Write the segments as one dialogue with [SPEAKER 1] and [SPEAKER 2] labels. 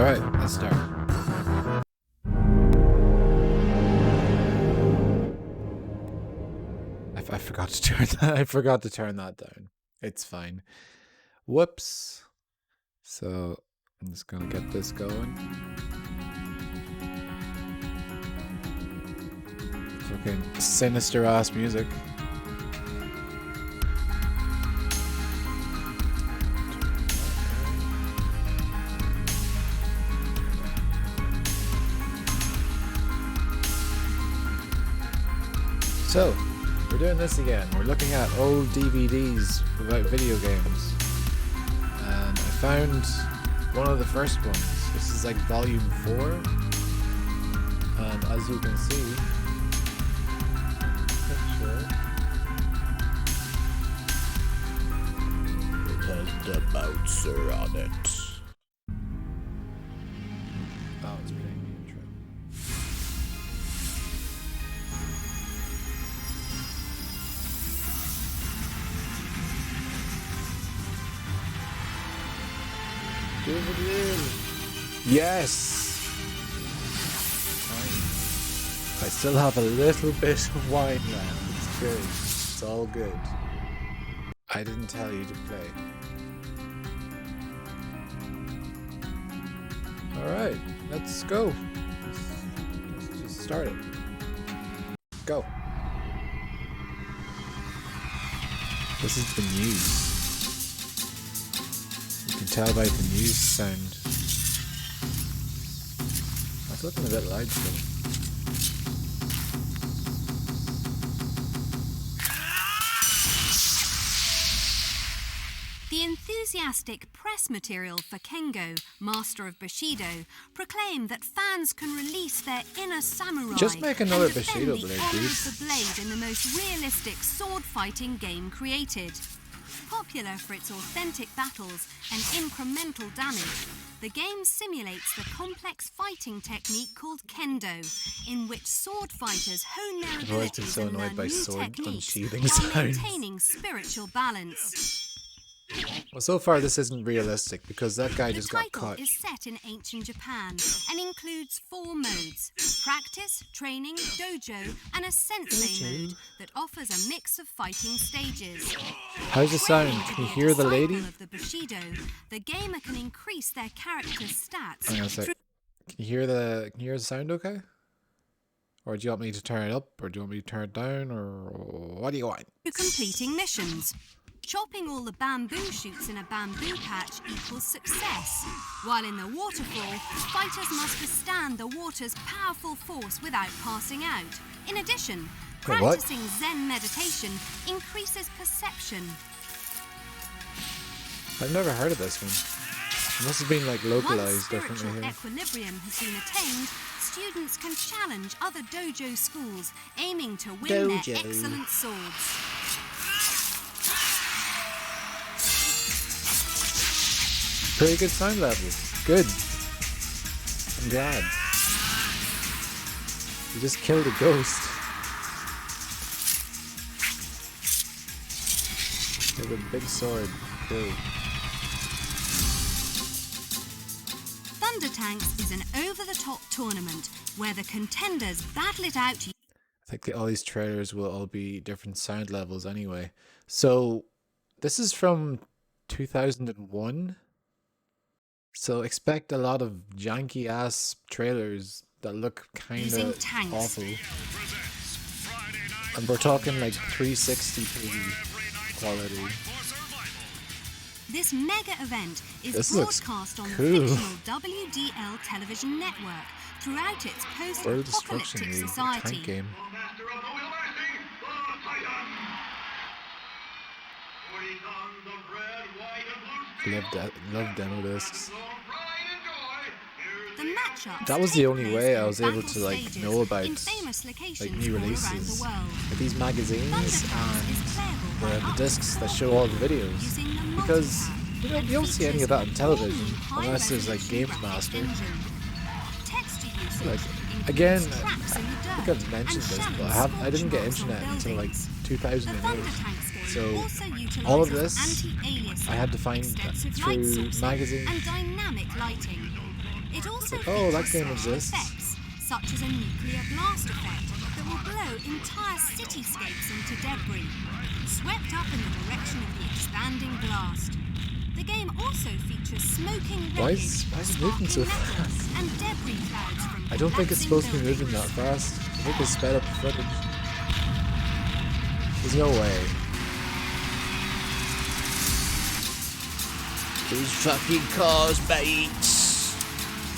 [SPEAKER 1] Alright, let's start. I forgot to turn that. I forgot to turn that down. It's fine. Whoops. So I'm just gonna get this going. Fucking sinister ass music. So, we're doing this again. We're looking at old DVDs about video games. And I found one of the first ones. This is like volume 4. And as you can see, it has the bouncer on it. Oh, it's playing the intro. Yes! I still have a little bit of wine left. It's good. It's all good. I didn't tell you to play. Alright, let's go. Let's just start it. Go. This is the news. You can tell by the news sound. That's looking a bit loud still.
[SPEAKER 2] The enthusiastic press material for Kengo, master of Bushido, proclaimed that fans can release their inner samurai
[SPEAKER 1] Just make another
[SPEAKER 2] and defend
[SPEAKER 1] Bushido
[SPEAKER 2] the
[SPEAKER 1] blade,
[SPEAKER 2] honor
[SPEAKER 1] dude.
[SPEAKER 2] of the blade in the most realistic sword-fighting game created. Popular for its authentic battles and incremental damage, the game simulates the complex fighting technique called Kendo, in which sword fighters hone their
[SPEAKER 1] I've always been
[SPEAKER 2] abilities
[SPEAKER 1] so
[SPEAKER 2] and
[SPEAKER 1] annoyed
[SPEAKER 2] learn
[SPEAKER 1] by
[SPEAKER 2] new
[SPEAKER 1] sword
[SPEAKER 2] techniques
[SPEAKER 1] unsheathing
[SPEAKER 2] while
[SPEAKER 1] sounds.
[SPEAKER 2] maintaining spiritual balance.
[SPEAKER 1] Well, so far this isn't realistic because that guy just got
[SPEAKER 2] The
[SPEAKER 1] caught.
[SPEAKER 2] title is set in ancient Japan and includes 4 modes: practice, training, dojo, and a sensei mode that offers a mix of fighting stages.
[SPEAKER 1] How's the sound? Can you hear the lady?
[SPEAKER 2] Of the Bushido, the gamer can increase their character's stats.
[SPEAKER 1] Hang on a sec. Can you hear the sound okay? Or do you want me to turn it up, or do you want me to turn it down, or what do you want?
[SPEAKER 2] Through completing missions. Chopping all the bamboo shoots in a bamboo patch equals success. While in the waterfall, fighters must withstand the water's powerful force without passing out. In addition,
[SPEAKER 1] Wait, what?
[SPEAKER 2] practicing Zen meditation increases perception.
[SPEAKER 1] I've never heard of this one. It must have been like
[SPEAKER 2] Once
[SPEAKER 1] localized differently
[SPEAKER 2] spiritual
[SPEAKER 1] here.
[SPEAKER 2] equilibrium has been attained, students can challenge other dojo schools, aiming to win their
[SPEAKER 1] Dojo.
[SPEAKER 2] excellent swords.
[SPEAKER 1] Pretty good sound levels. Good. I'm glad. You just killed a ghost. With a big sword. Cool.
[SPEAKER 2] Thunder Tanks is an over-the-top tournament where the contenders battle it out.
[SPEAKER 1] I think all these trailers will all be different sound levels anyway. So, this is from 2001. So expect a lot of janky ass trailers that look kind
[SPEAKER 2] Using
[SPEAKER 1] of
[SPEAKER 2] tanks.
[SPEAKER 1] awful. And we're talking like 360p quality.
[SPEAKER 2] This mega event is
[SPEAKER 1] This looks
[SPEAKER 2] broadcast on
[SPEAKER 1] cool.
[SPEAKER 2] the fictional WDL television network throughout its
[SPEAKER 1] World Destruction
[SPEAKER 2] post-apocalyptic
[SPEAKER 1] League
[SPEAKER 2] society.
[SPEAKER 1] tank game.
[SPEAKER 3] Master of the Wheel-Lasting, the Titan! 40 tons of red, white, and blue steel.
[SPEAKER 1] Love demo discs.
[SPEAKER 3] So ride and joy. Here's
[SPEAKER 2] The matchups
[SPEAKER 1] That was the
[SPEAKER 2] take
[SPEAKER 1] only
[SPEAKER 2] place
[SPEAKER 1] way I
[SPEAKER 2] in
[SPEAKER 1] was able
[SPEAKER 2] battle
[SPEAKER 1] to like
[SPEAKER 2] stages
[SPEAKER 1] know about
[SPEAKER 2] in famous locations
[SPEAKER 1] like new
[SPEAKER 2] all around
[SPEAKER 1] releases.
[SPEAKER 2] the world.
[SPEAKER 1] Like these magazines
[SPEAKER 2] Thunder Tanks is
[SPEAKER 1] and
[SPEAKER 2] playable by
[SPEAKER 1] the
[SPEAKER 2] up
[SPEAKER 1] discs
[SPEAKER 2] to
[SPEAKER 1] that
[SPEAKER 2] 4
[SPEAKER 1] show all the
[SPEAKER 2] players
[SPEAKER 1] videos.
[SPEAKER 2] using the
[SPEAKER 1] Because
[SPEAKER 2] multiplayer
[SPEAKER 1] you
[SPEAKER 2] and
[SPEAKER 1] don't see any of that on
[SPEAKER 2] features
[SPEAKER 1] television
[SPEAKER 2] all new
[SPEAKER 1] unless there's like
[SPEAKER 2] high-resolution
[SPEAKER 1] Games
[SPEAKER 2] graphics
[SPEAKER 1] Master.
[SPEAKER 2] engine. Texture usage
[SPEAKER 1] Like
[SPEAKER 2] includes
[SPEAKER 1] again,
[SPEAKER 2] tracks in the
[SPEAKER 1] I think
[SPEAKER 2] dirt
[SPEAKER 1] I've mentioned
[SPEAKER 2] and
[SPEAKER 1] this, but
[SPEAKER 2] shallow
[SPEAKER 1] I didn't get
[SPEAKER 2] scorch marks on
[SPEAKER 1] internet until like
[SPEAKER 2] buildings. The
[SPEAKER 1] 2008.
[SPEAKER 2] Thunder Tanks game
[SPEAKER 1] So
[SPEAKER 2] also utilizes
[SPEAKER 1] all of this
[SPEAKER 2] anti-aliasing,
[SPEAKER 1] I had to find
[SPEAKER 2] extensive
[SPEAKER 1] through
[SPEAKER 2] light sourcing,
[SPEAKER 1] magazines.
[SPEAKER 2] and dynamic lighting. It also
[SPEAKER 1] Oh, that
[SPEAKER 2] features
[SPEAKER 1] game
[SPEAKER 2] special
[SPEAKER 1] exists.
[SPEAKER 2] effects, such as a nuclear blast effect that will blow entire cityscapes into debris, swept up in the direction of the expanding blast. The game also features smoking
[SPEAKER 1] Why
[SPEAKER 2] wreckage,
[SPEAKER 1] is it moving so
[SPEAKER 2] sparkling metals,
[SPEAKER 1] fast?
[SPEAKER 2] and debris clouds from
[SPEAKER 1] I don't think it's
[SPEAKER 2] collapsing
[SPEAKER 1] supposed to be moving that
[SPEAKER 2] buildings.
[SPEAKER 1] fast. I think they sped up the footage. There's no way. Those fucking cars, mates!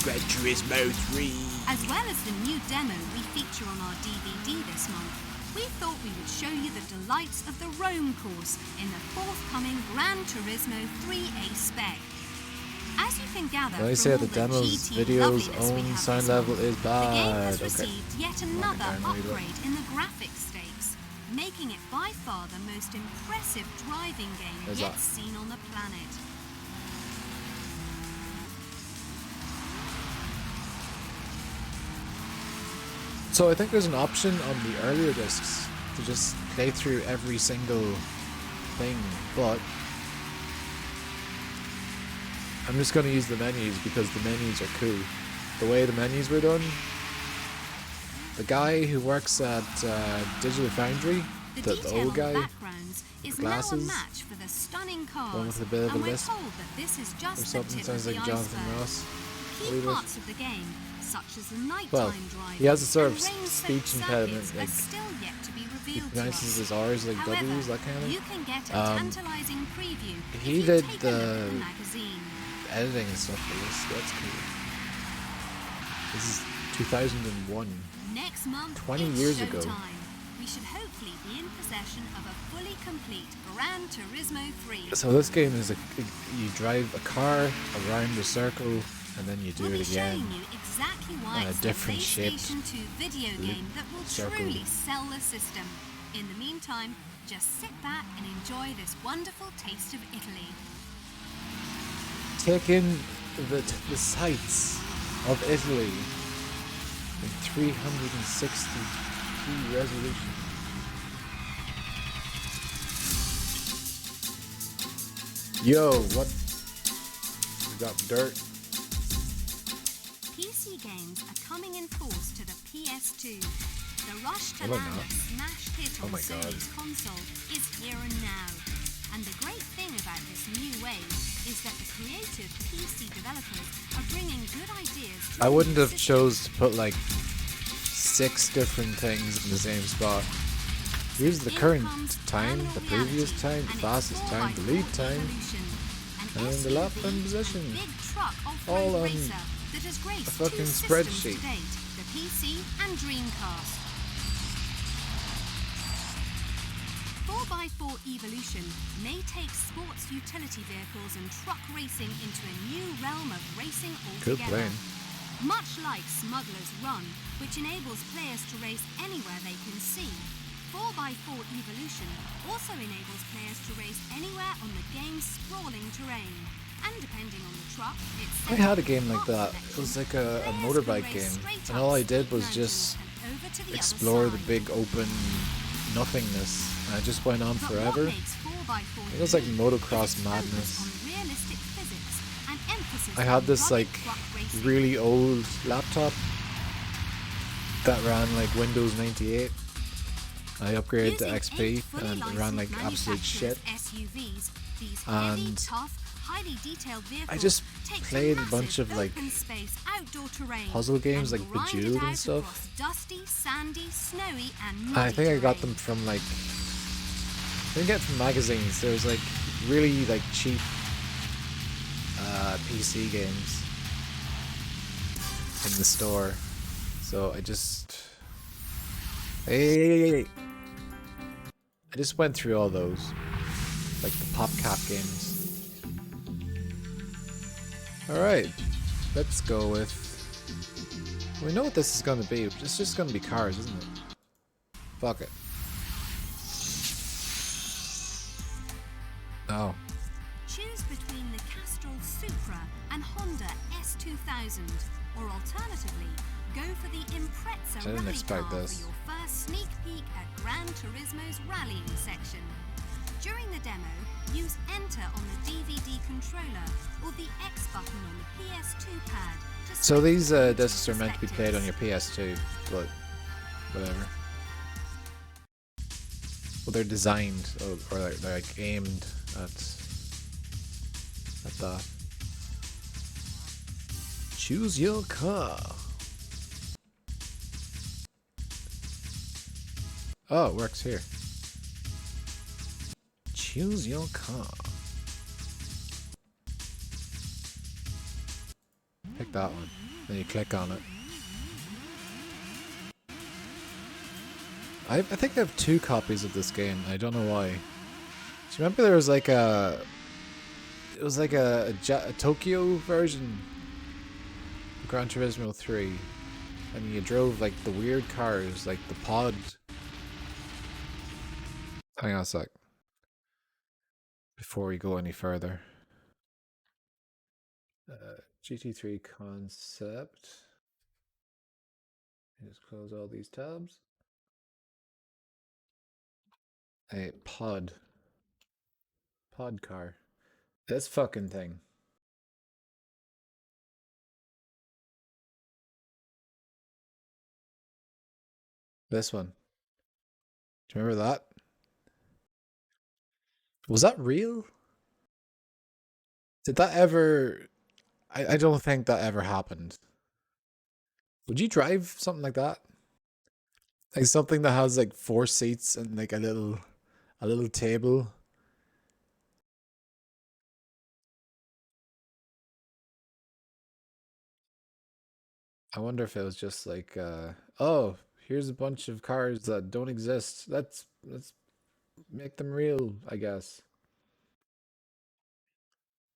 [SPEAKER 1] Gran Turismo 3.
[SPEAKER 2] As well as the new demo we feature on our DVD this month, we thought we would show you the delights of the Rome course in the forthcoming Gran Turismo 3A spec. As you can gather
[SPEAKER 1] They
[SPEAKER 2] from
[SPEAKER 1] say
[SPEAKER 2] all
[SPEAKER 1] the demo's
[SPEAKER 2] GT
[SPEAKER 1] video's
[SPEAKER 2] loveliness we
[SPEAKER 1] own
[SPEAKER 2] have
[SPEAKER 1] sound
[SPEAKER 2] this
[SPEAKER 1] level
[SPEAKER 2] month,
[SPEAKER 1] is
[SPEAKER 2] the game has
[SPEAKER 1] bad. Okay.
[SPEAKER 2] received yet
[SPEAKER 1] Marking
[SPEAKER 2] another
[SPEAKER 1] down a wee bit.
[SPEAKER 2] upgrade in the graphics stakes, making it by far the most impressive driving game
[SPEAKER 1] There's
[SPEAKER 2] yet
[SPEAKER 1] that.
[SPEAKER 2] seen on the planet.
[SPEAKER 1] So I think there's an option on the earlier discs to just play through every single thing, but I'm just going to use the menus because the menus are cool. The way the menus were done, the guy who works at Digital Foundry,
[SPEAKER 2] The
[SPEAKER 1] the
[SPEAKER 2] detail
[SPEAKER 1] old
[SPEAKER 2] on
[SPEAKER 1] guy,
[SPEAKER 2] the backgrounds is now a
[SPEAKER 1] glasses,
[SPEAKER 2] match for the stunning cars,
[SPEAKER 1] one with a bit of
[SPEAKER 2] and
[SPEAKER 1] a
[SPEAKER 2] we're
[SPEAKER 1] lisp
[SPEAKER 2] told that this is
[SPEAKER 1] or
[SPEAKER 2] just the
[SPEAKER 1] something,
[SPEAKER 2] tip
[SPEAKER 1] sounds
[SPEAKER 2] of the
[SPEAKER 1] like Jonathan
[SPEAKER 2] iceberg.
[SPEAKER 1] Ross. a
[SPEAKER 2] Key
[SPEAKER 1] wee bit.
[SPEAKER 2] parts of the game, such as the nighttime
[SPEAKER 1] Well,
[SPEAKER 2] driving
[SPEAKER 1] he has a sort of
[SPEAKER 2] and rain-soaked
[SPEAKER 1] speech impediment,
[SPEAKER 2] circuits,
[SPEAKER 1] like
[SPEAKER 2] are still yet to be
[SPEAKER 1] he
[SPEAKER 2] revealed to
[SPEAKER 1] pronounces
[SPEAKER 2] us.
[SPEAKER 1] his R's like
[SPEAKER 2] However,
[SPEAKER 1] W's, that kind of
[SPEAKER 2] you can get a tantalizing preview
[SPEAKER 1] he
[SPEAKER 2] if you
[SPEAKER 1] did
[SPEAKER 2] take a look at the
[SPEAKER 1] the
[SPEAKER 2] magazine.
[SPEAKER 1] editing and stuff for this. That's cool. This is 2001.
[SPEAKER 2] Next month,
[SPEAKER 1] 20
[SPEAKER 2] it's
[SPEAKER 1] years ago.
[SPEAKER 2] showtime. We should hopefully be in possession of a fully complete Gran Turismo 3.
[SPEAKER 1] So this game is you drive a car around a circle and then you do
[SPEAKER 2] We'll be
[SPEAKER 1] it again.
[SPEAKER 2] showing you exactly why
[SPEAKER 1] on a
[SPEAKER 2] it's
[SPEAKER 1] different
[SPEAKER 2] the
[SPEAKER 1] shaped
[SPEAKER 2] PlayStation 2 video game that will
[SPEAKER 1] circle.
[SPEAKER 2] truly sell the system. In the meantime, just sit back and enjoy this wonderful taste of Italy.
[SPEAKER 1] Take in the sights of Italy in 360p resolution. Yo, what? We got dirt.
[SPEAKER 2] PC games are coming in force to the PS2. The rush to
[SPEAKER 1] No, they're
[SPEAKER 2] land
[SPEAKER 1] not.
[SPEAKER 2] a smash hit
[SPEAKER 1] Oh
[SPEAKER 2] on
[SPEAKER 1] my God.
[SPEAKER 2] Sony's console is here and now. And the great thing about this new wave is that the creative PC developers are bringing good ideas to
[SPEAKER 1] I
[SPEAKER 2] the
[SPEAKER 1] wouldn't
[SPEAKER 2] new
[SPEAKER 1] have
[SPEAKER 2] system.
[SPEAKER 1] chose to put like 6 different things in the same spot. Here's the
[SPEAKER 2] In
[SPEAKER 1] current
[SPEAKER 2] comes
[SPEAKER 1] time,
[SPEAKER 2] terminal
[SPEAKER 1] the previous
[SPEAKER 2] reality,
[SPEAKER 1] time, the
[SPEAKER 2] and it's
[SPEAKER 1] fastest time, the
[SPEAKER 2] 4x4
[SPEAKER 1] lead time,
[SPEAKER 2] evolution. An
[SPEAKER 1] and the lap
[SPEAKER 2] SUV
[SPEAKER 1] and position.
[SPEAKER 2] and big truck off-road
[SPEAKER 1] All on
[SPEAKER 2] racer that has graced
[SPEAKER 1] a fucking
[SPEAKER 2] two systems
[SPEAKER 1] spreadsheet.
[SPEAKER 2] to date, the PC and Dreamcast. 4x4 Evolution may take sports utility vehicles and truck racing into a new realm of racing
[SPEAKER 1] Good
[SPEAKER 2] altogether.
[SPEAKER 1] plane.
[SPEAKER 2] Much like Smuggler's Run, which enables players to race anywhere they can see, 4x4 Evolution also enables players to race anywhere on the game's sprawling terrain. And depending on the truck, it's
[SPEAKER 1] I had a game like that. It was like a motorbike game, and all I did was just explore the big open nothingness, and I just went on forever. It was like motocross madness. I had this like really old laptop that ran like Windows 98. I upgraded to XP and it ran like absolute shit. And I just played a bunch of like puzzle games like Bejeweled and stuff. I think I got them from like I didn't get them from magazines. There was like really like cheap PC games in the store. So I just I just went through all those, like the PopCap games. Alright, let's go with... We know what this is going to be. It's just going to be cars, isn't it? Fuck it. Oh.
[SPEAKER 2] Choose between the Castrol Supra and Honda S2000, or alternatively, go for the Impreza
[SPEAKER 1] I didn't
[SPEAKER 2] rally
[SPEAKER 1] expect
[SPEAKER 2] car
[SPEAKER 1] this.
[SPEAKER 2] for your first sneak peek at Gran Turismo's rallying section. During the demo, use Enter on the DVD controller or the X button on the PS2 pad
[SPEAKER 1] So these discs are meant to be played on your PS2, but whatever. Well, they're designed, or they're like aimed at that. Choose your car. Oh, it works here. Choose your car. Pick that one. Then you click on it. I think I have 2 copies of this game. I don't know why. Do you remember there was like a... It was like a Tokyo version of Gran Turismo 3. And you drove like the weird cars, like the pod. Hang on a sec. Before we go any further. GT3 concept. Just close all these tabs. A pod car. This fucking thing. This one. Do you remember that? Was that real? Did that ever... I don't think that ever happened. Would you drive something like that? Like something that has like 4 seats and like a little table? I wonder if it was just like, oh, here's a bunch of cars that don't exist. Let's make them real, I guess.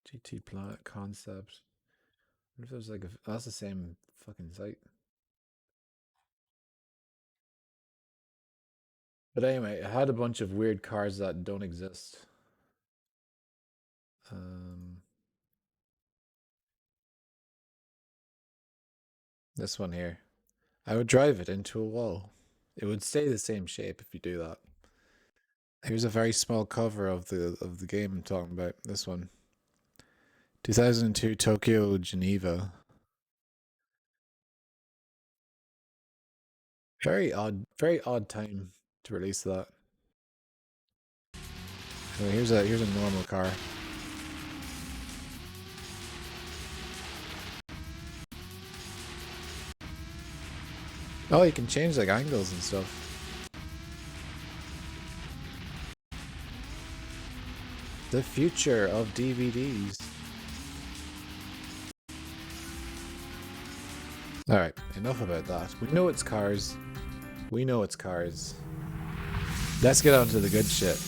[SPEAKER 1] GT Planet concept. What if it was like that's the same fucking site. But anyway, it had a bunch of weird cars that don't exist. This one here. I would drive it into a wall. It would stay the same shape if you do that. Here's a very small cover of the game I'm talking about. This one. 2002 Tokyo, Geneva. Very odd time to release that. Anyway, here's a normal car. Oh, you can change like angles and stuff. The future of DVDs. Alright, enough about that. We know it's cars. We know it's cars. Let's get on to the good shit.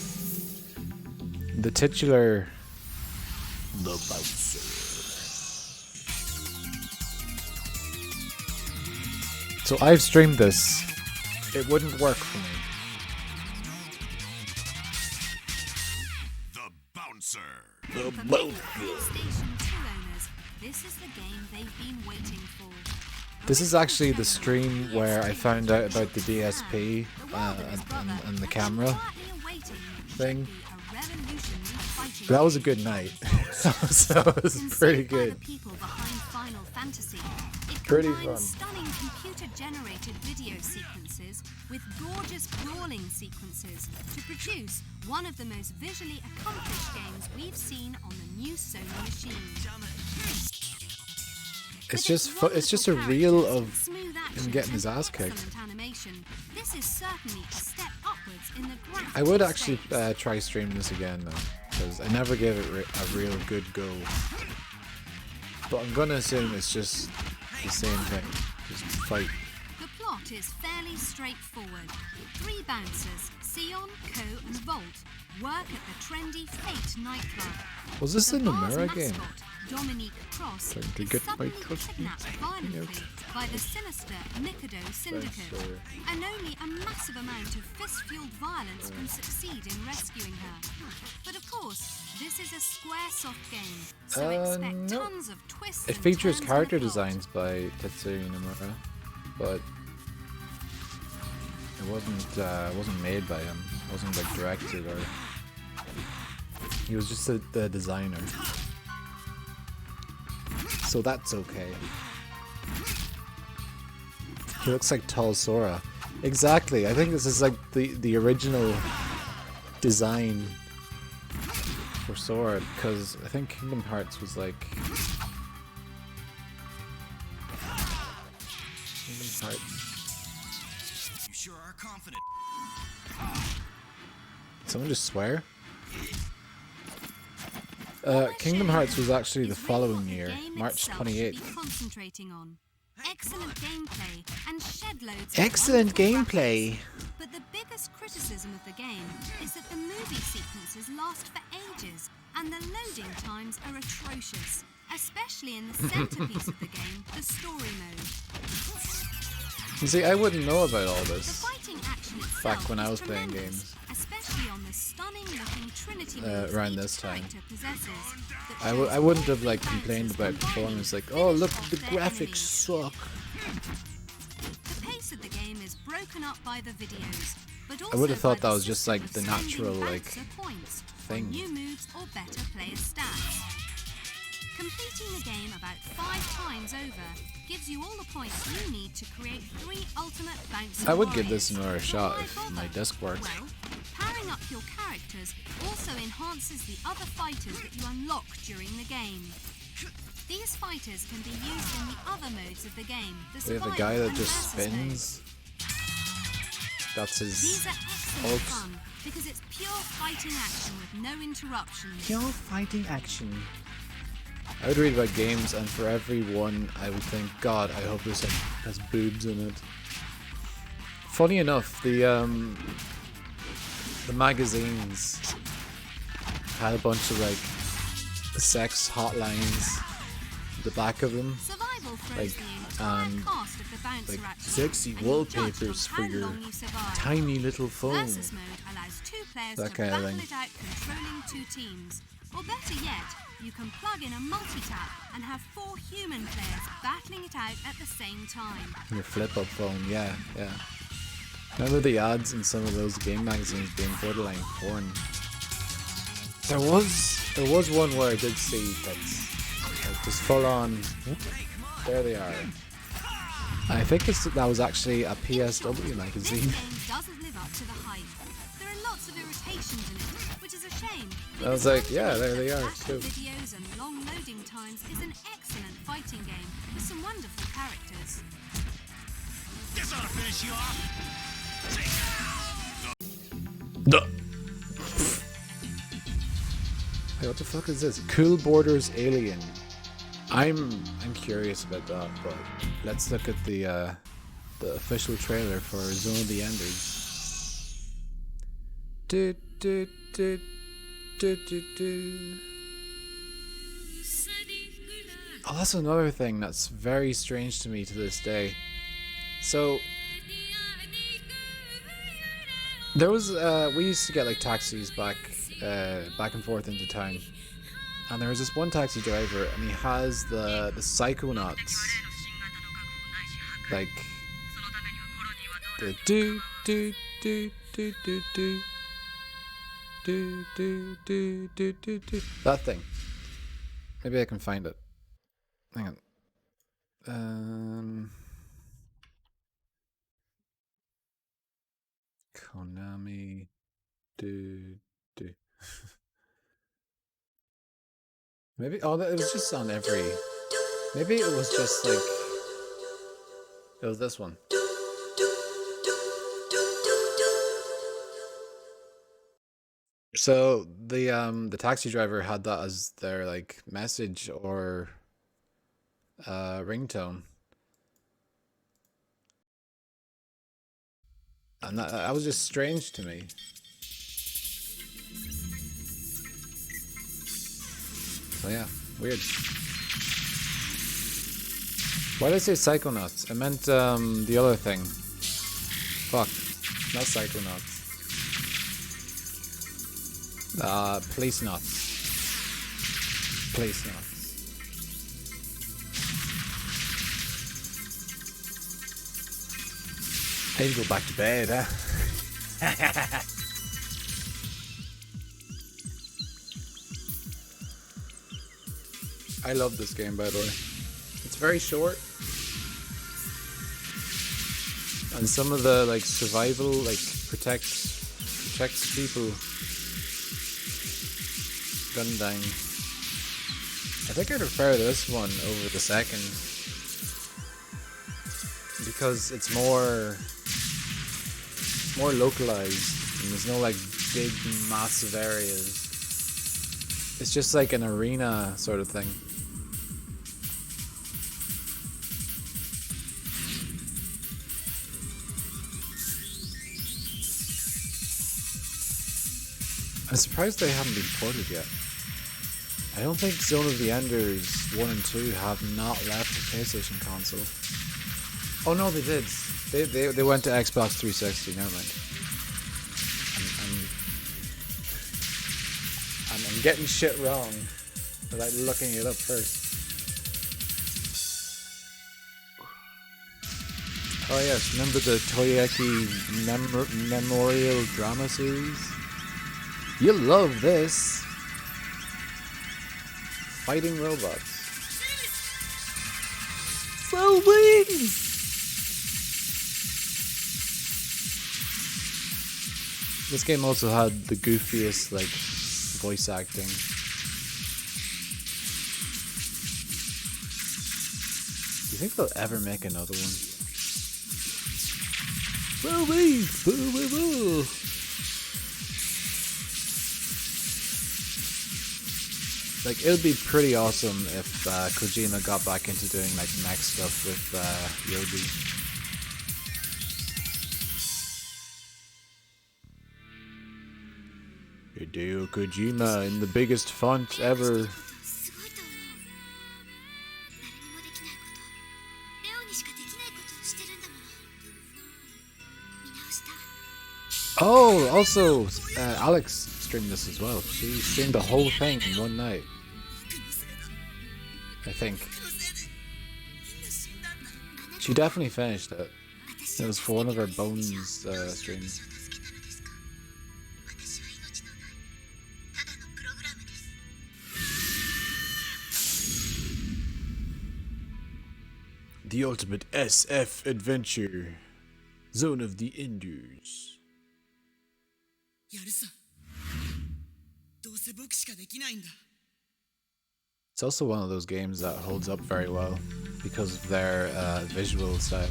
[SPEAKER 1] The titular... The Bouncer. So I've streamed this. It wouldn't work for me.
[SPEAKER 3] The Bouncer.
[SPEAKER 1] The Bouncer.
[SPEAKER 2] PlayStation 2 owners, this is the game they've been waiting for.
[SPEAKER 1] This is actually the stream where I found out about the DSP and the camera thing. That was a good night. That was pretty good. Pretty fun.
[SPEAKER 2] Stunning computer-generated video sequences with gorgeous brawling sequences to produce one of the most visually accomplished games we've seen on the new Sony machine.
[SPEAKER 1] It's just a reel of him getting his ass kicked.
[SPEAKER 2] This is certainly a step upwards in the graphics.
[SPEAKER 1] I would actually try streaming this again though, because I never gave it a real good go. But I'm gonna assume it's just the same thing, just fight.
[SPEAKER 2] The plot is fairly straightforward. 3 bouncers, Sion, Co and Volt, work at the trendy Fate nightclub.
[SPEAKER 1] Was this in the
[SPEAKER 2] bar's
[SPEAKER 1] mirror game?
[SPEAKER 2] mascot, Dominique Cross,
[SPEAKER 1] Trying to
[SPEAKER 2] is
[SPEAKER 1] get my
[SPEAKER 2] suddenly
[SPEAKER 1] trust
[SPEAKER 2] kidnapped violently by the sinister Mikado Syndicate,
[SPEAKER 1] Bouncer.
[SPEAKER 2] and only a massive amount of fist-fueled violence can succeed in rescuing her. But of course, this is a Squaresoft game, so expect
[SPEAKER 1] No.
[SPEAKER 2] tons of twists
[SPEAKER 1] It
[SPEAKER 2] and
[SPEAKER 1] features
[SPEAKER 2] turns in the
[SPEAKER 1] character
[SPEAKER 2] plot.
[SPEAKER 1] designs by Tetsuya Nomura, but it wasn't made by him. It wasn't like directed or. He was just the designer. So that's okay. He looks like tall Sora. Exactly. I think this is like the original design for Sora, because I think Kingdom Hearts was like Kingdom Hearts.
[SPEAKER 4] You sure are confident.
[SPEAKER 1] Someone just swear? Kingdom Hearts was actually the following year, March 28th.
[SPEAKER 2] Concentrating on excellent gameplay and shed loads.
[SPEAKER 1] Excellent gameplay.
[SPEAKER 2] But the biggest criticism of the game is that the movie sequences last for ages and the loading times are atrocious, especially in the centerpiece of the game, the story mode.
[SPEAKER 1] You see, I wouldn't know about all
[SPEAKER 2] The
[SPEAKER 1] this
[SPEAKER 2] fighting action itself
[SPEAKER 1] back when I
[SPEAKER 2] is
[SPEAKER 1] was playing
[SPEAKER 2] tremendous,
[SPEAKER 1] games.
[SPEAKER 2] especially on the stunning-looking Trinity moves
[SPEAKER 1] around
[SPEAKER 2] each
[SPEAKER 1] this time.
[SPEAKER 2] character possesses that
[SPEAKER 1] I
[SPEAKER 2] shows
[SPEAKER 1] wouldn't
[SPEAKER 2] all
[SPEAKER 1] have like
[SPEAKER 2] three
[SPEAKER 1] complained
[SPEAKER 2] bouncers
[SPEAKER 1] about performance
[SPEAKER 2] combining
[SPEAKER 1] like, oh
[SPEAKER 2] to
[SPEAKER 1] look,
[SPEAKER 2] finish
[SPEAKER 1] the
[SPEAKER 2] off their
[SPEAKER 1] graphics
[SPEAKER 2] enemies.
[SPEAKER 1] suck.
[SPEAKER 2] The pace of the game is broken up by the videos, but also
[SPEAKER 1] I would have thought
[SPEAKER 2] by
[SPEAKER 1] that
[SPEAKER 2] the
[SPEAKER 1] was just
[SPEAKER 2] system
[SPEAKER 1] like
[SPEAKER 2] of
[SPEAKER 1] the
[SPEAKER 2] sending
[SPEAKER 1] natural like
[SPEAKER 2] bouncer points on
[SPEAKER 1] thing.
[SPEAKER 2] new moves or better player stats. Completing the game about 5 times over gives you all the points you need to create 3 ultimate bouncer
[SPEAKER 1] I would give this
[SPEAKER 2] warriors.
[SPEAKER 1] another
[SPEAKER 2] But
[SPEAKER 1] shot
[SPEAKER 2] why
[SPEAKER 1] if
[SPEAKER 2] bother?
[SPEAKER 1] my disc worked.
[SPEAKER 2] Well, powering up your characters also enhances the other fighters that you unlock during the game. These fighters can be used in the other modes of the game. The
[SPEAKER 1] We have a
[SPEAKER 2] survival
[SPEAKER 1] guy that
[SPEAKER 2] and
[SPEAKER 1] just
[SPEAKER 2] versus modes.
[SPEAKER 1] spins. That's his
[SPEAKER 2] These are excellent
[SPEAKER 1] ult.
[SPEAKER 2] fun because it's pure fighting action with no interruptions.
[SPEAKER 1] Pure fighting action. I would read about games, and for every one, I would think, God, I hope this has boobs in it. Funny enough, the magazines had a bunch of like sex hotlines at the back of them,
[SPEAKER 2] Survival throws
[SPEAKER 1] like
[SPEAKER 2] the entire cast of the bouncer
[SPEAKER 1] like
[SPEAKER 2] at you,
[SPEAKER 1] sexy
[SPEAKER 2] and you're judged on
[SPEAKER 1] wallpapers for
[SPEAKER 2] how
[SPEAKER 1] your
[SPEAKER 2] long you survive.
[SPEAKER 1] tiny little phone.
[SPEAKER 2] Versus mode allows 2 players
[SPEAKER 1] That
[SPEAKER 2] to
[SPEAKER 1] kind of
[SPEAKER 2] battle
[SPEAKER 1] thing.
[SPEAKER 2] it out controlling 2 teams. Or better yet, you can plug in a multi-tap and have 4 human players battling it out at the same time.
[SPEAKER 1] Your flip-up phone, yeah. Remember the ads in some of those game magazines being borderline porn? There was one where I did see tits. Like just full on. There they are. I think that was actually a PSW
[SPEAKER 2] This
[SPEAKER 1] magazine.
[SPEAKER 2] game doesn't live up to the hype. There are lots of irritations in it, which is a shame.
[SPEAKER 1] I was like, yeah, there they are too.
[SPEAKER 2] Videos and long loading times is an excellent fighting game with some wonderful characters.
[SPEAKER 4] This ought to finish you off.
[SPEAKER 1] Hey, what the fuck is this? Cool Borders Alien. I'm curious about that, but let's look at the official trailer for Zone of the Enders. Do, do, do, do, do, do. Oh, that's another thing that's very strange to me to this day. So there was we used to get like taxis back and forth into town, and there was this one taxi driver, and he has the Psychonauts, like the do do do do do do do do do do do do, that thing. Maybe I can find it. Hang on. Konami do. Maybe it was just on every. Maybe it was just like it was this one. So the taxi driver had that as their like message or ringtone. And that was just strange to me. So yeah, weird. Why did I say Psychonauts? I meant the other thing. Fuck, not Psychonauts. Police Nuts. Police Nuts. I need to go back to bed, huh? I love this game, by the way. It's very short. And some of the like survival, like protects people. Gundang. I think I prefer this one over the second because it's more localized and there's no like big massive areas. It's just like an arena sort of thing. I'm surprised they haven't been ported yet. I don't think Zone of the Enders 1 and 2 have not left the PlayStation console. Oh no, they did. They went to Xbox 360. Never mind. I'm getting shit wrong without looking it up first. Oh yes, remember the Toyeki Memorial Drama Series? You'll love this. Fighting robots. So weird. This game also had the goofiest like voice acting. Do you think they'll ever make another one? So weird. Like, it would be pretty awesome if Kojima got back into doing like mech stuff with Yogi. Hideo Kojima in the biggest font ever. Oh, also, Alex streamed this as well. She streamed the whole thing in one night. I think. She definitely finished it. It was for one of her Bones streams. The ultimate SF adventure. Zone of the Enders. It's also one of those games that holds up very well because of their visual style.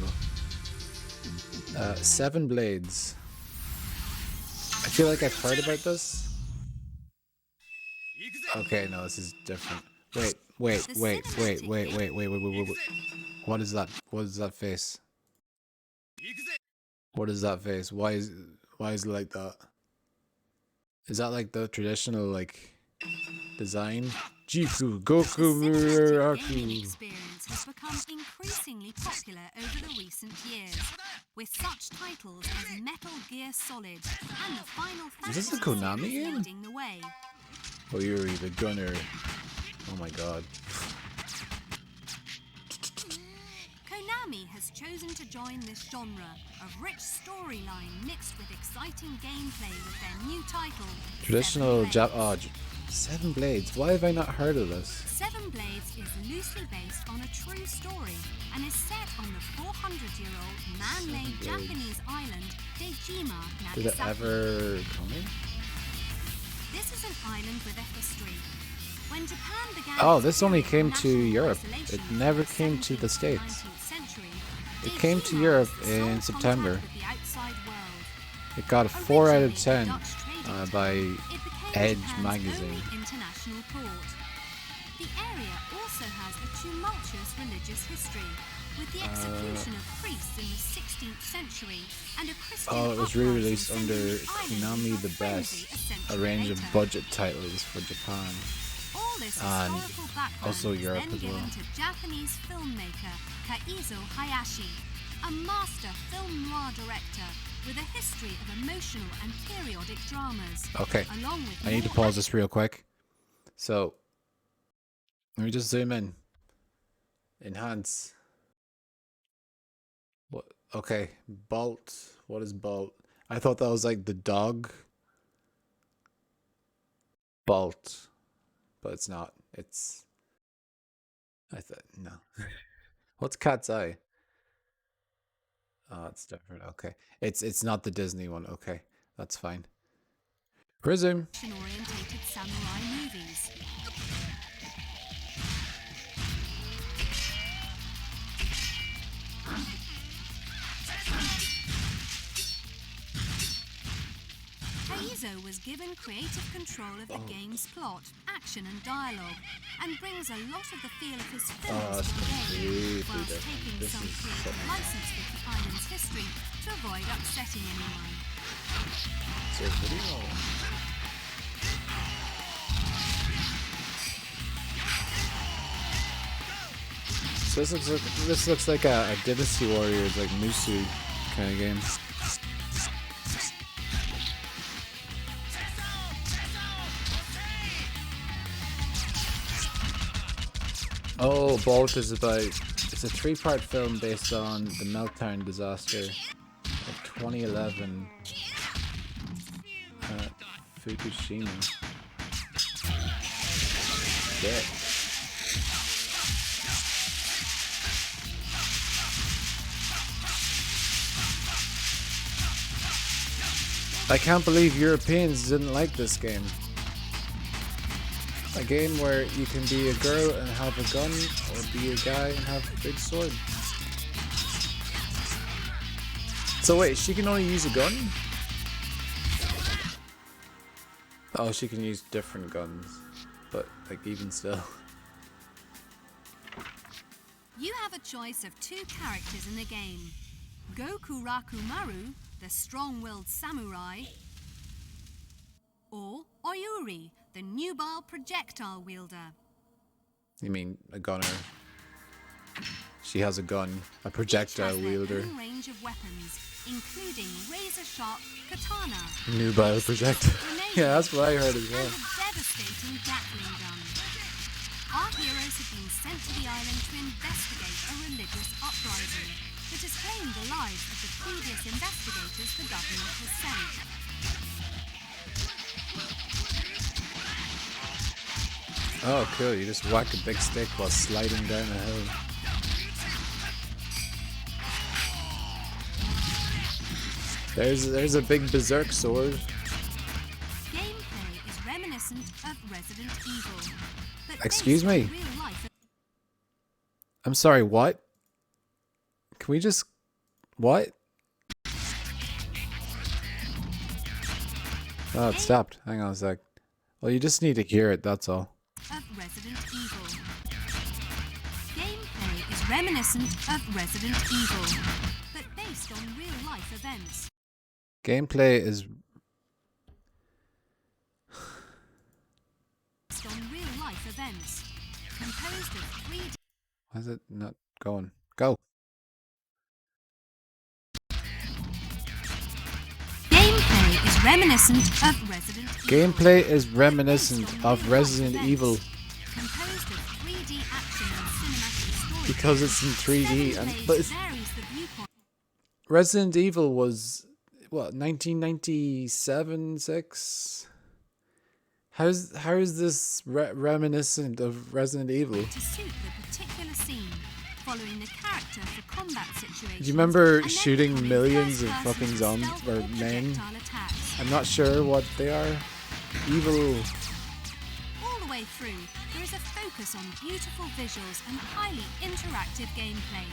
[SPEAKER 1] 7 Blades. I feel like I've heard about this. Okay, no, this is different. Wait. What is that? What is that face? What is that face? Why is it like that? Is that like the traditional like design? Jifu Goku
[SPEAKER 2] Gaming experience has become increasingly popular over the recent years, with such titles as Metal Gear Solid and the Final Fantasy
[SPEAKER 1] Is this a Konami
[SPEAKER 2] series
[SPEAKER 1] game?
[SPEAKER 2] leading the way.
[SPEAKER 1] Oh, Yuri the Gunner. Oh my god.
[SPEAKER 2] Konami has chosen to join this genre of rich storyline mixed with exciting gameplay with their new title,
[SPEAKER 1] Traditional
[SPEAKER 2] Seven Blades.
[SPEAKER 1] 7 Blades. Why have I not heard of this?
[SPEAKER 2] Seven Blades is loosely based on a true story and is set on the 400-year-old man-made
[SPEAKER 1] Blades.
[SPEAKER 2] Japanese island Dejima,
[SPEAKER 1] Did it
[SPEAKER 2] Nagasaki.
[SPEAKER 1] ever come in?
[SPEAKER 2] This is an island with a history. When Japan began
[SPEAKER 1] Oh,
[SPEAKER 2] its
[SPEAKER 1] this only
[SPEAKER 2] period of
[SPEAKER 1] came to
[SPEAKER 2] national
[SPEAKER 1] Europe.
[SPEAKER 2] isolation
[SPEAKER 1] It never
[SPEAKER 2] in the
[SPEAKER 1] came to the
[SPEAKER 2] 17th
[SPEAKER 1] States.
[SPEAKER 2] 19th century,
[SPEAKER 1] It came to
[SPEAKER 2] Dejima
[SPEAKER 1] Europe
[SPEAKER 2] was the sole
[SPEAKER 1] in
[SPEAKER 2] contact
[SPEAKER 1] September.
[SPEAKER 2] with the outside world.
[SPEAKER 1] It got a 4 out of
[SPEAKER 2] Originally
[SPEAKER 1] 10
[SPEAKER 2] a Dutch trading
[SPEAKER 1] by
[SPEAKER 2] town, it became
[SPEAKER 1] Edge
[SPEAKER 2] Japan's
[SPEAKER 1] magazine.
[SPEAKER 2] only international port. The area also has a tumultuous religious history, with the execution of priests in the 16th century and a Christian
[SPEAKER 1] Oh, it was
[SPEAKER 2] uprising
[SPEAKER 1] re-released
[SPEAKER 2] sending
[SPEAKER 1] under
[SPEAKER 2] the island
[SPEAKER 1] Konami
[SPEAKER 2] into
[SPEAKER 1] the
[SPEAKER 2] a frenzy
[SPEAKER 1] Best,
[SPEAKER 2] a
[SPEAKER 1] a
[SPEAKER 2] century
[SPEAKER 1] range of
[SPEAKER 2] later.
[SPEAKER 1] budget titles for Japan.
[SPEAKER 2] All this
[SPEAKER 1] and
[SPEAKER 2] historical background
[SPEAKER 1] also
[SPEAKER 2] was
[SPEAKER 1] Europe
[SPEAKER 2] then
[SPEAKER 1] as
[SPEAKER 2] given
[SPEAKER 1] well.
[SPEAKER 2] to Japanese filmmaker Kaizo Hayashi, a master film noir director with a history of emotional and periodic dramas.
[SPEAKER 1] Okay,
[SPEAKER 2] Along with
[SPEAKER 1] I need to
[SPEAKER 2] more
[SPEAKER 1] pause this real quick. So, let me just zoom in. Enhance. What? Okay, Bolt. What is Bolt? I thought that was like the dog. Bolt. But it's not. It's... I thought... No. What's Cat's Eye? Oh, it's different. Okay. It's not the Disney one. Okay. That's fine. Prism.
[SPEAKER 2] Action-orientated samurai movies. Kaizo was given creative control of the game's plot, action and dialogue, and brings a lot of the feel of his films
[SPEAKER 1] that's
[SPEAKER 2] to the game,
[SPEAKER 1] completely
[SPEAKER 2] whilst
[SPEAKER 1] different.
[SPEAKER 2] taking
[SPEAKER 1] This
[SPEAKER 2] some
[SPEAKER 1] is
[SPEAKER 2] creative
[SPEAKER 1] something
[SPEAKER 2] license with the island's history to avoid upsetting anyone.
[SPEAKER 1] So video. So this looks like a Dynasty Warriors, like Musu kind of game. Oh, Bolt is about. It's a 3-part film based on the meltdown disaster of 2011 at Fukushima. Shit. I can't believe Europeans didn't like this game. A game where you can be a girl and have a gun, or be a guy and have a big sword. So wait, she can only use a gun? Oh, she can use different guns. But, like, even still.
[SPEAKER 2] You have a choice of 2 characters in the game. Goku Rakumaru, the strong-willed samurai, or Oyuri, the nubile projectile wielder.
[SPEAKER 1] You mean a gunner? She has a gun, a projectile wielder.
[SPEAKER 2] Each has their own range of weapons, including razor-sharp katana,
[SPEAKER 1] Nubile projectile.
[SPEAKER 2] grenades,
[SPEAKER 1] Yeah, that's what I heard as
[SPEAKER 2] and
[SPEAKER 1] well.
[SPEAKER 2] a devastating Gatling gun. Our heroes have been sent to the island to investigate a religious uprising that has claimed the lives of the previous investigators the government has sent.
[SPEAKER 1] Oh, cool. You just whack a big stick while sliding down a hill. There's a big berserk sword.
[SPEAKER 2] Gameplay is reminiscent of Resident Evil. But
[SPEAKER 1] Excuse
[SPEAKER 2] based on
[SPEAKER 1] me?
[SPEAKER 2] real life.
[SPEAKER 1] I'm sorry, what? Can we just... What? Oh, it stopped. Hang on a sec. Well, you just need to hear it, that's all.
[SPEAKER 2] Of Resident Evil. Gameplay is reminiscent of Resident Evil, but based on real life events.
[SPEAKER 1] Gameplay is...
[SPEAKER 2] Based on real life events. Composed of 3D.
[SPEAKER 1] Why is it not going? Go!
[SPEAKER 2] Gameplay is reminiscent of Resident Evil.
[SPEAKER 1] Gameplay is reminiscent of Resident Evil
[SPEAKER 2] Composed of 3D action and cinematic story.
[SPEAKER 1] because it's in 3D, and but it's,
[SPEAKER 2] varies the viewpoint.
[SPEAKER 1] Resident Evil was what, 1997, 6? How is this reminiscent of Resident Evil?
[SPEAKER 2] To suit the particular scene, following the character for combat situations.
[SPEAKER 1] Do you remember
[SPEAKER 2] and then
[SPEAKER 1] shooting
[SPEAKER 2] becoming
[SPEAKER 1] millions of
[SPEAKER 2] first-person
[SPEAKER 1] fucking zombies
[SPEAKER 2] stealth
[SPEAKER 1] or
[SPEAKER 2] or
[SPEAKER 1] men?
[SPEAKER 2] projectile attacks.
[SPEAKER 1] I'm not sure what they are. Evil.
[SPEAKER 2] All the way through, there is a focus on beautiful visuals and highly interactive gameplay.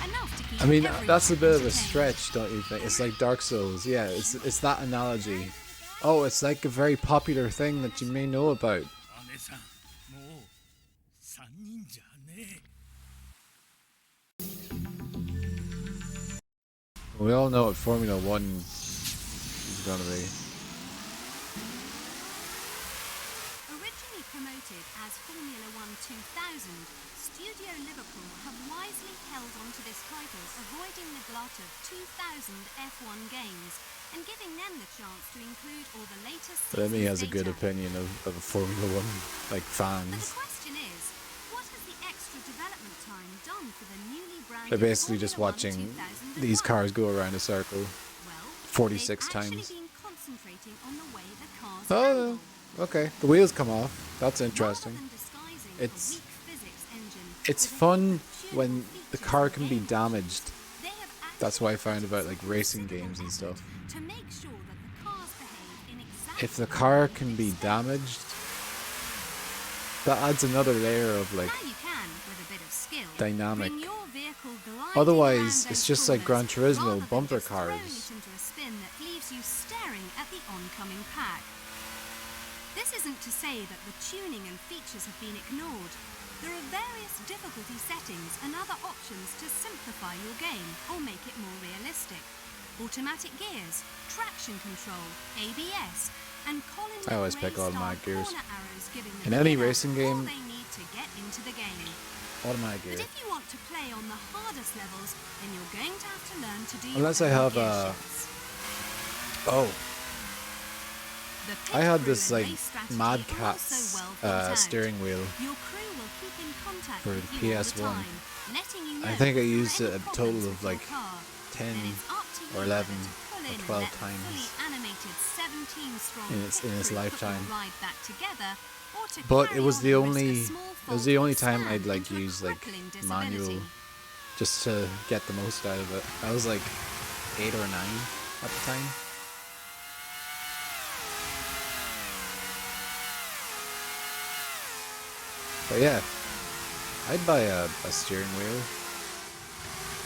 [SPEAKER 2] Enough to keep
[SPEAKER 1] I mean,
[SPEAKER 2] everyone
[SPEAKER 1] that's a bit of a
[SPEAKER 2] entertained.
[SPEAKER 1] stretch, don't you think? It's like Dark Souls. Yeah, it's that analogy. Oh, it's like a very popular thing that you may know about.
[SPEAKER 4] 姉さんもう3人じゃねえ
[SPEAKER 1] We all know what Formula One is gonna be.
[SPEAKER 2] Originally promoted as Formula One 2000, Studio Liverpool have wisely held on to this title, avoiding the glut of 2000 F1 games and giving them the chance to include all the latest
[SPEAKER 1] Remy
[SPEAKER 2] season's
[SPEAKER 1] has a good
[SPEAKER 2] data.
[SPEAKER 1] opinion of Formula One, like
[SPEAKER 2] But the
[SPEAKER 1] fans.
[SPEAKER 2] question is, what has the extra development time done for the newly branded
[SPEAKER 1] They're basically just
[SPEAKER 2] Formula
[SPEAKER 1] watching
[SPEAKER 2] 1
[SPEAKER 1] these
[SPEAKER 2] 2001?
[SPEAKER 1] cars go around a circle.
[SPEAKER 2] Well,
[SPEAKER 1] 46
[SPEAKER 2] they've actually
[SPEAKER 1] times.
[SPEAKER 2] been concentrating on the way the cars
[SPEAKER 1] Oh,
[SPEAKER 2] handle.
[SPEAKER 1] okay. The wheels come off. That's interesting.
[SPEAKER 2] Rather than disguising
[SPEAKER 1] It's-
[SPEAKER 2] a weak physics engine
[SPEAKER 1] It's
[SPEAKER 2] with a
[SPEAKER 1] fun
[SPEAKER 2] few
[SPEAKER 1] when
[SPEAKER 2] features
[SPEAKER 1] the car
[SPEAKER 2] of
[SPEAKER 1] can be
[SPEAKER 2] gameplay,
[SPEAKER 1] damaged.
[SPEAKER 2] they have
[SPEAKER 1] That's what I found about like racing games and stuff.
[SPEAKER 2] To make sure that the cars behave in exactly
[SPEAKER 1] If the car can be damaged, that adds another layer of like
[SPEAKER 2] now you can, with a bit of skill,
[SPEAKER 1] dynamic.
[SPEAKER 2] bring your vehicle gliding
[SPEAKER 1] Otherwise,
[SPEAKER 2] around
[SPEAKER 1] it's
[SPEAKER 2] those
[SPEAKER 1] just like Gran
[SPEAKER 2] corners,
[SPEAKER 1] Turismo
[SPEAKER 2] rather than
[SPEAKER 1] bumper
[SPEAKER 2] just throwing
[SPEAKER 1] cars.
[SPEAKER 2] it into a spin that leaves you staring at the oncoming pack. This isn't to say that the tuning and features have been ignored. There are various difficulty settings and other options to simplify your game or make it more realistic. Automatic gears, traction control, ABS, and Colin
[SPEAKER 1] I always pick automatic gears.
[SPEAKER 2] corner arrows giving the
[SPEAKER 1] In any
[SPEAKER 2] beginner
[SPEAKER 1] racing
[SPEAKER 2] all
[SPEAKER 1] game,
[SPEAKER 2] they need to get into the game.
[SPEAKER 1] automatic
[SPEAKER 2] But
[SPEAKER 1] gear.
[SPEAKER 2] if you want to play on the hardest levels, then you're going to have to learn to do
[SPEAKER 1] Unless
[SPEAKER 2] your
[SPEAKER 1] I
[SPEAKER 2] own
[SPEAKER 1] have
[SPEAKER 2] gear
[SPEAKER 1] a-
[SPEAKER 2] shifts.
[SPEAKER 1] Oh,
[SPEAKER 2] The pit
[SPEAKER 1] I had
[SPEAKER 2] crew
[SPEAKER 1] this
[SPEAKER 2] and
[SPEAKER 1] like
[SPEAKER 2] race strategy
[SPEAKER 1] Mad
[SPEAKER 2] are also
[SPEAKER 1] Cat's
[SPEAKER 2] well thought out.
[SPEAKER 1] steering wheel.
[SPEAKER 2] Your crew will keep in contact
[SPEAKER 1] for
[SPEAKER 2] with
[SPEAKER 1] the
[SPEAKER 2] you all the
[SPEAKER 1] PS1.
[SPEAKER 2] time, letting you know
[SPEAKER 1] I think I
[SPEAKER 2] if there are
[SPEAKER 1] used
[SPEAKER 2] any
[SPEAKER 1] it a
[SPEAKER 2] problems
[SPEAKER 1] total
[SPEAKER 2] with
[SPEAKER 1] of
[SPEAKER 2] your
[SPEAKER 1] like
[SPEAKER 2] car.
[SPEAKER 1] 10
[SPEAKER 2] Then it's up to
[SPEAKER 1] or
[SPEAKER 2] you
[SPEAKER 1] 11
[SPEAKER 2] whether to pull
[SPEAKER 1] or
[SPEAKER 2] in
[SPEAKER 1] 12
[SPEAKER 2] and let the
[SPEAKER 1] times
[SPEAKER 2] fully animated 17-strong
[SPEAKER 1] in its
[SPEAKER 2] pit crew
[SPEAKER 1] lifetime.
[SPEAKER 2] put your ride back together, or to
[SPEAKER 1] But
[SPEAKER 2] carry
[SPEAKER 1] it was
[SPEAKER 2] on
[SPEAKER 1] the
[SPEAKER 2] and risk a
[SPEAKER 1] only
[SPEAKER 2] small
[SPEAKER 1] it was
[SPEAKER 2] fault
[SPEAKER 1] the only
[SPEAKER 2] and
[SPEAKER 1] time
[SPEAKER 2] stand
[SPEAKER 1] I'd like
[SPEAKER 2] into a
[SPEAKER 1] use like
[SPEAKER 2] crippling
[SPEAKER 1] manual
[SPEAKER 2] disability.
[SPEAKER 1] just to get the most out of it. I was like 8 or 9 at the time. But yeah, I'd buy a steering wheel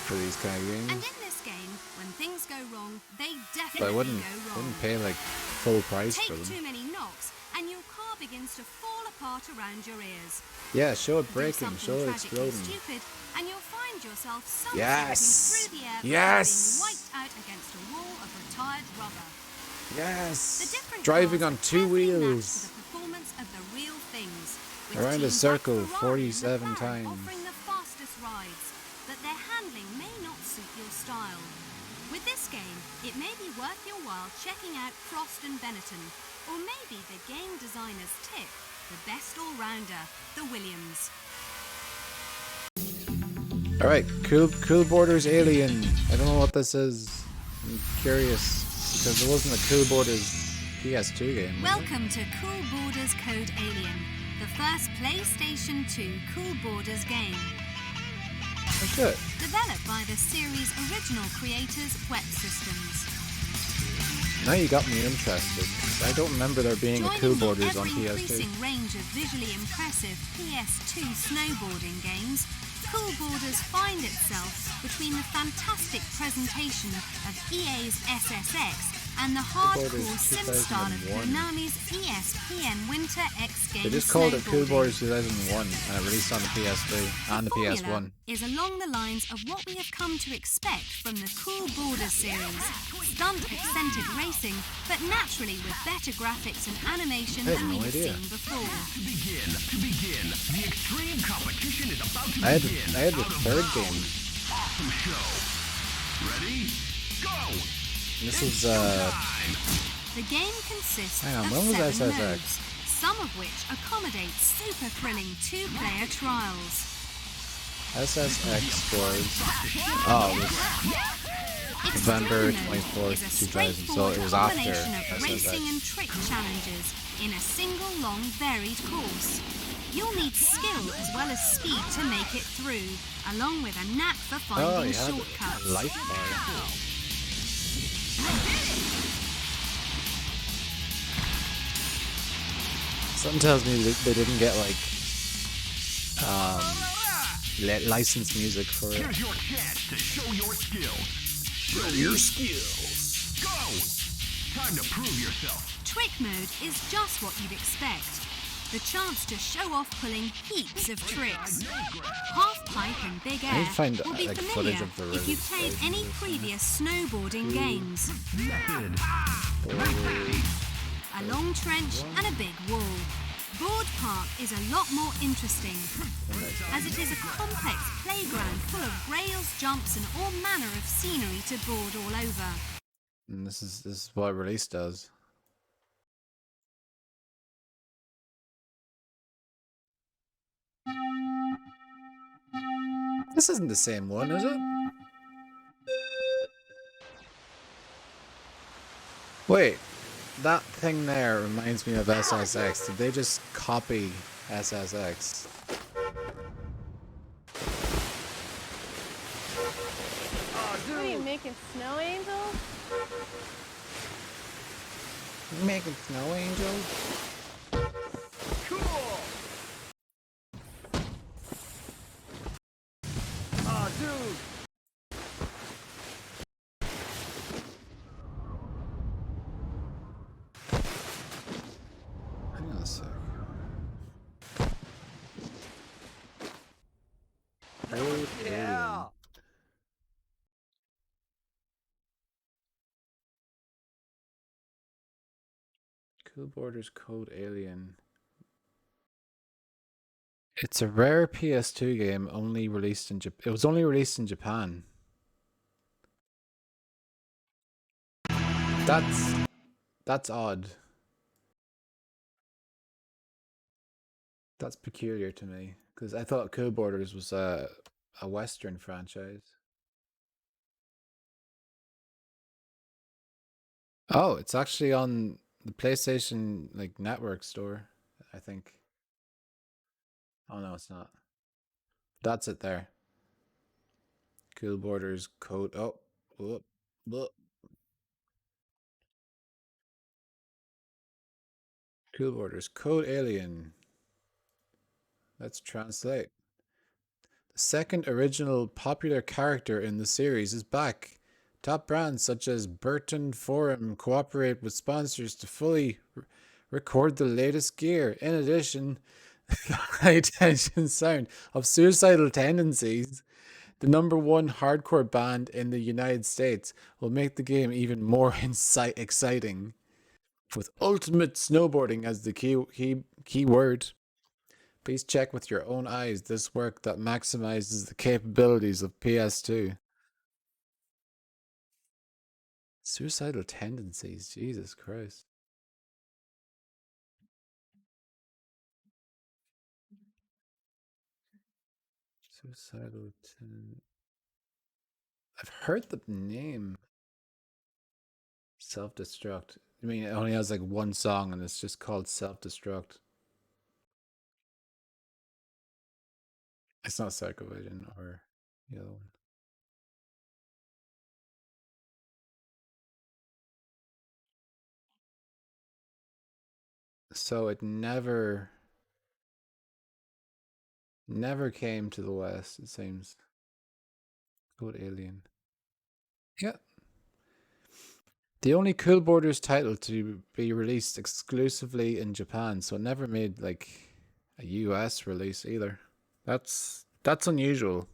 [SPEAKER 1] for these kind of
[SPEAKER 2] And
[SPEAKER 1] games.
[SPEAKER 2] in this game, when things go wrong, they
[SPEAKER 1] But I
[SPEAKER 2] definitely
[SPEAKER 1] wouldn't
[SPEAKER 2] go wrong.
[SPEAKER 1] pay like full price for
[SPEAKER 2] Take
[SPEAKER 1] them.
[SPEAKER 2] too many knocks, and your car begins to fall apart around your ears.
[SPEAKER 1] Yeah, show it
[SPEAKER 2] Do
[SPEAKER 1] breaking,
[SPEAKER 2] something
[SPEAKER 1] show it
[SPEAKER 2] tragically
[SPEAKER 1] exploding.
[SPEAKER 2] stupid, and you'll find yourself
[SPEAKER 1] Yes!
[SPEAKER 2] somersaulting through the air
[SPEAKER 1] Yes!
[SPEAKER 2] before being wiped out against a wall of retired rubber. The
[SPEAKER 1] Yes!
[SPEAKER 2] different
[SPEAKER 1] Driving
[SPEAKER 2] cars
[SPEAKER 1] on
[SPEAKER 2] are
[SPEAKER 1] 2
[SPEAKER 2] carefully matched to
[SPEAKER 1] wheels.
[SPEAKER 2] the performance of the real things, with
[SPEAKER 1] Around a
[SPEAKER 2] teams
[SPEAKER 1] circle,
[SPEAKER 2] like Ferrari and
[SPEAKER 1] 47
[SPEAKER 2] McLaren
[SPEAKER 1] times.
[SPEAKER 2] offering the fastest rides, but their handling may not suit your style. With this game, it may be worth your while checking out Frost and Benetton, or maybe the game designer's tip, the best all-rounder, the Williams.
[SPEAKER 1] Alright, Cool Borders Alien. I don't know what this is. I'm curious, because it wasn't a Cool Borders PS2 game. Was it?
[SPEAKER 2] Welcome to Cool Borders Code Alien, the first PlayStation 2 Cool Borders game.
[SPEAKER 1] That's it.
[SPEAKER 2] Developed by the series' original creators, Web Systems.
[SPEAKER 1] Now you got me interested. I don't remember there being a Cool
[SPEAKER 2] Joining the
[SPEAKER 1] Borders on
[SPEAKER 2] ever-increasing
[SPEAKER 1] PS2.
[SPEAKER 2] range of visually impressive PS2 snowboarding games, Cool Borders find itself between the fantastic presentation of EA's SSX and the hardcore
[SPEAKER 1] Borders
[SPEAKER 2] sim style of
[SPEAKER 1] 2001.
[SPEAKER 2] Konami's ESPN Winter X Games.
[SPEAKER 1] They just called it Cool
[SPEAKER 2] snowboarding.
[SPEAKER 1] Borders 2001 and it released on the PS3 and the
[SPEAKER 2] formula
[SPEAKER 1] PS1.
[SPEAKER 2] is along the lines of what we have come to expect from the Cool Borders series. Stunt-accented racing, but naturally with better graphics and animation
[SPEAKER 1] I had
[SPEAKER 2] than we
[SPEAKER 1] no
[SPEAKER 2] have
[SPEAKER 1] idea.
[SPEAKER 2] seen before.
[SPEAKER 4] To begin, the extreme competition is about to
[SPEAKER 1] I had
[SPEAKER 4] begin.
[SPEAKER 1] the
[SPEAKER 4] Out of
[SPEAKER 1] third
[SPEAKER 4] round.
[SPEAKER 1] game.
[SPEAKER 4] Awesome show. Ready? Go!
[SPEAKER 1] This is
[SPEAKER 2] The game consists
[SPEAKER 1] Hang on,
[SPEAKER 2] of
[SPEAKER 1] when was
[SPEAKER 2] 7
[SPEAKER 1] SSX?
[SPEAKER 2] modes, some of which accommodate super thrilling 2-player trials.
[SPEAKER 1] SSX was November
[SPEAKER 2] Extreme mode
[SPEAKER 1] 24th,
[SPEAKER 2] is a
[SPEAKER 1] 2000, so
[SPEAKER 2] straightforward
[SPEAKER 1] it was after
[SPEAKER 2] combination of racing
[SPEAKER 1] SSX.
[SPEAKER 2] and trick challenges in a single long varied course. You'll need skill as well as speed to make it through, along with a knack for
[SPEAKER 1] Oh,
[SPEAKER 2] finding
[SPEAKER 1] you had
[SPEAKER 2] shortcuts.
[SPEAKER 1] a life bar. Something tells me that they didn't get like licensed music for it.
[SPEAKER 4] Here's your chance to show your skills. Show your skills. Go! Time to prove yourself.
[SPEAKER 2] Trick mode is just what you'd expect. The chance to show off pulling heaps of tricks. Half pipe and big
[SPEAKER 1] I
[SPEAKER 2] air
[SPEAKER 1] need to find,
[SPEAKER 2] will be
[SPEAKER 1] like,
[SPEAKER 2] familiar
[SPEAKER 1] footage of the
[SPEAKER 2] if you've played
[SPEAKER 1] release
[SPEAKER 2] any
[SPEAKER 1] date.
[SPEAKER 2] previous snowboarding games.
[SPEAKER 4] Method.
[SPEAKER 2] A long trench and a big wall. Board Park is a lot more interesting, as it is a complex playground full of rails, jumps and all manner of scenery to board all over.
[SPEAKER 1] And this is what release does. This isn't the same one, is it? Wait, that thing there reminds me of SSX. Did they just copy SSX?
[SPEAKER 5] What do you making snow angels?
[SPEAKER 1] Making snow angels.
[SPEAKER 4] Cool! Aw, dude!
[SPEAKER 1] Hang on a sec. Oh,
[SPEAKER 4] Yeah!
[SPEAKER 1] Cool Borders Code Alien. It's a rare PS2 game only released in Japan. It was only released in Japan. That's odd. That's peculiar to me because I thought Cool Borders was a Western franchise. Oh, it's actually on the PlayStation like network store, I think. Oh no, it's not. That's it there. Cool Borders Code. Oh, whoop, whoop. Cool Borders Code Alien. Let's translate. The second original popular character in the series is back. Top brands such as Burton Forum cooperate with sponsors to fully record the latest gear. In addition, the high tension sound of Suicidal Tendencies, the #1 hardcore band in the United States, will make the game even more exciting. With ultimate snowboarding as the key word. Please check with your own eyes this work that maximizes the capabilities of PS2. Suicidal Tendencies, Jesus Christ. Suicidal Tendencies. I've heard the name. Self-Destruct. I mean, it only has like one song and it's just called Self-Destruct. It's not Psychovision or the other one. So it never came to the West, it seems. Code Alien. Yeah. The only Cool Borders title to be released exclusively in Japan, so it never made like a US release either. That's unusual.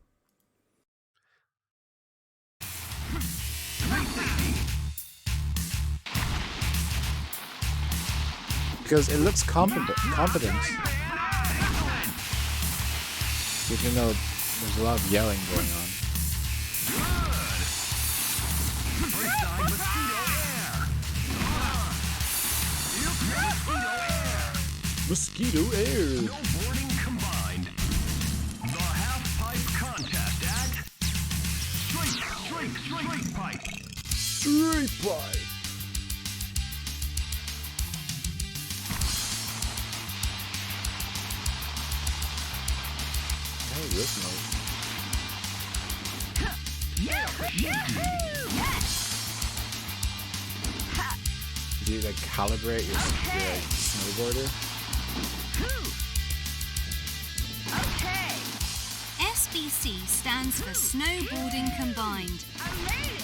[SPEAKER 1] Because it looks competent. Even though there's a lot of yelling going on. Mosquito air.
[SPEAKER 4] Snowboarding combined. The half pipe contest at straight pipe.
[SPEAKER 1] Straight pipe. Oh, this note. Do you like calibrate your snowboarder?
[SPEAKER 2] SBC stands for Snowboarding Combined.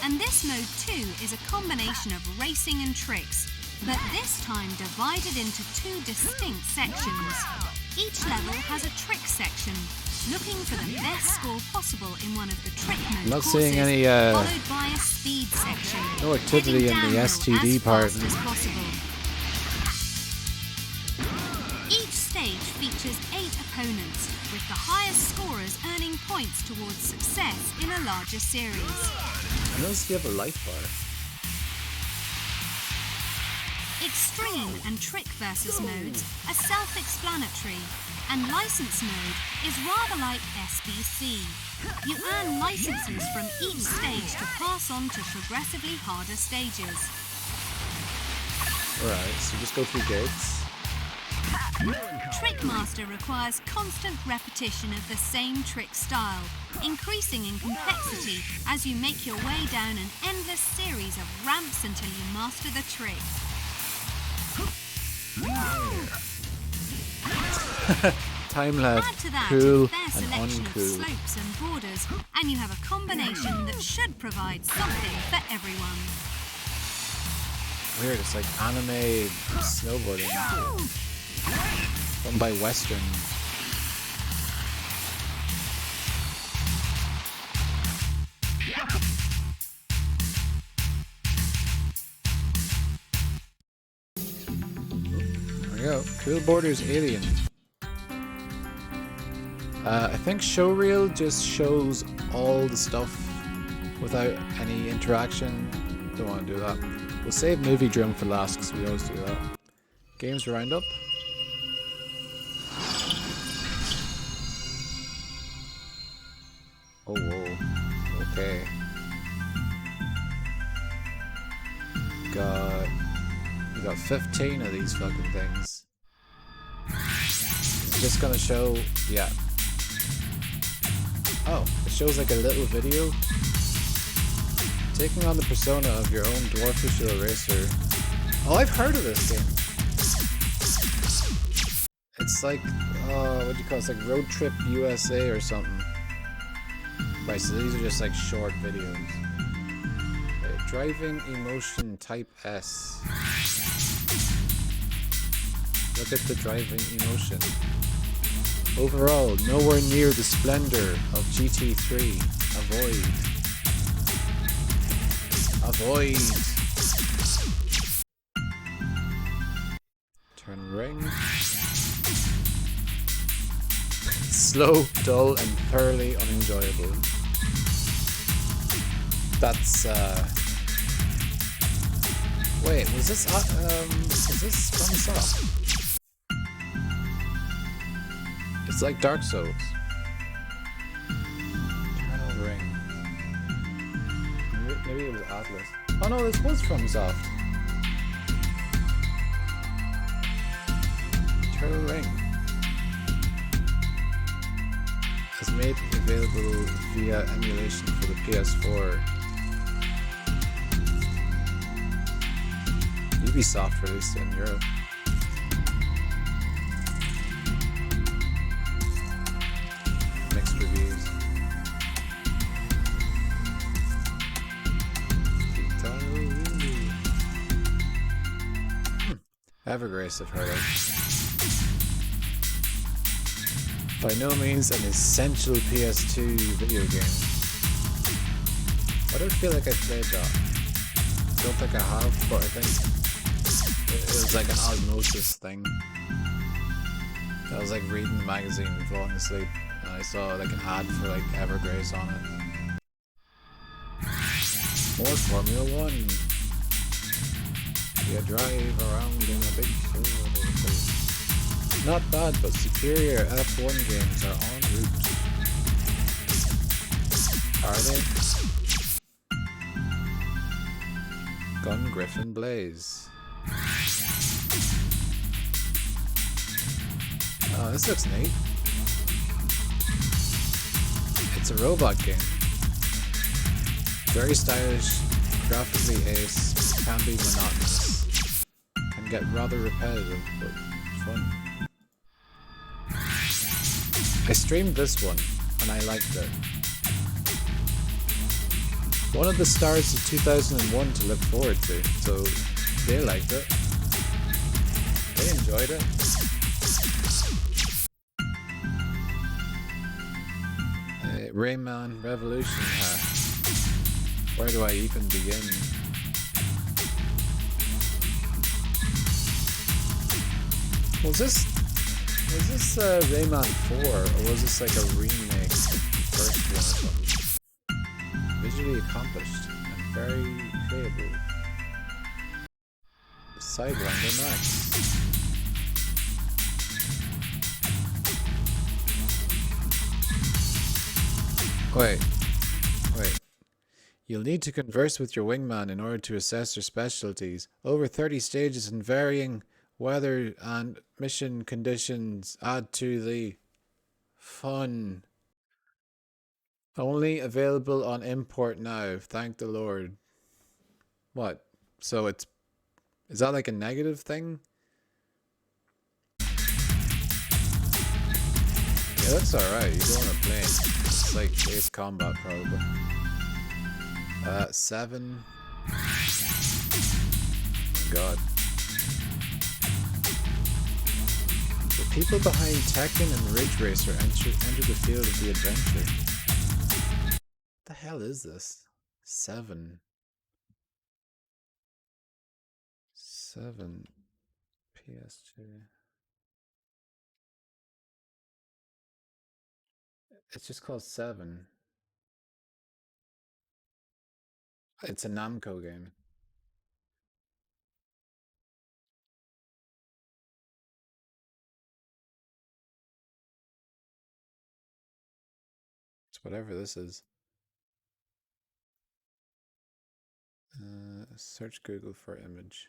[SPEAKER 2] And this mode too is a combination of racing and tricks, but this time divided into 2 distinct sections. Each level has a trick section, looking for the best score possible in one of the trick mode
[SPEAKER 1] Not
[SPEAKER 2] courses,
[SPEAKER 1] seeing any
[SPEAKER 2] followed by a speed section.
[SPEAKER 1] no activity in the STD part.
[SPEAKER 2] As possible. Each stage features 8 opponents, with the highest scorers earning points towards success in a larger series.
[SPEAKER 1] I noticed you have a life bar.
[SPEAKER 2] Extreme and trick versus modes are self-explanatory, and license mode is rather like SBC. You earn licenses from each stage to pass on to progressively harder stages.
[SPEAKER 1] Alright, so just go through gates.
[SPEAKER 2] Trickmaster requires constant repetition of the same trick style, increasing in complexity as you make your way down an endless series of ramps until you master the trick.
[SPEAKER 1] Time
[SPEAKER 2] Add
[SPEAKER 1] left,
[SPEAKER 2] to that
[SPEAKER 1] cool
[SPEAKER 2] a fair
[SPEAKER 1] and
[SPEAKER 2] selection of
[SPEAKER 1] uncool.
[SPEAKER 2] slopes and borders, and you have a combination that should provide something for everyone.
[SPEAKER 1] Weird, it's like anime snowboarding. Done by Western. There we go. Cool Borders Alien. I think Showreel just shows all the stuff without any interaction. Don't want to do that. We'll save Movie Drum for last because we always do that. Games Roundup. Oh, whoa. Okay. We got 15 of these fucking things. It's just gonna show, yeah. Oh, it shows like a little video. Taking on the persona of your own dwarfish eraser. Oh, I've heard of this game. It's like, what do you call it? It's like Road Trip USA or something. Right, so these are just like short videos. Okay, driving emotion type S. Look at the driving emotion. Overall, nowhere near the splendor of GT3. Avoid. Turn ring. Slow, dull, and thoroughly unenjoyable. That's wait, was this from Soft? It's like Dark Souls. Eternal Ring. Maybe it was Atlas. Oh no, this was from Soft. Eternal Ring. It's made available via emulation for the PS4. Ubisoft released it in Europe. Mixed reviews. Evergrace I've heard of. By no means an essential PS2 video game. I don't feel like I played that. Don't think I have, but I think it was like an osmosis thing. I was like reading the magazine and falling asleep, and I saw like an ad for like Evergrace on it. More Formula 1. You drive around in a big Ford. Not bad, but superior F1 games are en route. Are they? Gun Griffin Blaze. Oh, this looks neat. It's a robot game. Very stylish, graphically ace, can be monotonous. Can get rather repetitive, but fun. I streamed this one, and I liked it. One of the stars of 2001 to look forward to, so they liked it. They enjoyed it. Rayman Revolution, where do I even begin? Was this Rayman 4, or was this like a remake of the first one or something? Visually accomplished and very playable. Sidewinder Max. Wait. You'll need to converse with your wingman in order to assess their specialties. Over 30 stages and varying Weather and mission conditions add to the fun. Only available on import now. Thank the Lord. What? So is that like a negative thing? Yeah, that's alright. You go on a plane. It's like Ace Combat probably. 7. God. The people behind Tekken and Ridge Racer enter the field of the adventure. What the hell is this? 7. 7. PSJA. It's just called 7. It's a Namco game. It's whatever this is. Search Google for image.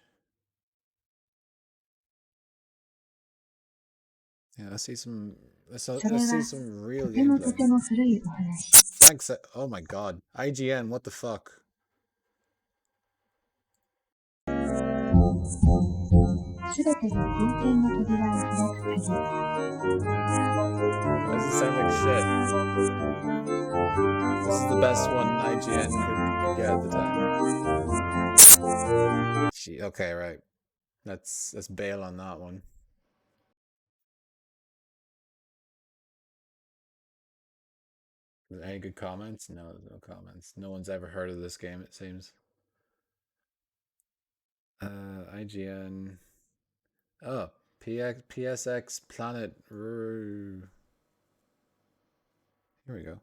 [SPEAKER 1] Yeah, let's see some real gameplay. Thanks. Oh my god. IGN, what the fuck? Why does it sound like shit? This is the best one IGN could get at the time. Gee, okay, right. Let's bail on that one. Any good comments? No, there's no comments. No one's ever heard of this game, it seems. IGN. Oh, PSX Planet. Here we go.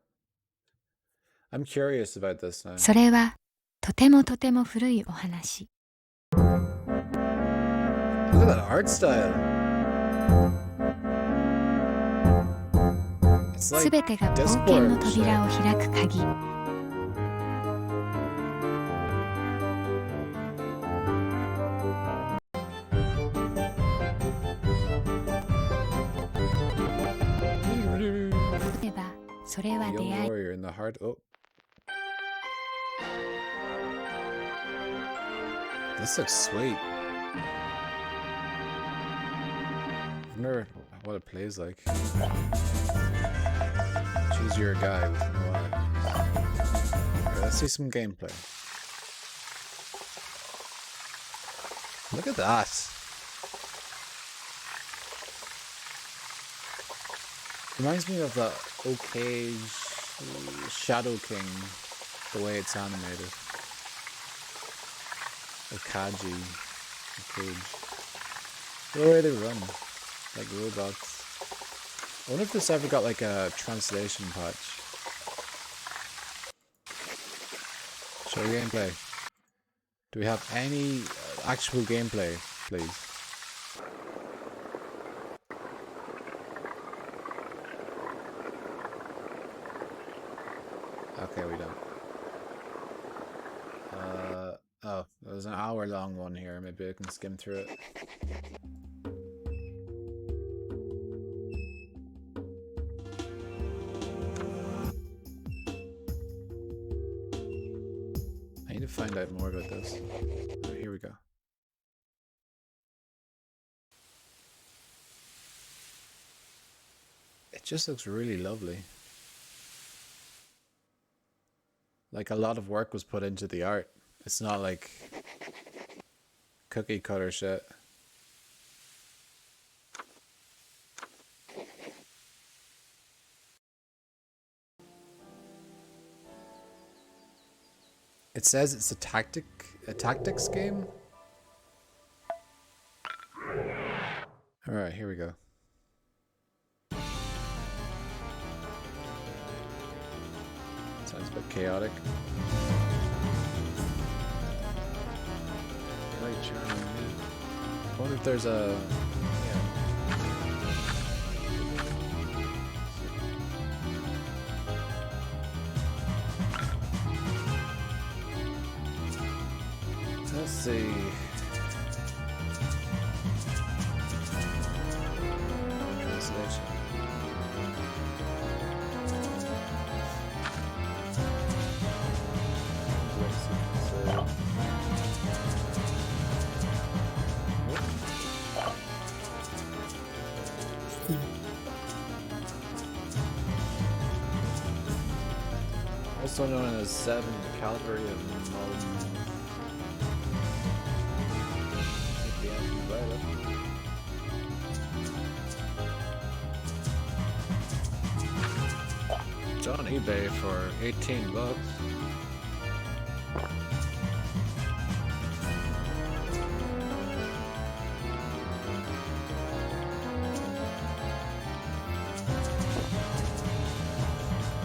[SPEAKER 1] I'm curious about this now.
[SPEAKER 2] それはとてもとても古いお話。
[SPEAKER 1] Look at that art style. It's
[SPEAKER 2] す
[SPEAKER 1] like
[SPEAKER 2] べてが冒険の扉を開く鍵。 例えば、それは
[SPEAKER 1] A
[SPEAKER 2] 出
[SPEAKER 1] young
[SPEAKER 2] 会い。
[SPEAKER 1] warrior in the heart. Oh. This looks sweet. I've never what it plays like. Choose your guy with no eyes. Alright, let's see some gameplay. Look at that. Reminds me of the OK Shadow King, the way it's animated. Okaji. The way they run. Like robots. I wonder if this ever got like a translation patch. Show gameplay. Do we have any actual gameplay, please? Okay, we don't. Oh, there's an hour-long one here. Maybe I can skim through it. I need to find out more about this. Oh, here we go. It just looks really lovely. Like a lot of work was put into the art. It's not like cookie cutter shit. It says it's a tactics game. All right, here we go. Sounds a bit chaotic. Quite charming, yeah. I wonder if there's a... Let's see. also known as 7 Calgary of Malden. It's on eBay for $18.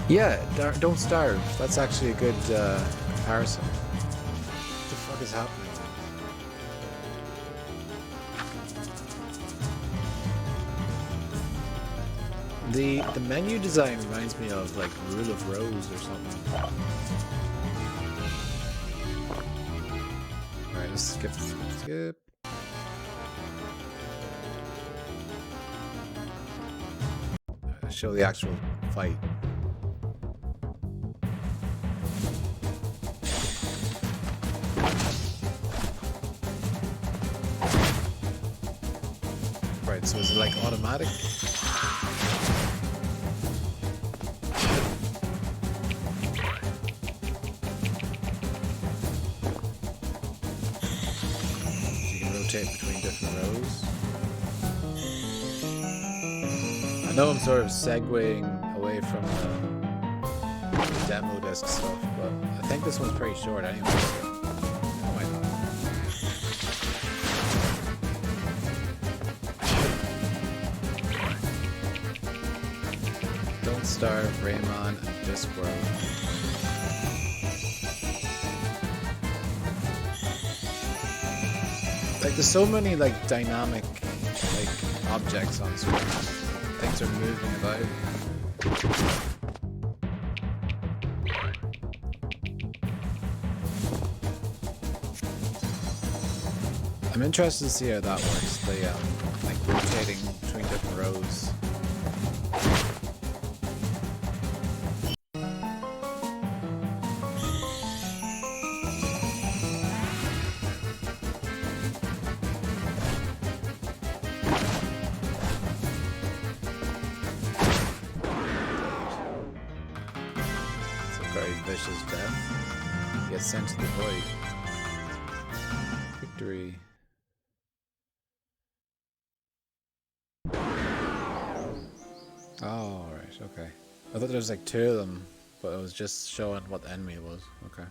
[SPEAKER 1] Yeah, don't starve. That's actually a good comparison. What the fuck is happening? The menu design reminds me of like Rule of Rose or something. Alright, let's skip. Show the actual fight. Right, so is it like automatic? Between different rows. I know I'm sort of segueing away from the demo disc stuff, but I think this one's pretty short anyway. So why not? Don't Starve, Rayman, and Discworld. Like there's so many like dynamic like objects on screen. Things are moving about. I'm interested to see how that works. The like rotating between different rows. Vicious death. Gets sent to the void. Victory. Oh, right, okay. I thought there was like 2 of them, but it was just showing what the enemy was. Okay.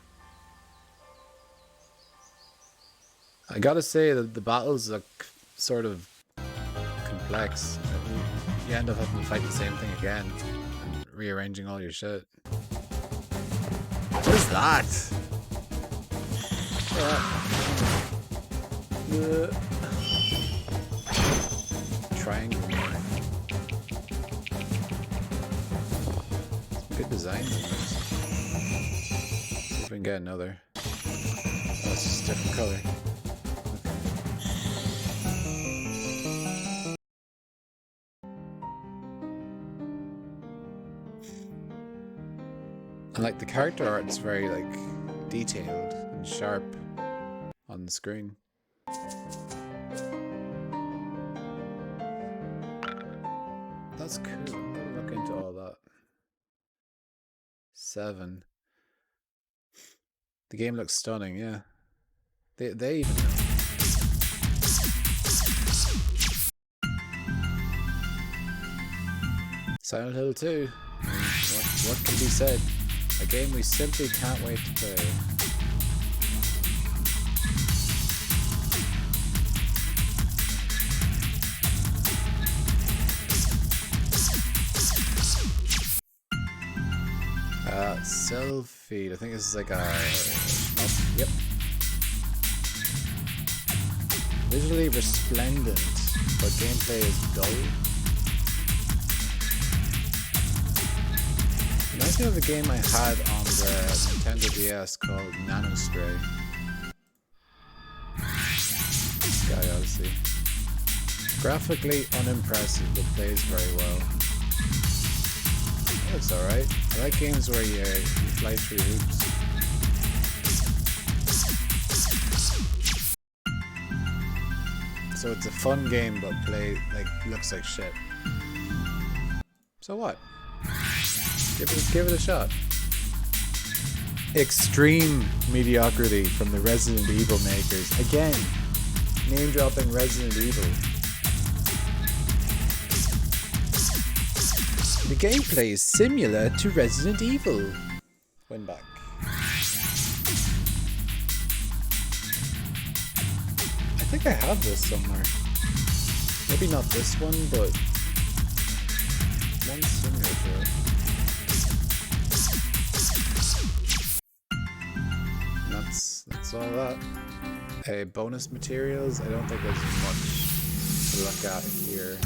[SPEAKER 1] I gotta say that the battles look sort of complex. You end up having to fight the same thing again and rearranging all your shit. What is that? Triangle. Some good designs in this. See if we can get another. Oh, it's just a different color. And like the character art is very like detailed and sharp on the screen. That's cool. I'm gonna look into all that. 7. The game looks stunning, yeah. They even know. Silent Hill 2. What can be said? A game we simply can't wait to play. Self-feed. I think this is like a... Oh, yep. Visually resplendent, but gameplay is dull. Reminds me of a game I had on the Nintendo DS called Nanostray. Sky Odyssey. Graphically unimpressive, but plays very well. It looks alright. I like games where you fly through hoops. So it's a fun game, but looks like shit. So what? Give it a shot. Extreme mediocrity from the Resident Evil makers. Again, name dropping Resident Evil. The gameplay is similar to Resident Evil. Win back. I think I have this somewhere. Maybe not this one, but one similar to it. That's all that. Hey, bonus materials. I don't think there's much to look at here.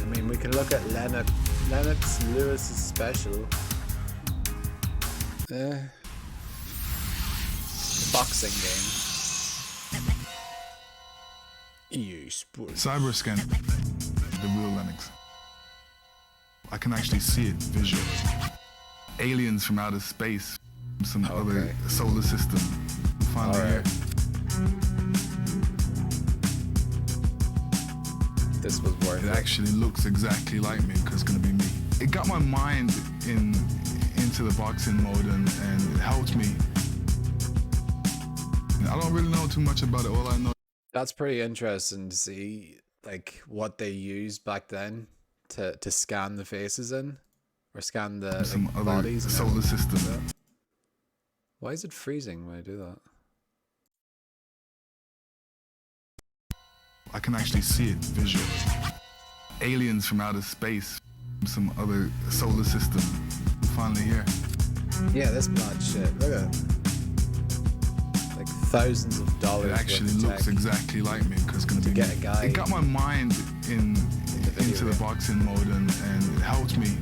[SPEAKER 1] I mean, we can look at Lennox Lewis's special. The boxing game. EA Sports.
[SPEAKER 5] Cyberscan, the real Lennox. I can actually see it visually. Aliens from outer space, some other solar system. Finally here.
[SPEAKER 1] This was worth it.
[SPEAKER 5] It actually looks exactly like me because it's gonna be me. It got my mind into the boxing mode and it helped me. I don't really know too much about it. All I know.
[SPEAKER 1] That's pretty interesting to see, like, what they used back then to scan the faces in, or scan the
[SPEAKER 5] Some
[SPEAKER 1] like,
[SPEAKER 5] other
[SPEAKER 1] bodies and
[SPEAKER 5] solar
[SPEAKER 1] everything.
[SPEAKER 5] system.
[SPEAKER 1] Why is it freezing when I do that?
[SPEAKER 5] I can actually see it visually. Aliens from outer space, some other solar system. Finally here.
[SPEAKER 1] Yeah, this mad shit. Look at it. Like thousands of dollars.
[SPEAKER 5] It actually
[SPEAKER 1] worth of
[SPEAKER 5] looks
[SPEAKER 1] tech
[SPEAKER 5] exactly like me because it's gonna
[SPEAKER 1] to
[SPEAKER 5] be
[SPEAKER 1] get
[SPEAKER 5] me.
[SPEAKER 1] a guy
[SPEAKER 5] It got my mind into the
[SPEAKER 1] game.
[SPEAKER 5] boxing mode and it helped me.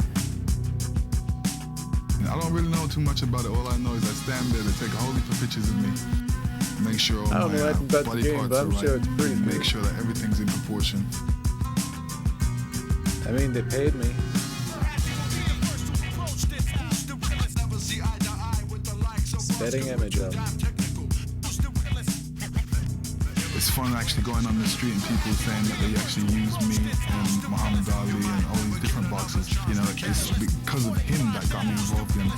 [SPEAKER 5] I don't really know too much about it. All I know is I stand there, they take a whole heap of pictures of me, make sure all
[SPEAKER 1] I don't
[SPEAKER 5] my
[SPEAKER 1] know anything about the
[SPEAKER 5] body
[SPEAKER 1] game,
[SPEAKER 5] parts
[SPEAKER 1] but
[SPEAKER 5] are
[SPEAKER 1] I'm
[SPEAKER 5] right,
[SPEAKER 1] sure it's pretty
[SPEAKER 5] and make
[SPEAKER 1] cool.
[SPEAKER 5] sure that everything's in proportion.
[SPEAKER 1] I mean, they paid me. Spitting image of.
[SPEAKER 5] It's fun actually going on the street and people saying that they actually use me and Muhammad Ali and all these different boxers. You know, it's because of him that got me involved in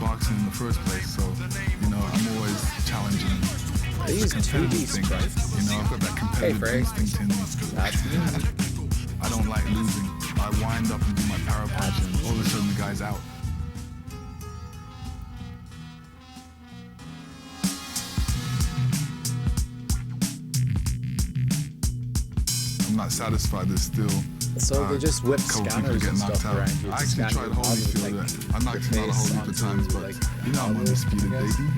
[SPEAKER 5] boxing in the first place. So, you know, I'm always challenging.
[SPEAKER 1] They use 2D sprites.
[SPEAKER 5] You know, I've got that competitive
[SPEAKER 1] Frank.
[SPEAKER 5] instinct in me.
[SPEAKER 1] That's me.
[SPEAKER 5] I don't like losing. I wind up and do my power punch and all of a sudden the guy's out. I'm not satisfied. There's still
[SPEAKER 1] So they just whip
[SPEAKER 5] couple people
[SPEAKER 1] scanners
[SPEAKER 5] get
[SPEAKER 1] and
[SPEAKER 5] knocked
[SPEAKER 1] stuff
[SPEAKER 5] out.
[SPEAKER 1] around you.
[SPEAKER 5] I
[SPEAKER 1] to
[SPEAKER 5] actually
[SPEAKER 1] scan
[SPEAKER 5] tried
[SPEAKER 1] your body,
[SPEAKER 5] Holyfield.
[SPEAKER 1] like,
[SPEAKER 5] I knocked him out a whole heap of
[SPEAKER 1] your
[SPEAKER 5] times,
[SPEAKER 1] face
[SPEAKER 5] but
[SPEAKER 1] onto,
[SPEAKER 5] you know I'm
[SPEAKER 1] like,
[SPEAKER 5] undisputed,
[SPEAKER 1] I guess.
[SPEAKER 5] baby.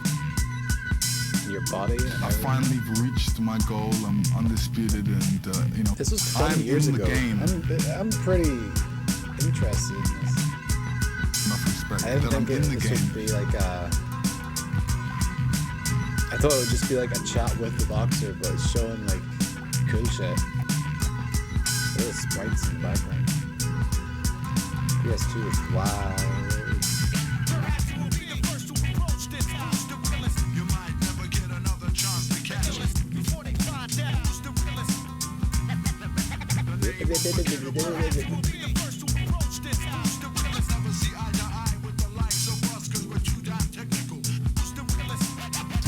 [SPEAKER 1] Your body. And
[SPEAKER 5] I
[SPEAKER 1] everything.
[SPEAKER 5] finally reached my goal. I'm undisputed, and you know,
[SPEAKER 1] This was 20
[SPEAKER 5] I'm
[SPEAKER 1] years
[SPEAKER 5] in
[SPEAKER 1] ago.
[SPEAKER 5] the game.
[SPEAKER 1] I'm pretty interested in this.
[SPEAKER 5] Enough respect
[SPEAKER 1] I didn't
[SPEAKER 5] that I'm
[SPEAKER 1] think
[SPEAKER 5] in the
[SPEAKER 1] this
[SPEAKER 5] game.
[SPEAKER 1] would be like a. I thought it would just be like a chat with the boxer, but it's showing like cool shit. Little sprites in the background. PS2 is wild.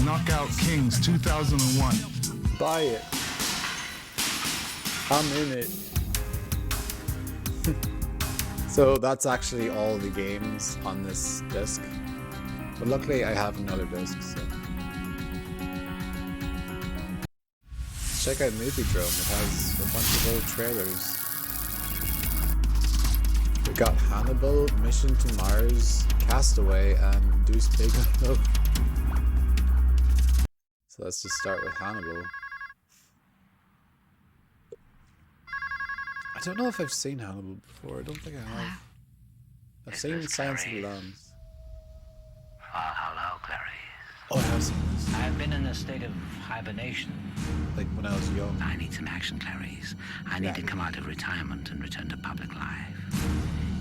[SPEAKER 5] Knockout Kings 2001.
[SPEAKER 1] Buy it. I'm in it. So that's actually all the games on this disc. But luckily I have another disc, so. Check out Movie Drone, it has a bunch of old trailers. We got Hannibal, Mission to Mars, Castaway, and Deuce Big Love. So let's just start with Hannibal. I don't know if I've seen Hannibal before. I don't think I have. I've seen Silence of the Lambs.
[SPEAKER 6] Hello, Clarice.
[SPEAKER 1] Oh, I have seen this.
[SPEAKER 6] I've been in a state of hibernation.
[SPEAKER 1] Like when I was young.
[SPEAKER 6] I need some action, Clarice. I need to come out of retirement and return to public life.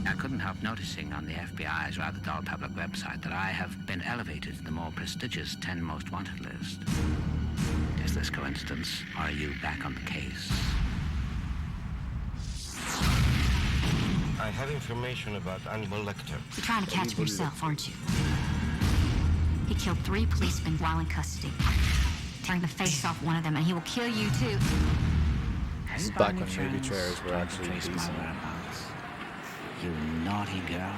[SPEAKER 6] I couldn't help noticing on the FBI's rather dull public website that I have been elevated to the more prestigious 10 most wanted list. Is this coincidence, or are you back on the case?
[SPEAKER 7] I have information about Hannibal Lecter.
[SPEAKER 8] You're trying to catch me yourself, aren't you?
[SPEAKER 7] He killed 3 policemen while in custody. Tearing the face off one of them, and he will kill you too.
[SPEAKER 1] This is back when movie trailers were actually decent.
[SPEAKER 6] You naughty girl.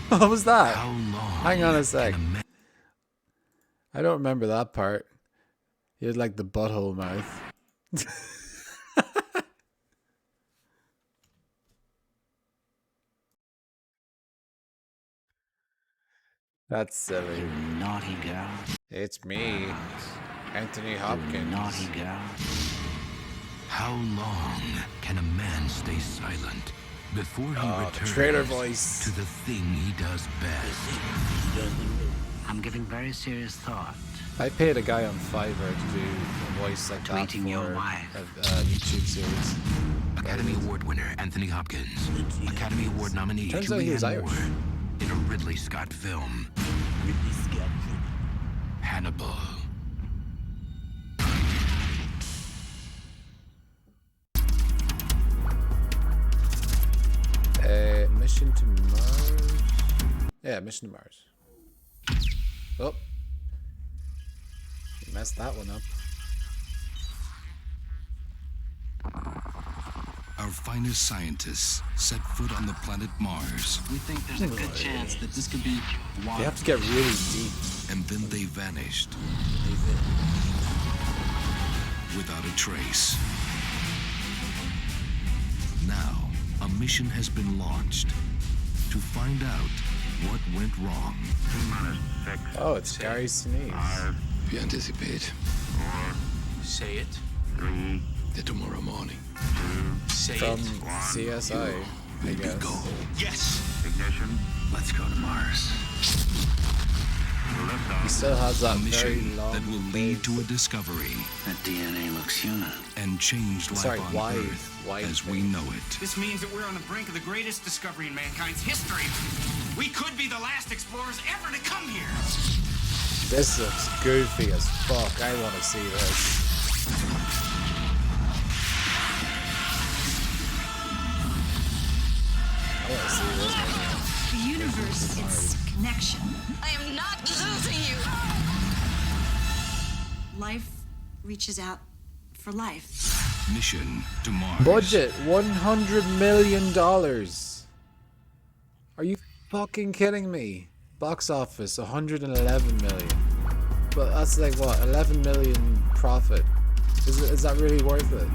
[SPEAKER 1] What was that?
[SPEAKER 4] How long
[SPEAKER 1] Hang on a sec.
[SPEAKER 4] can a man
[SPEAKER 1] I don't remember that part. He had like the butthole mouth. That's silly.
[SPEAKER 6] You naughty girl.
[SPEAKER 1] It's me, Anthony
[SPEAKER 6] You
[SPEAKER 1] Hopkins.
[SPEAKER 6] naughty girl.
[SPEAKER 4] How long can a man stay silent before he
[SPEAKER 1] Oh, the
[SPEAKER 4] returns
[SPEAKER 1] trailer voice.
[SPEAKER 4] to the thing he does best?
[SPEAKER 6] I'm giving very serious thought.
[SPEAKER 1] I paid a guy on Fiverr to do a voice like that
[SPEAKER 6] Tweeting
[SPEAKER 1] for
[SPEAKER 6] your wife.
[SPEAKER 1] a YouTube series.
[SPEAKER 4] Academy Award winner Anthony Hopkins. Academy Award nominee
[SPEAKER 1] Turns out he was
[SPEAKER 4] Julianne
[SPEAKER 1] Irish.
[SPEAKER 4] Moore in a Ridley Scott film. Hannibal.
[SPEAKER 1] Mission to Mars. Yeah, Mission to Mars. Oh. Messed that one up.
[SPEAKER 8] Our finest scientists set foot on the planet Mars,
[SPEAKER 9] We think there's a good chance that this could be
[SPEAKER 1] They have to get really deep.
[SPEAKER 8] and then they vanished without a trace. Now, a mission has been launched to find out what went wrong.
[SPEAKER 1] Oh, it's Gary Sinise.
[SPEAKER 8] We anticipate
[SPEAKER 9] Say it.
[SPEAKER 8] that tomorrow morning
[SPEAKER 9] Say
[SPEAKER 1] From
[SPEAKER 9] it.
[SPEAKER 1] CSI, I guess.
[SPEAKER 8] go.
[SPEAKER 9] Yes.
[SPEAKER 8] Let's go to Mars.
[SPEAKER 1] He still has that
[SPEAKER 8] A
[SPEAKER 1] very
[SPEAKER 8] mission
[SPEAKER 1] long
[SPEAKER 8] that will lead
[SPEAKER 1] face.
[SPEAKER 8] to a discovery
[SPEAKER 6] That DNA looks human.
[SPEAKER 8] and change life
[SPEAKER 1] Sorry,
[SPEAKER 8] on
[SPEAKER 1] why-
[SPEAKER 8] Earth
[SPEAKER 1] why
[SPEAKER 8] as we
[SPEAKER 1] thing?
[SPEAKER 8] know it.
[SPEAKER 9] This means that we're on the brink of the greatest discovery in mankind's history. We could be the last explorers ever to come here.
[SPEAKER 1] This looks goofy as fuck. I want to see this. I want to see this one.
[SPEAKER 10] The universe, its connection.
[SPEAKER 7] I am not losing you.
[SPEAKER 10] Life reaches out for life.
[SPEAKER 8] Mission to Mars.
[SPEAKER 1] Budget $100 million. Are you fucking kidding me? Box office 111 million. But that's like what, 11 million profit. Is that really worth it?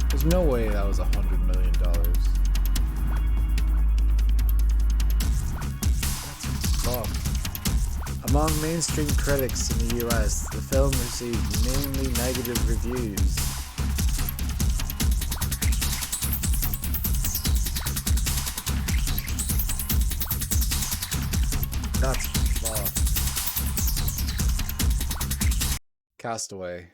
[SPEAKER 1] There's no way that was $100 million. That's fucked. Among mainstream critics in the US, the film received mainly negative reviews. That's fucked. Castaway.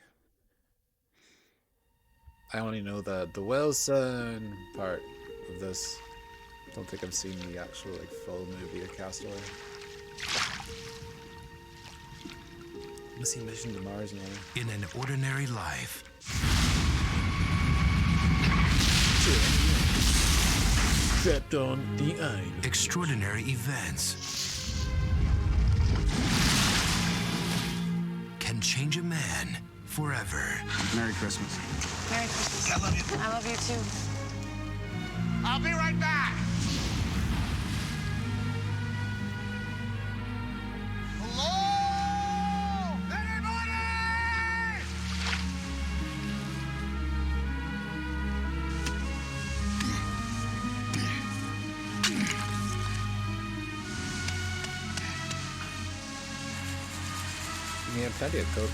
[SPEAKER 1] I only know the Wilson part of this. Don't think I've seen the actual like full movie of Castaway. Missing Mission to Mars now.
[SPEAKER 4] In an ordinary life,
[SPEAKER 1] Trapped on the island.
[SPEAKER 4] extraordinary events can change a man forever.
[SPEAKER 9] Merry Christmas.
[SPEAKER 7] Merry Christmas. I love you. I love you too.
[SPEAKER 9] I'll be right back. Hello? Anybody?
[SPEAKER 1] Yeah, plenty of coke.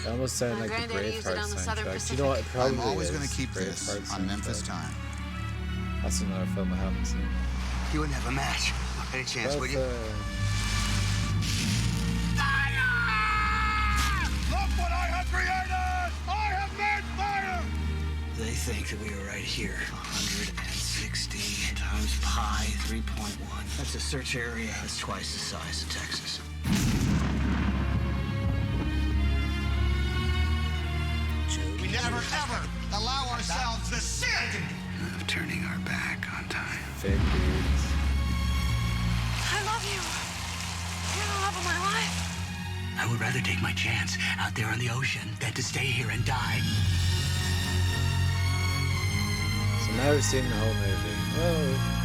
[SPEAKER 1] It almost sounded like the
[SPEAKER 7] Granddaddy used it
[SPEAKER 1] Braveheart
[SPEAKER 7] on the Southern
[SPEAKER 1] soundtrack.
[SPEAKER 7] Pacific.
[SPEAKER 1] You know what? It probably
[SPEAKER 11] I'm always
[SPEAKER 1] is
[SPEAKER 11] going to keep this
[SPEAKER 1] Braveheart
[SPEAKER 11] on Memphis
[SPEAKER 1] soundtrack.
[SPEAKER 11] time.
[SPEAKER 1] That's another film I haven't seen.
[SPEAKER 11] You wouldn't have a match. Any chance, would
[SPEAKER 1] Both,
[SPEAKER 11] you?
[SPEAKER 9] Look what I have created! I have made fire!
[SPEAKER 11] They think that we are right here. 160 times pi 3.1. That's a search area that's twice the size of Texas.
[SPEAKER 9] We never, ever allow ourselves the sin
[SPEAKER 11] of turning our back on time.
[SPEAKER 1] Fake beards.
[SPEAKER 10] I love you. You're the love of my life.
[SPEAKER 11] I would rather take my chance out there on the ocean than to stay here and die.
[SPEAKER 1] So now we've seen the whole movie. Oh.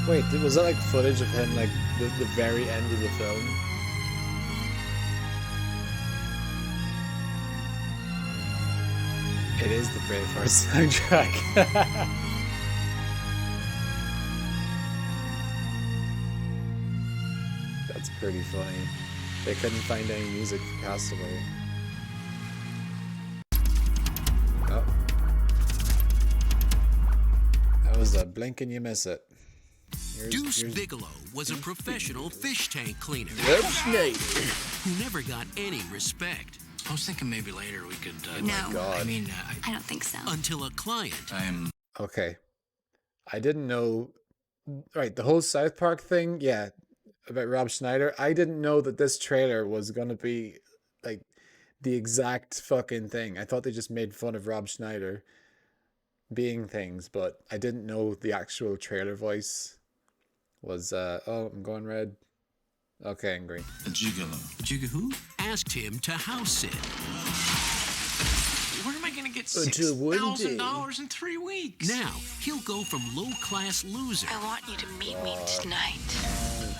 [SPEAKER 1] Wait, was that like footage of him like the very end of the film? It is the Braveheart soundtrack. That's pretty funny. They couldn't find any music for Castaway. Oh. That was a blink and you miss it.
[SPEAKER 8] Deuce Bigelow was a professional fish tank cleaner
[SPEAKER 1] Rob Schneider,
[SPEAKER 8] who never got any respect.
[SPEAKER 11] I was thinking maybe later we could.
[SPEAKER 2] No.
[SPEAKER 11] I mean,
[SPEAKER 2] I don't think so.
[SPEAKER 8] Until a client.
[SPEAKER 1] Okay. I didn't know. Right, the whole South Park thing, yeah, about Rob Schneider. I didn't know that this trailer was gonna be like the exact fucking thing. I thought they just made fun of Rob Schneider being things, but I didn't know the actual trailer voice was. Oh, I'm going red. Okay, angry.
[SPEAKER 8] A gigolo. Who? Asked him to house sit.
[SPEAKER 9] Where am I going to get
[SPEAKER 1] Until one day.
[SPEAKER 9] $6,000 in 3 weeks?
[SPEAKER 8] Now, he'll go from low-class loser
[SPEAKER 10] I want you to meet me tonight.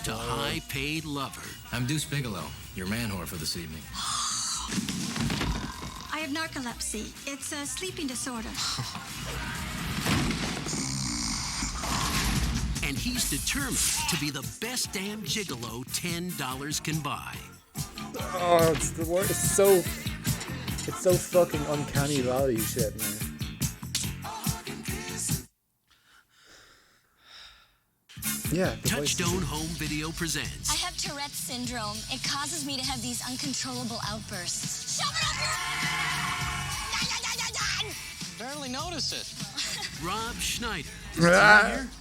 [SPEAKER 8] to high-paid lover.
[SPEAKER 11] I'm Deuce Bigelow, your man whore for this evening.
[SPEAKER 10] I have narcolepsy. It's a sleeping disorder.
[SPEAKER 8] And he's determined to be the best damn gigolo $10 can buy.
[SPEAKER 1] Oh, it's the worst. It's so fucking uncanny valley shit, man. Yeah.
[SPEAKER 8] Touchstone Home Video presents.
[SPEAKER 12] I have Tourette's syndrome. It causes me to have these uncontrollable outbursts. Shove it up your...
[SPEAKER 9] Barely notice it.
[SPEAKER 8] Rob Schneider.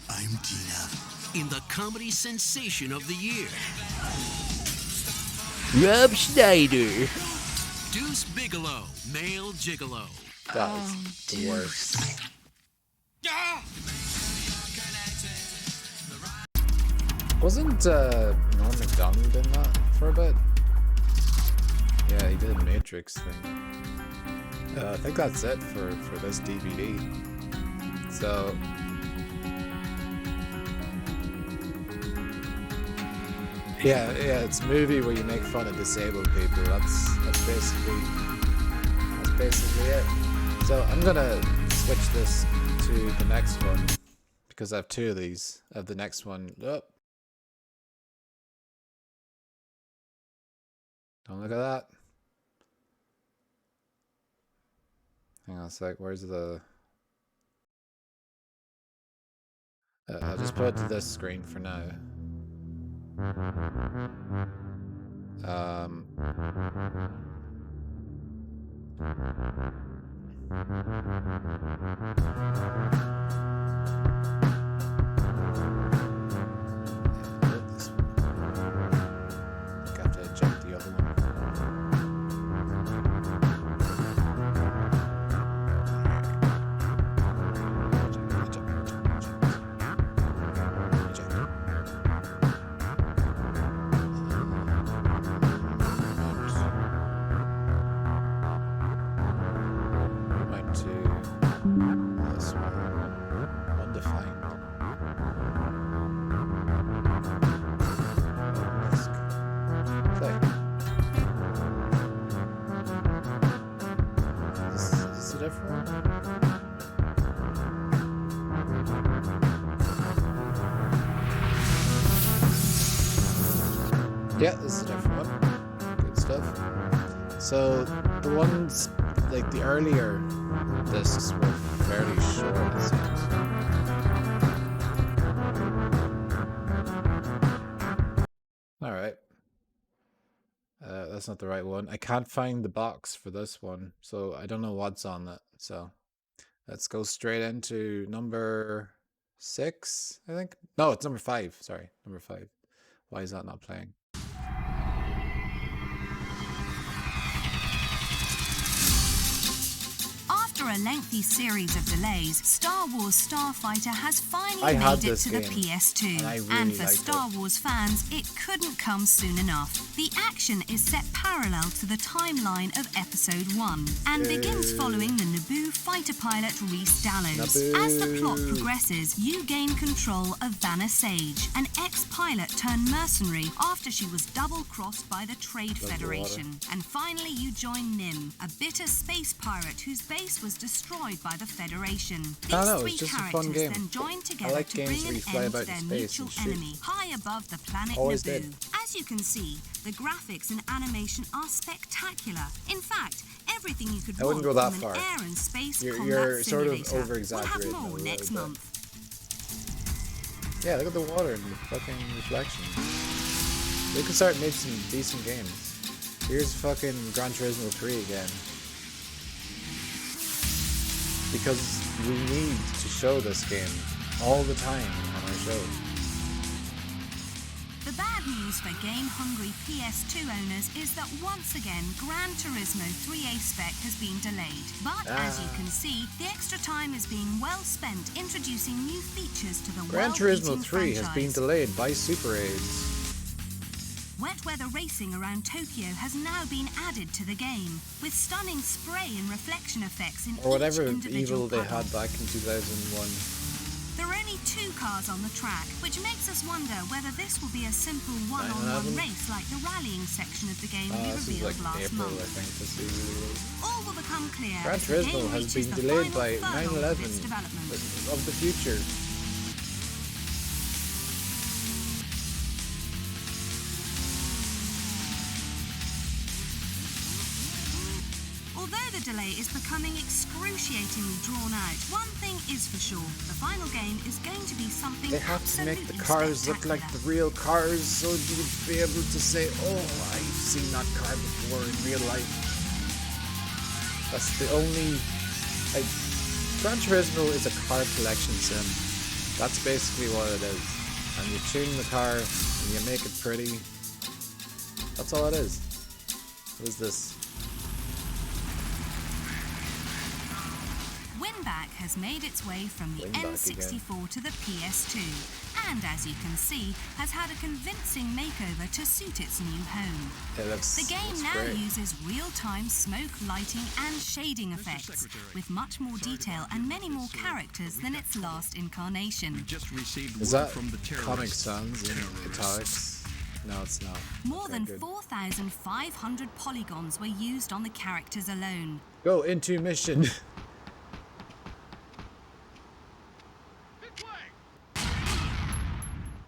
[SPEAKER 11] I'm Tina.
[SPEAKER 8] In the comedy sensation of the year.
[SPEAKER 1] Rob Schneider.
[SPEAKER 8] Deuce Bigelow, male gigolo.
[SPEAKER 1] That's the worst. Wasn't Norm Macdonald in that for a bit? Yeah, he did a Matrix thing. I think that's it for this DVD. So yeah, it's a movie where you make fun of disabled people. That's basically it. So I'm gonna switch this to the next one because I have two of these. I have the next one. Oh. Don't look at that. Hang on a sec. Where's the... I'll just put it to this screen for now. Got to eject the other one. Yeah, this is a different one. Good stuff. So the ones like the earlier discs were fairly short, it seems. All right. That's not the right one. I can't find the box for this one, so I don't know what's on it. So let's go straight into number 6, I think. No, it's number 5. Sorry, number 5. Why is that not playing?
[SPEAKER 2] After a lengthy series of delays, Star Wars Starfighter has finally
[SPEAKER 1] had
[SPEAKER 2] made it
[SPEAKER 1] this
[SPEAKER 2] to the
[SPEAKER 1] game,
[SPEAKER 2] PS2.
[SPEAKER 1] and I really
[SPEAKER 2] And for
[SPEAKER 1] liked
[SPEAKER 2] Star Wars fans, it couldn't come soon enough. The action is set parallel to the timeline of Episode 1 and begins following the Naboo fighter pilot Rhys Dallows. As the plot progresses, you gain control of Vanna Sage, an ex-pilot turned mercenary after she was double-crossed by the Trade Federation. And finally, you join Nim, a bitter space pirate whose base was destroyed by the Federation. These three
[SPEAKER 1] it's just a fun
[SPEAKER 2] characters
[SPEAKER 1] game.
[SPEAKER 2] then join together
[SPEAKER 1] I like
[SPEAKER 2] to
[SPEAKER 1] games
[SPEAKER 2] bring
[SPEAKER 1] where
[SPEAKER 2] an
[SPEAKER 1] you fly
[SPEAKER 2] end
[SPEAKER 1] about
[SPEAKER 2] to their
[SPEAKER 1] in space
[SPEAKER 2] mutual
[SPEAKER 1] and shoot.
[SPEAKER 2] enemy, high above the planet
[SPEAKER 1] Always
[SPEAKER 2] Naboo.
[SPEAKER 1] did.
[SPEAKER 2] As you can see, the graphics and animation are spectacular. In fact, everything you could
[SPEAKER 1] I wouldn't
[SPEAKER 2] want
[SPEAKER 1] go that
[SPEAKER 2] from
[SPEAKER 1] far.
[SPEAKER 2] an air and space
[SPEAKER 1] You're
[SPEAKER 2] combat
[SPEAKER 1] sort of
[SPEAKER 2] simulator.
[SPEAKER 1] over-exaggerating
[SPEAKER 2] We'll have
[SPEAKER 1] a
[SPEAKER 2] more
[SPEAKER 1] little
[SPEAKER 2] next
[SPEAKER 1] bit.
[SPEAKER 2] month.
[SPEAKER 1] Yeah, look at the water and the fucking reflection. We can start making some decent games. Here's fucking Gran Turismo 3 again. Because we need to show this game all the time on our show.
[SPEAKER 2] The bad news for game-hungry PS2 owners is that once again, Gran Turismo 3A spec has been delayed. But as you can see, the extra time is being well spent introducing new features to the
[SPEAKER 1] Gran Turismo 3 has been delayed by Super AIDS.
[SPEAKER 2] Wet weather racing around Tokyo has now been added to the game, with stunning spray and reflection effects in
[SPEAKER 1] Or whatever
[SPEAKER 2] each individual
[SPEAKER 1] evil they
[SPEAKER 2] puddle.
[SPEAKER 1] had back in 2001.
[SPEAKER 2] There are only 2 cars on the track, which makes us wonder whether this will be a simple one-on-one
[SPEAKER 1] 9/11?
[SPEAKER 2] race like the rallying section of the game we
[SPEAKER 1] This is
[SPEAKER 2] revealed
[SPEAKER 1] like
[SPEAKER 2] last
[SPEAKER 1] April,
[SPEAKER 2] month.
[SPEAKER 1] I think. This is
[SPEAKER 2] All will become clear
[SPEAKER 1] Gran
[SPEAKER 2] as the
[SPEAKER 1] Turismo
[SPEAKER 2] game
[SPEAKER 1] has
[SPEAKER 2] reaches
[SPEAKER 1] been
[SPEAKER 2] the
[SPEAKER 1] delayed
[SPEAKER 2] final
[SPEAKER 1] by
[SPEAKER 2] furlong of
[SPEAKER 1] 9/11
[SPEAKER 2] its development.
[SPEAKER 1] of the future.
[SPEAKER 2] Although the delay is becoming excruciatingly drawn out, one thing is for sure: the final game is going to be something
[SPEAKER 1] They have to make the
[SPEAKER 2] absolutely
[SPEAKER 1] cars look like
[SPEAKER 2] spectacular.
[SPEAKER 1] the real cars so you'd be able to say, oh, I've seen that car before in real life. That's the only... Like, Gran Turismo is a car collection sim. That's basically what it is. And you tune the car and you make it pretty. That's all it is. What is this?
[SPEAKER 2] Winback has made its way from the
[SPEAKER 1] Winback
[SPEAKER 2] N64 to the PS2, and as you can see, has had a convincing makeover to suit its new home. The game now uses real-time smoke, lighting, and shading effects, with much more detail and many more characters than its last incarnation.
[SPEAKER 4] Just received
[SPEAKER 1] Is
[SPEAKER 4] word
[SPEAKER 1] that
[SPEAKER 4] from the
[SPEAKER 1] Comic
[SPEAKER 4] terrorists.
[SPEAKER 1] Sans in italics? No, it's not.
[SPEAKER 2] More
[SPEAKER 1] Okay,
[SPEAKER 2] than
[SPEAKER 1] good.
[SPEAKER 2] 4,500 polygons were used on the characters alone.
[SPEAKER 1] Go into mission.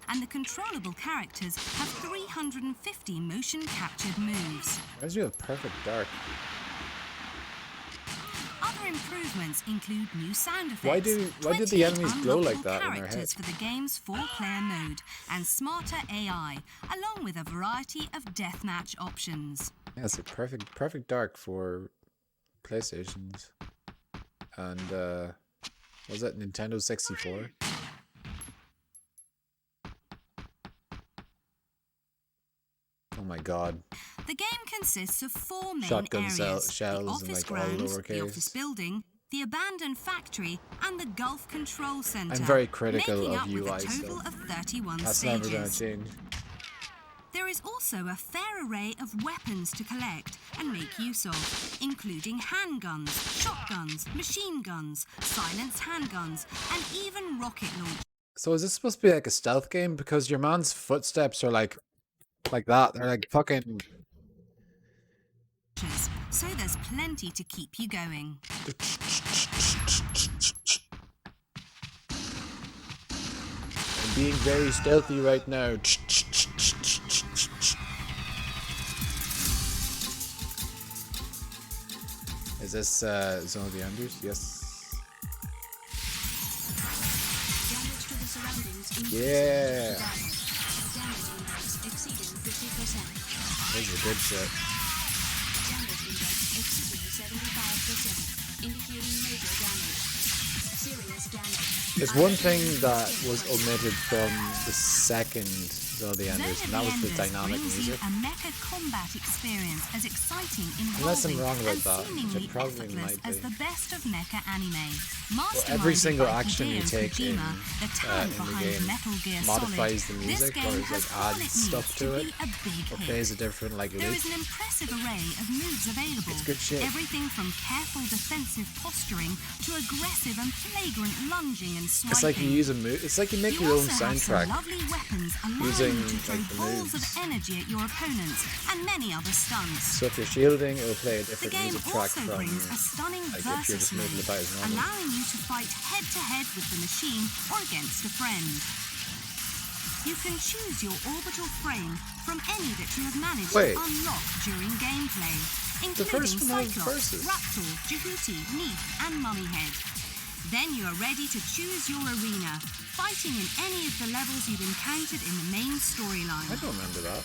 [SPEAKER 2] And the controllable characters have 350 motion-captured moves.
[SPEAKER 1] Reminds me of Perfect Dark.
[SPEAKER 2] Other improvements include new sound effects,
[SPEAKER 1] Why did the
[SPEAKER 2] 28
[SPEAKER 1] enemies glow like
[SPEAKER 2] unlockable
[SPEAKER 1] that in their head?
[SPEAKER 2] characters for the game's 4-player mode, and smarter AI, along with a variety of deathmatch options.
[SPEAKER 1] Yeah, it's a perfect dark for PlayStations. And was it Nintendo 64? Oh my god.
[SPEAKER 2] The game consists of 4 main
[SPEAKER 1] Shotgun
[SPEAKER 2] areas:
[SPEAKER 1] shells
[SPEAKER 2] the
[SPEAKER 1] and,
[SPEAKER 2] office
[SPEAKER 1] like, all
[SPEAKER 2] grounds, the
[SPEAKER 1] lowercase.
[SPEAKER 2] office building, the abandoned factory, and the Gulf Control Center.
[SPEAKER 1] I'm very critical
[SPEAKER 2] making
[SPEAKER 1] of
[SPEAKER 2] up with
[SPEAKER 1] UI
[SPEAKER 2] a total
[SPEAKER 1] stuff.
[SPEAKER 2] of 31
[SPEAKER 1] That's
[SPEAKER 2] stages.
[SPEAKER 1] never gonna change.
[SPEAKER 2] There is also a fair array of weapons to collect and make use of, including handguns, shotguns, machine guns, silenced handguns, and even rocket launchers.
[SPEAKER 1] So is this supposed to be like a stealth game? Because your man's footsteps are like that. They're like fucking...
[SPEAKER 2] So there's plenty to keep you going.
[SPEAKER 1] I'm being very stealthy right now. Is this Zone of the Enders? Yes.
[SPEAKER 12] Damage to the surroundings
[SPEAKER 1] Yeah.
[SPEAKER 12] Damage index exceeding 50%.
[SPEAKER 1] This is a good shit.
[SPEAKER 12] Damage index exceeding 75%, indicating major damage. Serious damage.
[SPEAKER 1] There's one thing that was omitted from the second Well, the
[SPEAKER 2] Zone
[SPEAKER 1] enders,
[SPEAKER 2] of
[SPEAKER 1] and that was the
[SPEAKER 2] Enders
[SPEAKER 1] dynamic
[SPEAKER 2] brings
[SPEAKER 1] music.
[SPEAKER 2] you a mecha combat experience as exciting,
[SPEAKER 1] Unless I'm
[SPEAKER 2] involving,
[SPEAKER 1] wrong about
[SPEAKER 2] and
[SPEAKER 1] that, which
[SPEAKER 2] seemingly
[SPEAKER 1] it probably
[SPEAKER 2] effortless
[SPEAKER 1] might
[SPEAKER 2] as
[SPEAKER 1] be.
[SPEAKER 2] the best of mecha anime.
[SPEAKER 1] Every
[SPEAKER 2] Masterminded
[SPEAKER 1] single
[SPEAKER 2] by
[SPEAKER 1] action you
[SPEAKER 2] Hideo
[SPEAKER 1] take in,
[SPEAKER 2] Kojima, the talent
[SPEAKER 1] in the
[SPEAKER 2] behind
[SPEAKER 1] game
[SPEAKER 2] Metal Gear
[SPEAKER 1] modifies
[SPEAKER 2] Solid,
[SPEAKER 1] the
[SPEAKER 2] this
[SPEAKER 1] music, or
[SPEAKER 2] game
[SPEAKER 1] is
[SPEAKER 2] has
[SPEAKER 1] like
[SPEAKER 2] all
[SPEAKER 1] adds
[SPEAKER 2] it
[SPEAKER 1] stuff
[SPEAKER 2] needs
[SPEAKER 1] to
[SPEAKER 2] to
[SPEAKER 1] it,
[SPEAKER 2] be a big
[SPEAKER 1] or
[SPEAKER 2] hit.
[SPEAKER 1] plays a different like
[SPEAKER 2] There
[SPEAKER 1] loop.
[SPEAKER 2] is an impressive array of moves available.
[SPEAKER 1] It's good shit.
[SPEAKER 2] Everything from careful defensive posturing to aggressive and flagrant lunging and swiping.
[SPEAKER 1] It's like you use a move. It's like you make
[SPEAKER 2] You
[SPEAKER 1] your own
[SPEAKER 2] also have some
[SPEAKER 1] soundtrack
[SPEAKER 2] lovely weapons allowing
[SPEAKER 1] using
[SPEAKER 2] you to throw
[SPEAKER 1] like the
[SPEAKER 2] balls of
[SPEAKER 1] moves.
[SPEAKER 2] energy at your opponents and many other stunts.
[SPEAKER 1] So if you're shielding, it'll play a
[SPEAKER 2] The
[SPEAKER 1] different
[SPEAKER 2] game
[SPEAKER 1] music track
[SPEAKER 2] also
[SPEAKER 1] from
[SPEAKER 2] brings a stunning
[SPEAKER 1] like if you're
[SPEAKER 2] versus
[SPEAKER 1] just moving
[SPEAKER 2] mode,
[SPEAKER 1] about as normal.
[SPEAKER 2] allowing you to fight head-to-head with the machine or against a friend. You can choose your orbital frame from any that you have managed
[SPEAKER 1] Wait.
[SPEAKER 2] to unlock during gameplay,
[SPEAKER 1] The first
[SPEAKER 2] including
[SPEAKER 1] one has
[SPEAKER 2] Cyclops,
[SPEAKER 1] versus.
[SPEAKER 2] Raptor, Jehuti, Neith, and Mummyhead. Then you are ready to choose your arena, fighting in any of the levels you've encountered in the main storyline.
[SPEAKER 1] I don't remember that.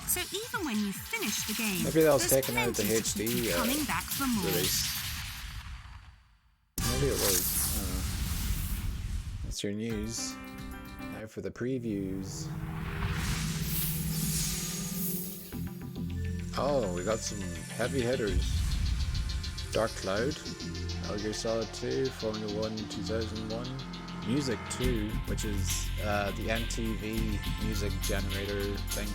[SPEAKER 2] So even when you finish the game,
[SPEAKER 1] Maybe that was
[SPEAKER 2] there's
[SPEAKER 1] taken out of the
[SPEAKER 2] plenty to keep
[SPEAKER 1] HD
[SPEAKER 2] you coming back for more.
[SPEAKER 1] release. Maybe it was. I don't know. That's your news. Now for the previews. Oh, we got some heavy hitters. Dark Cloud, Metal Gear Solid 2, Formula 1 2001, Music 2, which is the MTV music generator thing.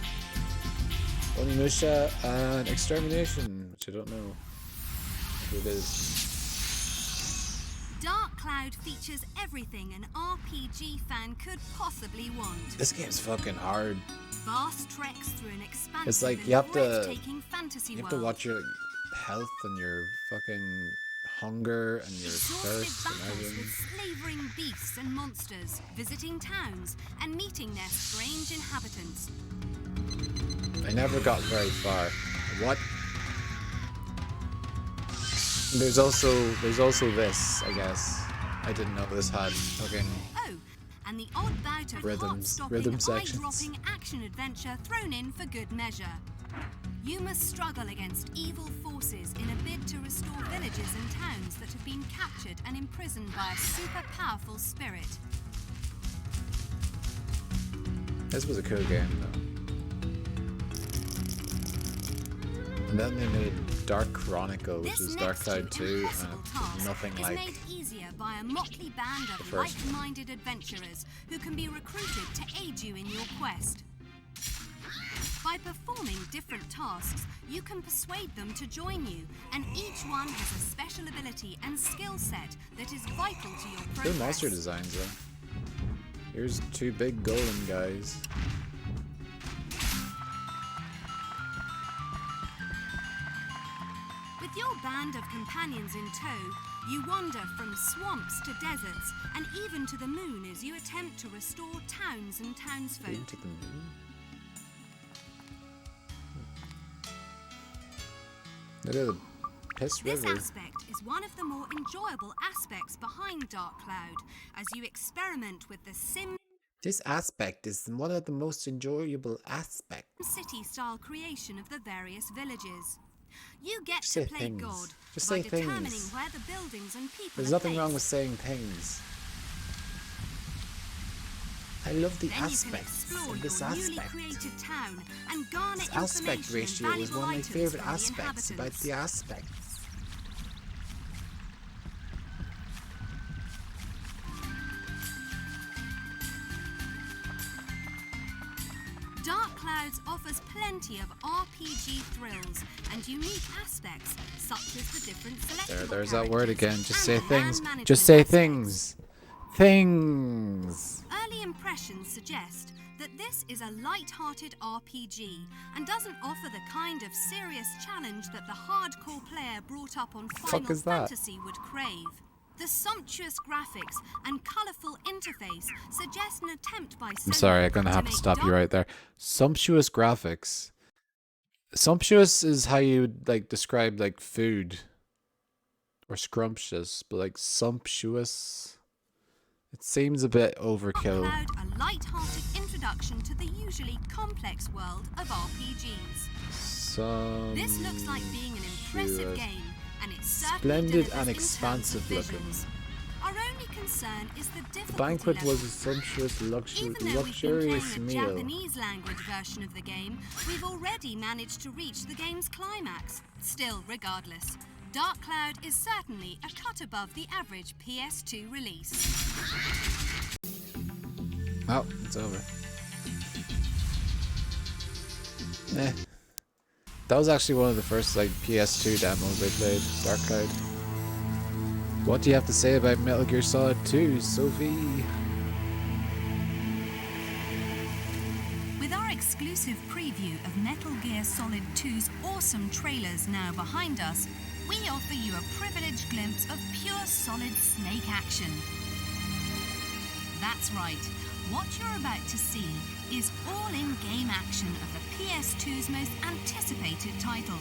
[SPEAKER 1] Onimusha and Extermination, which I don't know who it is.
[SPEAKER 2] Dark Cloud features everything an RPG fan could possibly want.
[SPEAKER 1] This game's fucking hard.
[SPEAKER 2] Vast treks through an expansive
[SPEAKER 1] It's like
[SPEAKER 2] and
[SPEAKER 1] you have to
[SPEAKER 2] breathtaking fantasy
[SPEAKER 1] you have
[SPEAKER 2] world.
[SPEAKER 1] to watch your health and your fucking hunger and your
[SPEAKER 2] Exhaustive
[SPEAKER 1] thirst and
[SPEAKER 2] battles
[SPEAKER 1] everything.
[SPEAKER 2] with slavering beasts and monsters, visiting towns and meeting their strange inhabitants.
[SPEAKER 1] I never got very far. What? There's also this, I guess. I didn't know this had fucking
[SPEAKER 2] Oh, and the odd bout of
[SPEAKER 1] rhythm
[SPEAKER 2] heart-stopping,
[SPEAKER 1] sections.
[SPEAKER 2] eye-dropping action adventure thrown in for good measure. You must struggle against evil forces in a bid to restore villages and towns that have been captured and imprisoned by a super powerful spirit.
[SPEAKER 1] This was a cool game though. And then they made Dark Chronicle, which is Dark Cloud 2, and it's nothing
[SPEAKER 2] Is
[SPEAKER 1] like
[SPEAKER 2] made easier by a motley band of
[SPEAKER 1] first one.
[SPEAKER 2] like-minded adventurers who can be recruited to aid you in your quest. By performing different tasks, you can persuade them to join you, and each one has a special ability and skill set that is vital to your
[SPEAKER 1] good
[SPEAKER 2] progress.
[SPEAKER 1] monster designs though. Here's two big golem guys.
[SPEAKER 2] With your band of companions in tow, you wander from swamps to deserts and even to the moon as you attempt to restore towns and townsfolk.
[SPEAKER 1] Into the moon? Look at the piss
[SPEAKER 2] This
[SPEAKER 1] river.
[SPEAKER 2] aspect is one of the more enjoyable aspects behind Dark Cloud as you experiment with the
[SPEAKER 1] This aspect is one of the most enjoyable aspects.
[SPEAKER 2] City-style creation of the various villages. You get
[SPEAKER 1] Just
[SPEAKER 2] to
[SPEAKER 1] say
[SPEAKER 2] play
[SPEAKER 1] things.
[SPEAKER 2] God
[SPEAKER 1] Just
[SPEAKER 2] by
[SPEAKER 1] say
[SPEAKER 2] determining
[SPEAKER 1] things.
[SPEAKER 2] where the buildings and people
[SPEAKER 1] There's
[SPEAKER 2] are
[SPEAKER 1] nothing wrong
[SPEAKER 2] placed.
[SPEAKER 1] with saying things. I love the
[SPEAKER 2] Then you can
[SPEAKER 1] aspects
[SPEAKER 2] explore
[SPEAKER 1] of this
[SPEAKER 2] your newly
[SPEAKER 1] aspect.
[SPEAKER 2] created town and garner
[SPEAKER 1] This aspect
[SPEAKER 2] information
[SPEAKER 1] ratio
[SPEAKER 2] and
[SPEAKER 1] is
[SPEAKER 2] valuable
[SPEAKER 1] one of my
[SPEAKER 2] items
[SPEAKER 1] favorite
[SPEAKER 2] from the
[SPEAKER 1] aspects about
[SPEAKER 2] inhabitants.
[SPEAKER 1] the aspects.
[SPEAKER 2] Dark Clouds offers plenty of RPG thrills and unique aspects, such as the different selectable
[SPEAKER 1] There's that word
[SPEAKER 2] characters
[SPEAKER 1] again. Just
[SPEAKER 2] and
[SPEAKER 1] say
[SPEAKER 2] the land
[SPEAKER 1] things.
[SPEAKER 2] management
[SPEAKER 1] Just say
[SPEAKER 2] aspects.
[SPEAKER 1] things. Things.
[SPEAKER 2] Early impressions suggest that this is a light-hearted RPG and doesn't offer the kind of serious challenge that the hardcore player brought up on Final
[SPEAKER 1] is that?
[SPEAKER 2] Fantasy would crave. The sumptuous graphics and colourful interface suggest an attempt by
[SPEAKER 1] I'm sorry, I'm gonna have to stop you right there. Sumptuous graphics. Sumptuous is how you would like describe like food. Or scrumptious, but like sumptuous. It seems a bit overkill.
[SPEAKER 2] Cloud, a light-hearted introduction to the usually complex world of RPGs. This looks like being an impressive game, and it's certainly
[SPEAKER 1] Splendid
[SPEAKER 2] delivers
[SPEAKER 1] and
[SPEAKER 2] in terms of
[SPEAKER 1] expansive looking.
[SPEAKER 2] visuals. Our only concern is the difficulty
[SPEAKER 1] Banquet
[SPEAKER 2] level.
[SPEAKER 1] was a sumptuous,
[SPEAKER 2] Even though
[SPEAKER 1] luxurious
[SPEAKER 2] we've been playing a
[SPEAKER 1] meal.
[SPEAKER 2] Japanese language version of the game, we've already managed to reach the game's climax. Still, regardless, Dark Cloud is certainly a cut above the average PS2 release.
[SPEAKER 1] Oh, it's over. Eh. That was actually one of the first like PS2 demos I played, Dark Cloud. What do you have to say about Metal Gear Solid 2, Sophie?
[SPEAKER 2] With our exclusive preview of Metal Gear Solid 2's awesome trailers now behind us, we offer you a privileged glimpse of pure Solid Snake action. That's right, what you're about to see is all-in-game action of the PS2's most anticipated title.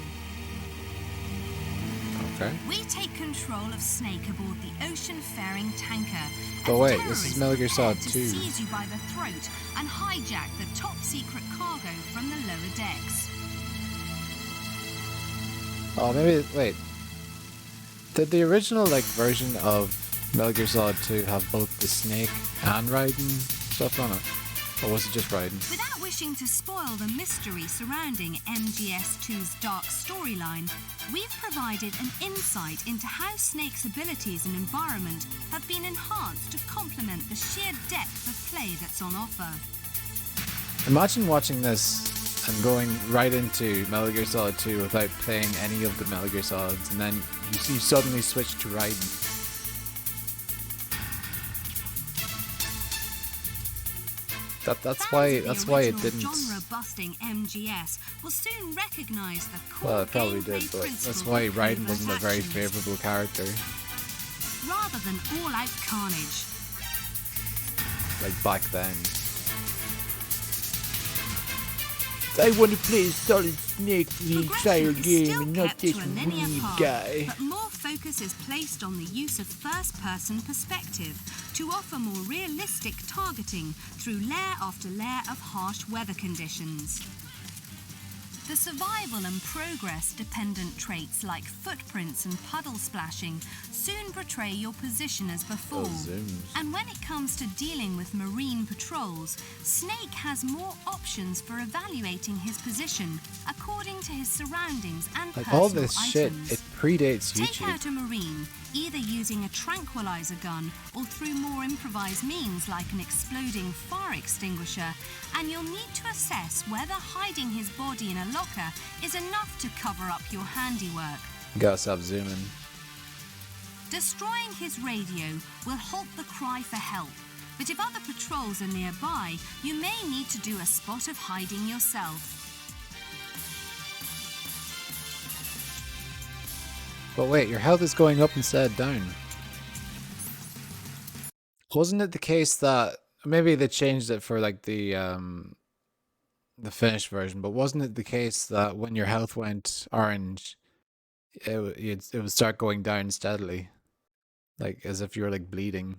[SPEAKER 1] Okay.
[SPEAKER 2] We take control of Snake aboard the ocean-faring tanker.
[SPEAKER 1] But wait,
[SPEAKER 2] terrorists
[SPEAKER 1] this is Metal Gear Solid
[SPEAKER 2] prepare
[SPEAKER 1] 2.
[SPEAKER 2] to seize you by the throat and hijack the top-secret cargo from the lower decks.
[SPEAKER 1] Oh, maybe, wait. Did the original like version of Metal Gear Solid 2 have both the Snake and Raiden stuff on it? Or was it just Raiden?
[SPEAKER 2] Without wishing to spoil the mystery surrounding MGS2's dark storyline, we've provided an insight into how Snake's abilities and environment have been enhanced to complement the sheer depth of play that's on offer.
[SPEAKER 1] Imagine watching this and going right into Metal Gear Solid 2 without playing any of the Metal Gear Solids, and then you suddenly switch to Raiden. That's why it didn't.
[SPEAKER 2] Genre-busting MGS will soon recognize the core
[SPEAKER 1] Well, it probably
[SPEAKER 2] gameplay
[SPEAKER 1] did, but that's
[SPEAKER 2] principles
[SPEAKER 1] why
[SPEAKER 2] of
[SPEAKER 1] Raiden
[SPEAKER 2] covert
[SPEAKER 1] wasn't a very
[SPEAKER 2] actions,
[SPEAKER 1] favorable character.
[SPEAKER 2] rather than all-out carnage.
[SPEAKER 1] Like back then. I want to play Solid Snake for the entire
[SPEAKER 2] Progression is
[SPEAKER 1] game
[SPEAKER 2] still
[SPEAKER 1] and not
[SPEAKER 2] kept
[SPEAKER 1] this
[SPEAKER 2] to a linear
[SPEAKER 1] weird
[SPEAKER 2] path,
[SPEAKER 1] guy.
[SPEAKER 2] but more focus is placed on the use of first-person perspective to offer more realistic targeting through layer after layer of harsh weather conditions. The survival and progress-dependent traits like footprints and puddle splashing soon portray your position as before. And when it comes to dealing with marine patrols, Snake has more options for evaluating his position according to his surroundings and
[SPEAKER 1] Like
[SPEAKER 2] personal
[SPEAKER 1] all this shit,
[SPEAKER 2] items.
[SPEAKER 1] it predates
[SPEAKER 2] Take
[SPEAKER 1] YouTube.
[SPEAKER 2] out a marine, either using a tranquilizer gun or through more improvised means like an exploding fire extinguisher, and you'll need to assess whether hiding his body in a locker is enough to cover up your handiwork.
[SPEAKER 1] Gotta stop zooming.
[SPEAKER 2] Destroying his radio will halt the cry for help, but if other patrols are nearby, you may need to do a spot of hiding yourself.
[SPEAKER 1] But wait, your health is going up instead of down. Wasn't it the case that maybe they changed it for like the finished version, but wasn't it the case that when your health went orange, it would start going down steadily, like as if you were like bleeding?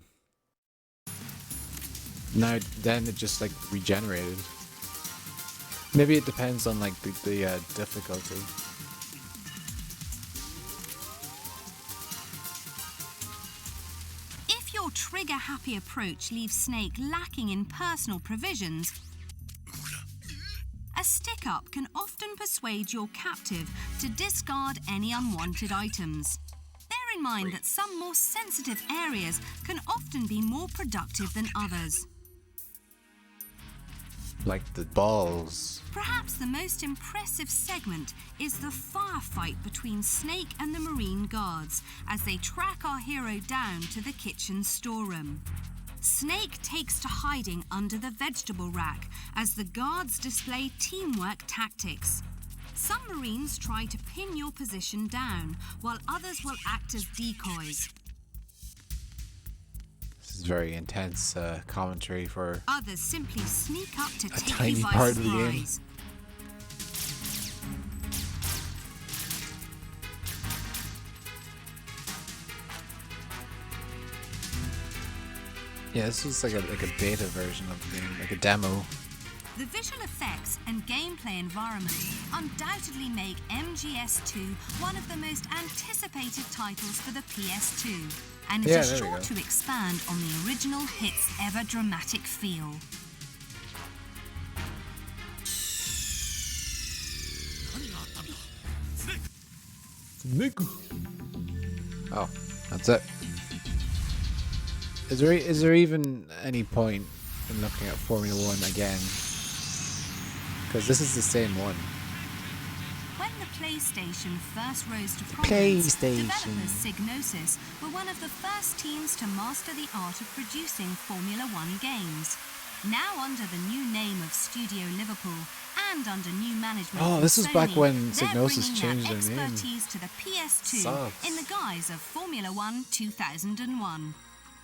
[SPEAKER 1] Now then it just like regenerated. Maybe it depends on like the difficulty.
[SPEAKER 2] If your trigger-happy approach leaves Snake lacking in personal provisions, a stick-up can often persuade your captive to discard any unwanted items. Bear in mind that some more sensitive areas can often be more productive than others.
[SPEAKER 1] Like the balls.
[SPEAKER 2] Perhaps the most impressive segment is the firefight between Snake and the Marine guards as they track our hero down to the kitchen storeroom. Snake takes to hiding under the vegetable rack as the guards display teamwork tactics. Some Marines try to pin your position down, while others will act as decoys.
[SPEAKER 1] This is very intense commentary for
[SPEAKER 2] Others simply sneak up to take
[SPEAKER 1] tiny
[SPEAKER 2] you by
[SPEAKER 1] part of the game.
[SPEAKER 2] surprise.
[SPEAKER 1] Yeah, this was like a beta version of the game, like a demo.
[SPEAKER 2] The visual effects and gameplay environment undoubtedly make MGS2 one of the most anticipated titles for the PS2. and it
[SPEAKER 1] Yeah,
[SPEAKER 2] is
[SPEAKER 1] there we
[SPEAKER 2] sure
[SPEAKER 1] go.
[SPEAKER 2] to expand on the original hit's ever-dramatic feel.
[SPEAKER 1] Oh, that's it. Is there even any point in looking at Formula 1 again? Because this is the same one.
[SPEAKER 2] When the PlayStation first rose to prominence,
[SPEAKER 1] PlayStation.
[SPEAKER 2] developers Psychonauts were one of the first teams to master the art of producing Formula 1 games. Now under the new name of Studio Liverpool and under new management
[SPEAKER 1] Oh,
[SPEAKER 2] from
[SPEAKER 1] this is back
[SPEAKER 2] Sony,
[SPEAKER 1] when
[SPEAKER 2] they're
[SPEAKER 1] Psychonauts
[SPEAKER 2] bringing
[SPEAKER 1] changed their name.
[SPEAKER 2] expertise to the PS2
[SPEAKER 1] Sucks.
[SPEAKER 2] in the guise of Formula 1 2001.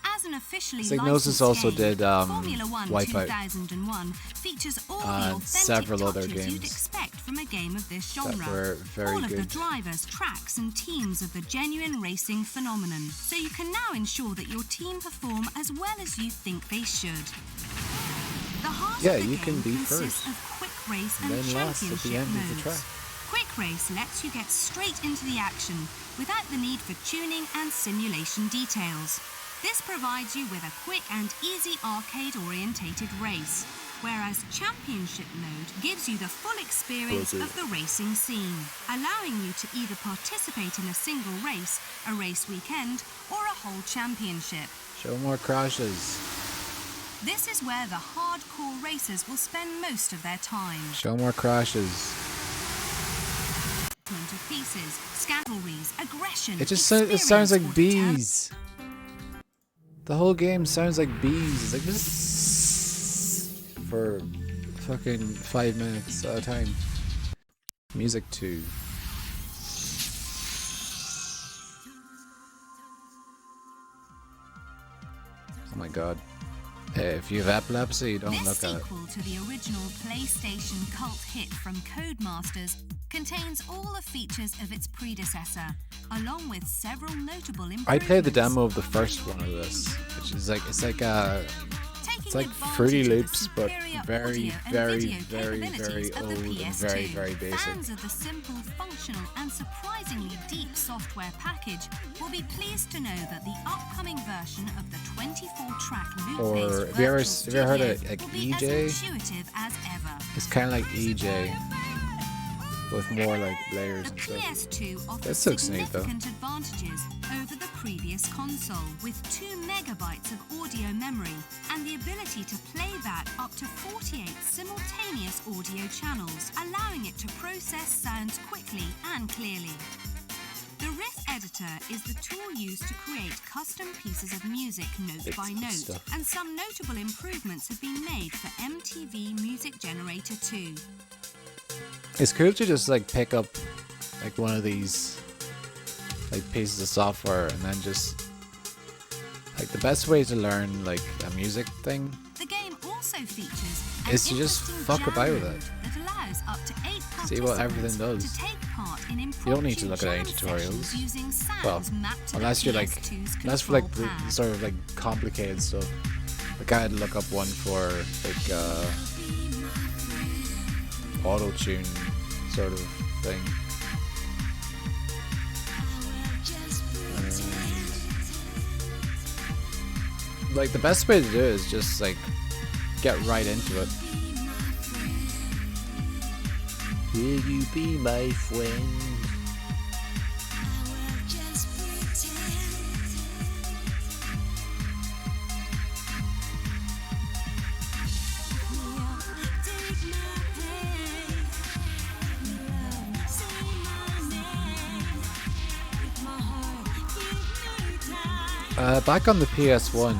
[SPEAKER 2] As an officially
[SPEAKER 1] Psychonauts
[SPEAKER 2] licensed
[SPEAKER 1] also
[SPEAKER 2] game,
[SPEAKER 1] did
[SPEAKER 2] Formula 1
[SPEAKER 1] Wipeout
[SPEAKER 2] 2001 features all the
[SPEAKER 1] and
[SPEAKER 2] authentic
[SPEAKER 1] several other
[SPEAKER 2] touches you'd
[SPEAKER 1] games
[SPEAKER 2] expect from a game of this genre.
[SPEAKER 1] that were very
[SPEAKER 2] all of the
[SPEAKER 1] good.
[SPEAKER 2] drivers, tracks and teams of the genuine racing phenomenon, so you can now ensure that your team perform as well as you think they should. The heart
[SPEAKER 1] Yeah,
[SPEAKER 2] of the
[SPEAKER 1] you
[SPEAKER 2] game
[SPEAKER 1] can be
[SPEAKER 2] consists
[SPEAKER 1] first,
[SPEAKER 2] of quick race
[SPEAKER 1] and
[SPEAKER 2] and
[SPEAKER 1] then last at the
[SPEAKER 2] championship
[SPEAKER 1] end of the
[SPEAKER 2] modes.
[SPEAKER 1] track.
[SPEAKER 2] Quick race lets you get straight into the action without the need for tuning and simulation details. This provides you with a quick and easy arcade-orientated race, whereas Championship Mode gives you the full experience of the racing scene, allowing you to either participate in a single race, a race weekend, or a whole championship.
[SPEAKER 1] Show more crashes.
[SPEAKER 2] This is where the hardcore racers will spend most of their time.
[SPEAKER 1] Show more crashes.
[SPEAKER 2] Of pieces, scandalries, aggression.
[SPEAKER 1] It just it sounds like
[SPEAKER 2] experience, or
[SPEAKER 1] bees. The whole game sounds like bees. It's like this for fucking 5 minutes at a time. Music 2. Oh my god. If you have epilepsy, don't
[SPEAKER 2] This
[SPEAKER 1] look at it.
[SPEAKER 2] sequel to the original PlayStation cult hit from Codemasters contains all the features of its predecessor, along with several notable improvements.
[SPEAKER 1] I played the demo of the first one of this, which is like it's like Fruity Loops, but very, very, very, very old and very, very basic.
[SPEAKER 2] Fans of the simple, functional, and surprisingly deep software package will be pleased to know that the upcoming version of the 24-track
[SPEAKER 1] Or
[SPEAKER 2] loop-based
[SPEAKER 1] have you ever
[SPEAKER 2] virtual
[SPEAKER 1] heard
[SPEAKER 2] studio
[SPEAKER 1] of like
[SPEAKER 2] will be as
[SPEAKER 1] EJ?
[SPEAKER 2] intuitive as ever.
[SPEAKER 1] It's kind of like EJ with more like layers
[SPEAKER 2] The
[SPEAKER 1] and stuff.
[SPEAKER 2] PS2 offers
[SPEAKER 1] That looks neat though.
[SPEAKER 2] significant advantages over the previous console, with 2 megabytes of audio memory and the ability to play back up to 48 simultaneous audio channels, allowing it to process sounds quickly and clearly. The Riff Editor is the tool used to create custom pieces of music note
[SPEAKER 1] It's
[SPEAKER 2] by
[SPEAKER 1] good
[SPEAKER 2] note,
[SPEAKER 1] stuff.
[SPEAKER 2] and some notable improvements have been made for MTV Music Generator 2.
[SPEAKER 1] It's cool to just like pick up like one of these like pieces of software and then just like the best way to learn like a music thing
[SPEAKER 2] The game also features an
[SPEAKER 1] is to just
[SPEAKER 2] interesting
[SPEAKER 1] fuck
[SPEAKER 2] jam
[SPEAKER 1] about with
[SPEAKER 2] mode
[SPEAKER 1] it.
[SPEAKER 2] that allows up to 8
[SPEAKER 1] See what everything
[SPEAKER 2] participants
[SPEAKER 1] does.
[SPEAKER 2] to take part in
[SPEAKER 1] You don't need to look at any
[SPEAKER 2] impromptu jam
[SPEAKER 1] tutorials.
[SPEAKER 2] sessions using
[SPEAKER 1] Well,
[SPEAKER 2] sounds mapped to
[SPEAKER 1] unless
[SPEAKER 2] the
[SPEAKER 1] you're like
[SPEAKER 2] PS2's
[SPEAKER 1] unless for like the
[SPEAKER 2] control pad.
[SPEAKER 1] sort of like complicated stuff. Like I had to look up one for like auto tune sort of thing. Like the best way to do it is just like get right into it. Will you be my friend? Back on the PS1,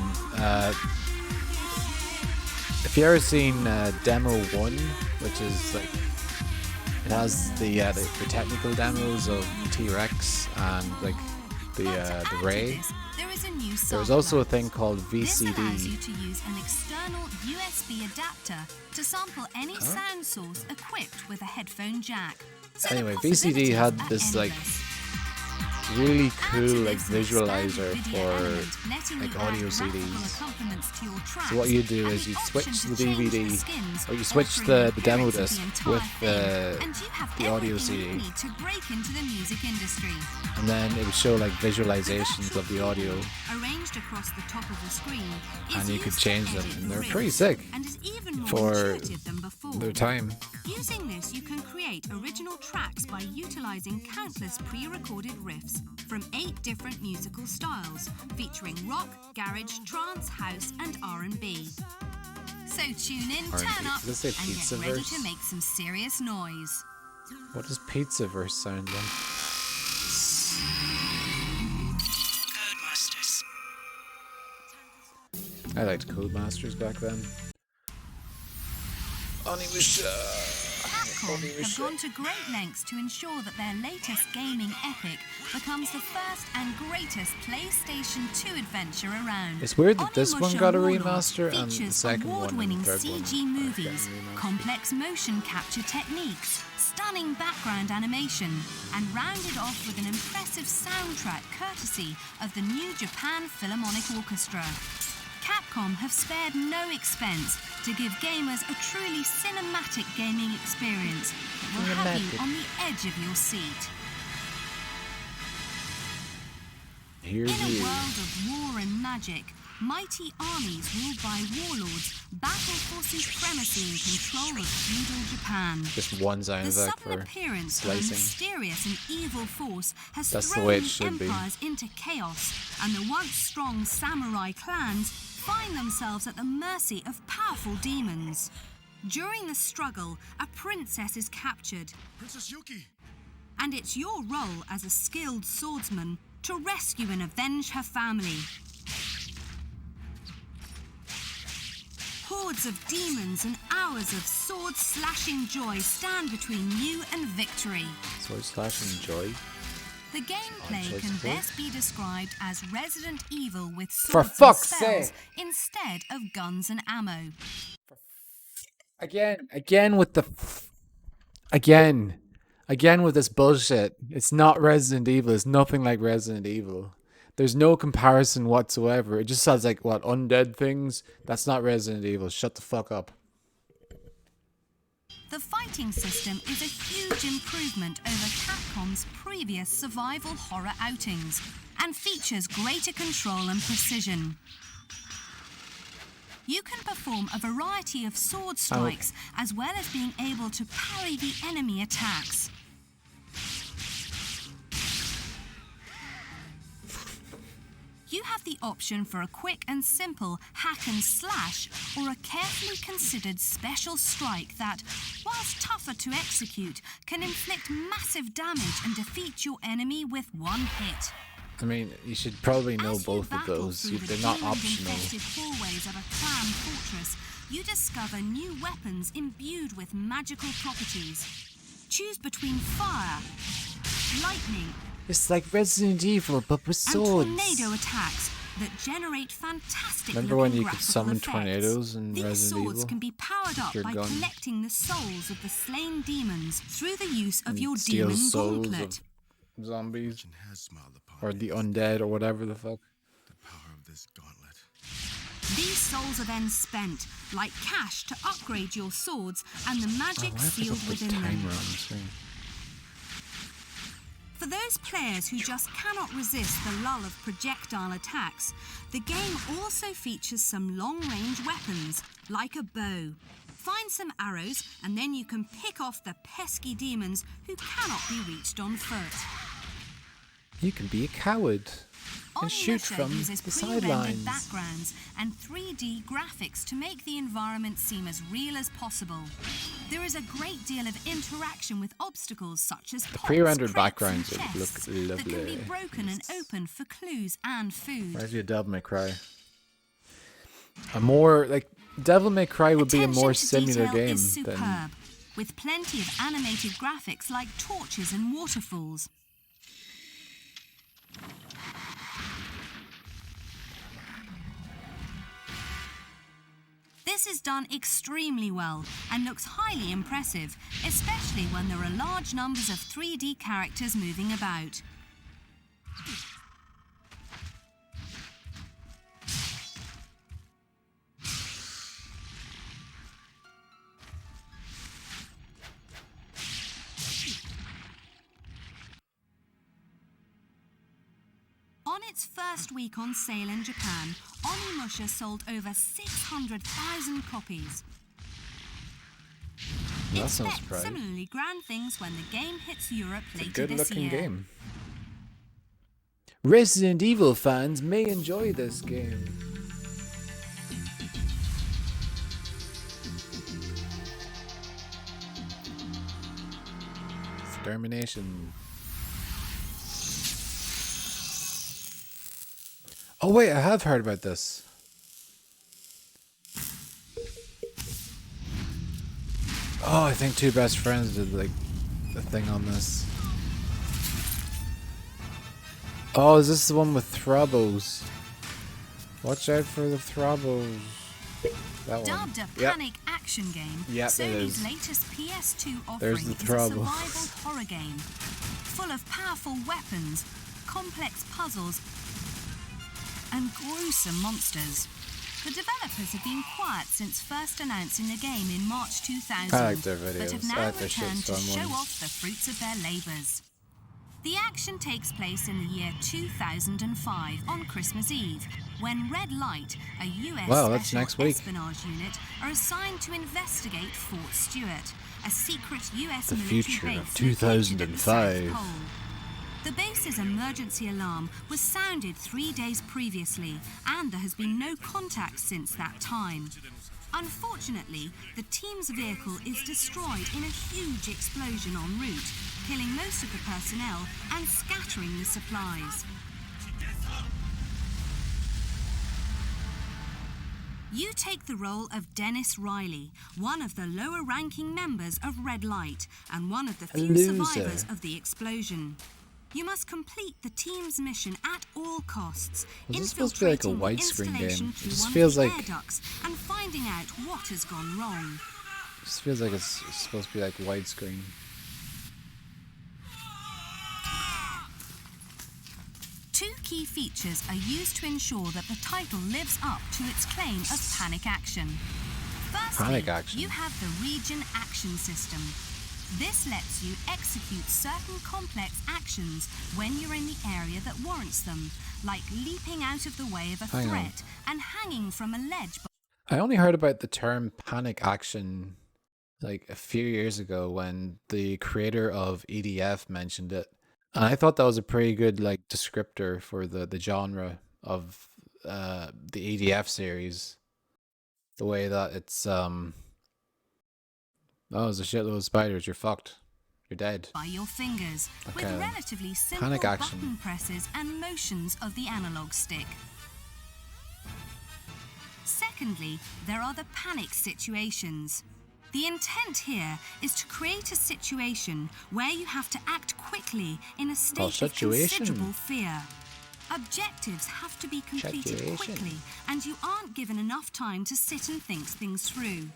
[SPEAKER 1] if you ever seen Demo 1, which is like, it has the technical demos of T-Rex and like the Ray. There was also a thing called
[SPEAKER 2] This allows
[SPEAKER 1] VCD.
[SPEAKER 2] you to use an external USB adapter to sample any sound source equipped with a headphone jack. So the
[SPEAKER 1] Anyway, VCD had
[SPEAKER 2] possibilities are
[SPEAKER 1] this like,
[SPEAKER 2] endless.
[SPEAKER 1] really cool like visualizer for like audio CDs. So what you do is you switch the DVD, or you switch the demo disc with the audio CD, and then it would show like visualizations of the audio,
[SPEAKER 2] arranged across the top of the screen,
[SPEAKER 1] and you could change them, and they're pretty sick for their time.
[SPEAKER 2] Using this, you can create original tracks by utilizing countless pre-recorded riffs from 8 different musical styles, featuring rock, garage, trance, house, and R&B. So tune in, turn up,
[SPEAKER 1] Does it say
[SPEAKER 2] and get ready
[SPEAKER 1] Pizzaverse?
[SPEAKER 2] to make some serious noise.
[SPEAKER 1] What does Pizzaverse sound like? I liked Codemasters back then.
[SPEAKER 2] Capcom have gone to great lengths to ensure that their latest gaming epic becomes the first and greatest PlayStation 2 adventure around.
[SPEAKER 1] It's weird that this one got a
[SPEAKER 2] Onimusha
[SPEAKER 1] remaster and the
[SPEAKER 2] features
[SPEAKER 1] second one and
[SPEAKER 2] award-winning
[SPEAKER 1] the third
[SPEAKER 2] CG
[SPEAKER 1] one
[SPEAKER 2] movies, complex motion capture techniques, stunning background animation, and rounded off with an impressive soundtrack courtesy of the New Japan Philharmonic Orchestra. Capcom have spared no expense to give gamers a truly cinematic gaming experience that will have you on the edge of your seat.
[SPEAKER 1] Here's
[SPEAKER 2] In a
[SPEAKER 1] you.
[SPEAKER 2] world of war and magic, mighty armies ruled by warlords battle for supremacy and control of feudal Japan.
[SPEAKER 1] Just one sound
[SPEAKER 2] The
[SPEAKER 1] effect
[SPEAKER 2] sudden
[SPEAKER 1] for
[SPEAKER 2] appearance of a
[SPEAKER 1] slicing.
[SPEAKER 2] mysterious and evil force has
[SPEAKER 1] That's the
[SPEAKER 2] thrown
[SPEAKER 1] way it should be.
[SPEAKER 2] empires into chaos, and the once strong samurai clans find themselves at the mercy of powerful demons. During the struggle, a princess is captured.
[SPEAKER 5] Princess Yuki!
[SPEAKER 2] And it's your role as a skilled swordsman to rescue and avenge her family. Hordes of demons and hours of sword-slashing joy stand between you and victory.
[SPEAKER 1] Sword slashing joy.
[SPEAKER 2] The gameplay
[SPEAKER 1] choice
[SPEAKER 2] can
[SPEAKER 1] four.
[SPEAKER 2] best be described as Resident Evil with
[SPEAKER 1] For
[SPEAKER 2] swords and
[SPEAKER 1] fuck's
[SPEAKER 2] spells
[SPEAKER 1] sake.
[SPEAKER 2] instead of guns and ammo.
[SPEAKER 1] Again with the again with this bullshit. It's not Resident Evil. It's nothing like Resident Evil. There's no comparison whatsoever. It just sounds like what, undead things? That's not Resident Evil. Shut the fuck up.
[SPEAKER 2] The fighting system is a huge improvement over Capcom's previous survival horror outings and features greater control and precision. You can perform a variety of sword strikes as well as being able to parry the enemy attacks. You have the option for a quick and simple hack and slash or a carefully considered special strike that, whilst tougher to execute, can inflict massive damage and defeat your enemy with one hit.
[SPEAKER 1] I mean, you should probably know
[SPEAKER 2] As you
[SPEAKER 1] both of
[SPEAKER 2] battle
[SPEAKER 1] those.
[SPEAKER 2] through the
[SPEAKER 1] They're not
[SPEAKER 2] demon-infested
[SPEAKER 1] optional.
[SPEAKER 2] hallways of a clan fortress, you discover new weapons imbued with magical properties. Choose between fire, lightning,
[SPEAKER 1] It's like Resident Evil, but with
[SPEAKER 2] and
[SPEAKER 1] swords.
[SPEAKER 2] tornado attacks that generate fantastic
[SPEAKER 1] Remember when
[SPEAKER 2] looking
[SPEAKER 1] you could
[SPEAKER 2] graphical
[SPEAKER 1] summon
[SPEAKER 2] effects.
[SPEAKER 1] tornadoes in
[SPEAKER 2] These
[SPEAKER 1] Resident
[SPEAKER 2] swords
[SPEAKER 1] Evil?
[SPEAKER 2] can be powered up
[SPEAKER 1] Your
[SPEAKER 2] by
[SPEAKER 1] gun.
[SPEAKER 2] collecting the souls of the slain demons through the use of
[SPEAKER 1] And
[SPEAKER 2] your
[SPEAKER 1] steal
[SPEAKER 2] demon
[SPEAKER 1] souls
[SPEAKER 2] gauntlet.
[SPEAKER 1] of zombies.
[SPEAKER 5] Has smiled upon
[SPEAKER 1] Or the undead or whatever the fuck.
[SPEAKER 5] the power of this gauntlet.
[SPEAKER 2] These souls are then spent, like cash, to upgrade your swords and the magic
[SPEAKER 1] Why have they
[SPEAKER 2] sealed
[SPEAKER 1] got the
[SPEAKER 2] within them.
[SPEAKER 1] timer on the screen?
[SPEAKER 2] For those players who just cannot resist the lull of projectile attacks, the game also features some long-range weapons, like a bow. Find some arrows, and then you can pick off the pesky demons who cannot be reached on foot.
[SPEAKER 1] You can be a coward and shoot
[SPEAKER 2] Onimusha
[SPEAKER 1] from
[SPEAKER 2] uses
[SPEAKER 1] the
[SPEAKER 2] pre-rendered
[SPEAKER 1] sidelines.
[SPEAKER 2] backgrounds and 3D graphics to make the environment seem as real as possible. There is a great deal of interaction with obstacles such as pots,
[SPEAKER 1] pre-rendered
[SPEAKER 2] crates,
[SPEAKER 1] backgrounds
[SPEAKER 2] and
[SPEAKER 1] would look
[SPEAKER 2] chests that can be
[SPEAKER 1] lovely.
[SPEAKER 2] broken and opened for clues and food.
[SPEAKER 1] Where's your Devil May Cry? A more, like, Devil May Cry would be a more
[SPEAKER 2] Attention to
[SPEAKER 1] similar
[SPEAKER 2] detail
[SPEAKER 1] game
[SPEAKER 2] is
[SPEAKER 1] than...
[SPEAKER 2] superb, with plenty of animated graphics like torches and waterfalls. This is done extremely well and looks highly impressive, especially when there are large numbers of 3D characters moving about. On its first week on sale in Japan, Onimusha sold over 600,000 copies.
[SPEAKER 1] That's no
[SPEAKER 2] Expect
[SPEAKER 1] surprise.
[SPEAKER 2] similarly grand things when the game hits Europe
[SPEAKER 1] It's a
[SPEAKER 2] later this
[SPEAKER 1] good-looking
[SPEAKER 2] year.
[SPEAKER 1] game. Resident Evil fans may enjoy this game. Extermination. Oh wait, I have heard about this. Oh, I think Two Best Friends did like the thing on this. Oh, is this the one with Throbos? Watch out for the Throbos. That one.
[SPEAKER 2] Dubbed a
[SPEAKER 1] Yep.
[SPEAKER 2] panic action game,
[SPEAKER 1] Yep, it
[SPEAKER 2] Sony's
[SPEAKER 1] is.
[SPEAKER 2] latest PS2
[SPEAKER 1] There's
[SPEAKER 2] offering
[SPEAKER 1] the
[SPEAKER 2] is a
[SPEAKER 1] trouble.
[SPEAKER 2] survival horror game, full of powerful weapons, complex puzzles, and gruesome monsters. The developers have been quiet since first announcing the game in March 2000,
[SPEAKER 1] I like their
[SPEAKER 2] but
[SPEAKER 1] videos.
[SPEAKER 2] have
[SPEAKER 1] I
[SPEAKER 2] now
[SPEAKER 1] like their
[SPEAKER 2] returned to
[SPEAKER 1] shitstorm
[SPEAKER 2] show
[SPEAKER 1] ones.
[SPEAKER 2] off the fruits of their labours. The action takes place in the year 2005 on Christmas Eve, when Red Light, a US
[SPEAKER 1] Wow, that's
[SPEAKER 2] special
[SPEAKER 1] next week.
[SPEAKER 2] espionage unit, are assigned to investigate Fort Stewart, a secret US
[SPEAKER 1] The
[SPEAKER 2] military
[SPEAKER 1] future
[SPEAKER 2] base
[SPEAKER 1] of
[SPEAKER 2] located at the South
[SPEAKER 1] 2005.
[SPEAKER 2] Pole. The base's emergency alarm was sounded 3 days previously, and there has been no contact since that time. Unfortunately, the team's vehicle is destroyed in a huge explosion en route, killing most of the personnel and scattering the supplies. You take the role of Dennis Riley, one of the lower-ranking members of Red Light and one of the few
[SPEAKER 1] loser.
[SPEAKER 2] survivors of the explosion. You must complete the team's mission at all costs,
[SPEAKER 1] Was this supposed to be like a
[SPEAKER 2] infiltrating the
[SPEAKER 1] widescreen
[SPEAKER 2] installation
[SPEAKER 1] game?
[SPEAKER 2] through
[SPEAKER 1] It just
[SPEAKER 2] one
[SPEAKER 1] feels
[SPEAKER 2] of the
[SPEAKER 1] like-
[SPEAKER 2] air ducts and finding out what has gone wrong.
[SPEAKER 1] This feels like it's supposed to be like widescreen.
[SPEAKER 2] Two key features are used to ensure that the title lives up to its claim of panic action. Firstly,
[SPEAKER 1] Panic action.
[SPEAKER 2] you have the region action system. This lets you execute certain complex actions when you're in the area that warrants them, like leaping out of the way of a
[SPEAKER 1] Hang on.
[SPEAKER 2] threat and hanging from a ledge.
[SPEAKER 1] I only heard about the term panic action like a few years ago when the creator of EDF mentioned it. And I thought that was a pretty good like descriptor for the genre of the EDF series. The way that it's oh, there's a shitload of spiders, you're fucked. You're dead.
[SPEAKER 2] By your fingers, with
[SPEAKER 1] Okay.
[SPEAKER 2] relatively simple
[SPEAKER 1] Panic action.
[SPEAKER 2] button presses and motions of the analog stick. Secondly, there are the panic situations. The intent here is to create a situation where you have to act quickly in a state of
[SPEAKER 1] situation.
[SPEAKER 2] considerable fear. Objectives have to be completed
[SPEAKER 1] Situation.
[SPEAKER 2] quickly, and you aren't given enough time to sit and think things through.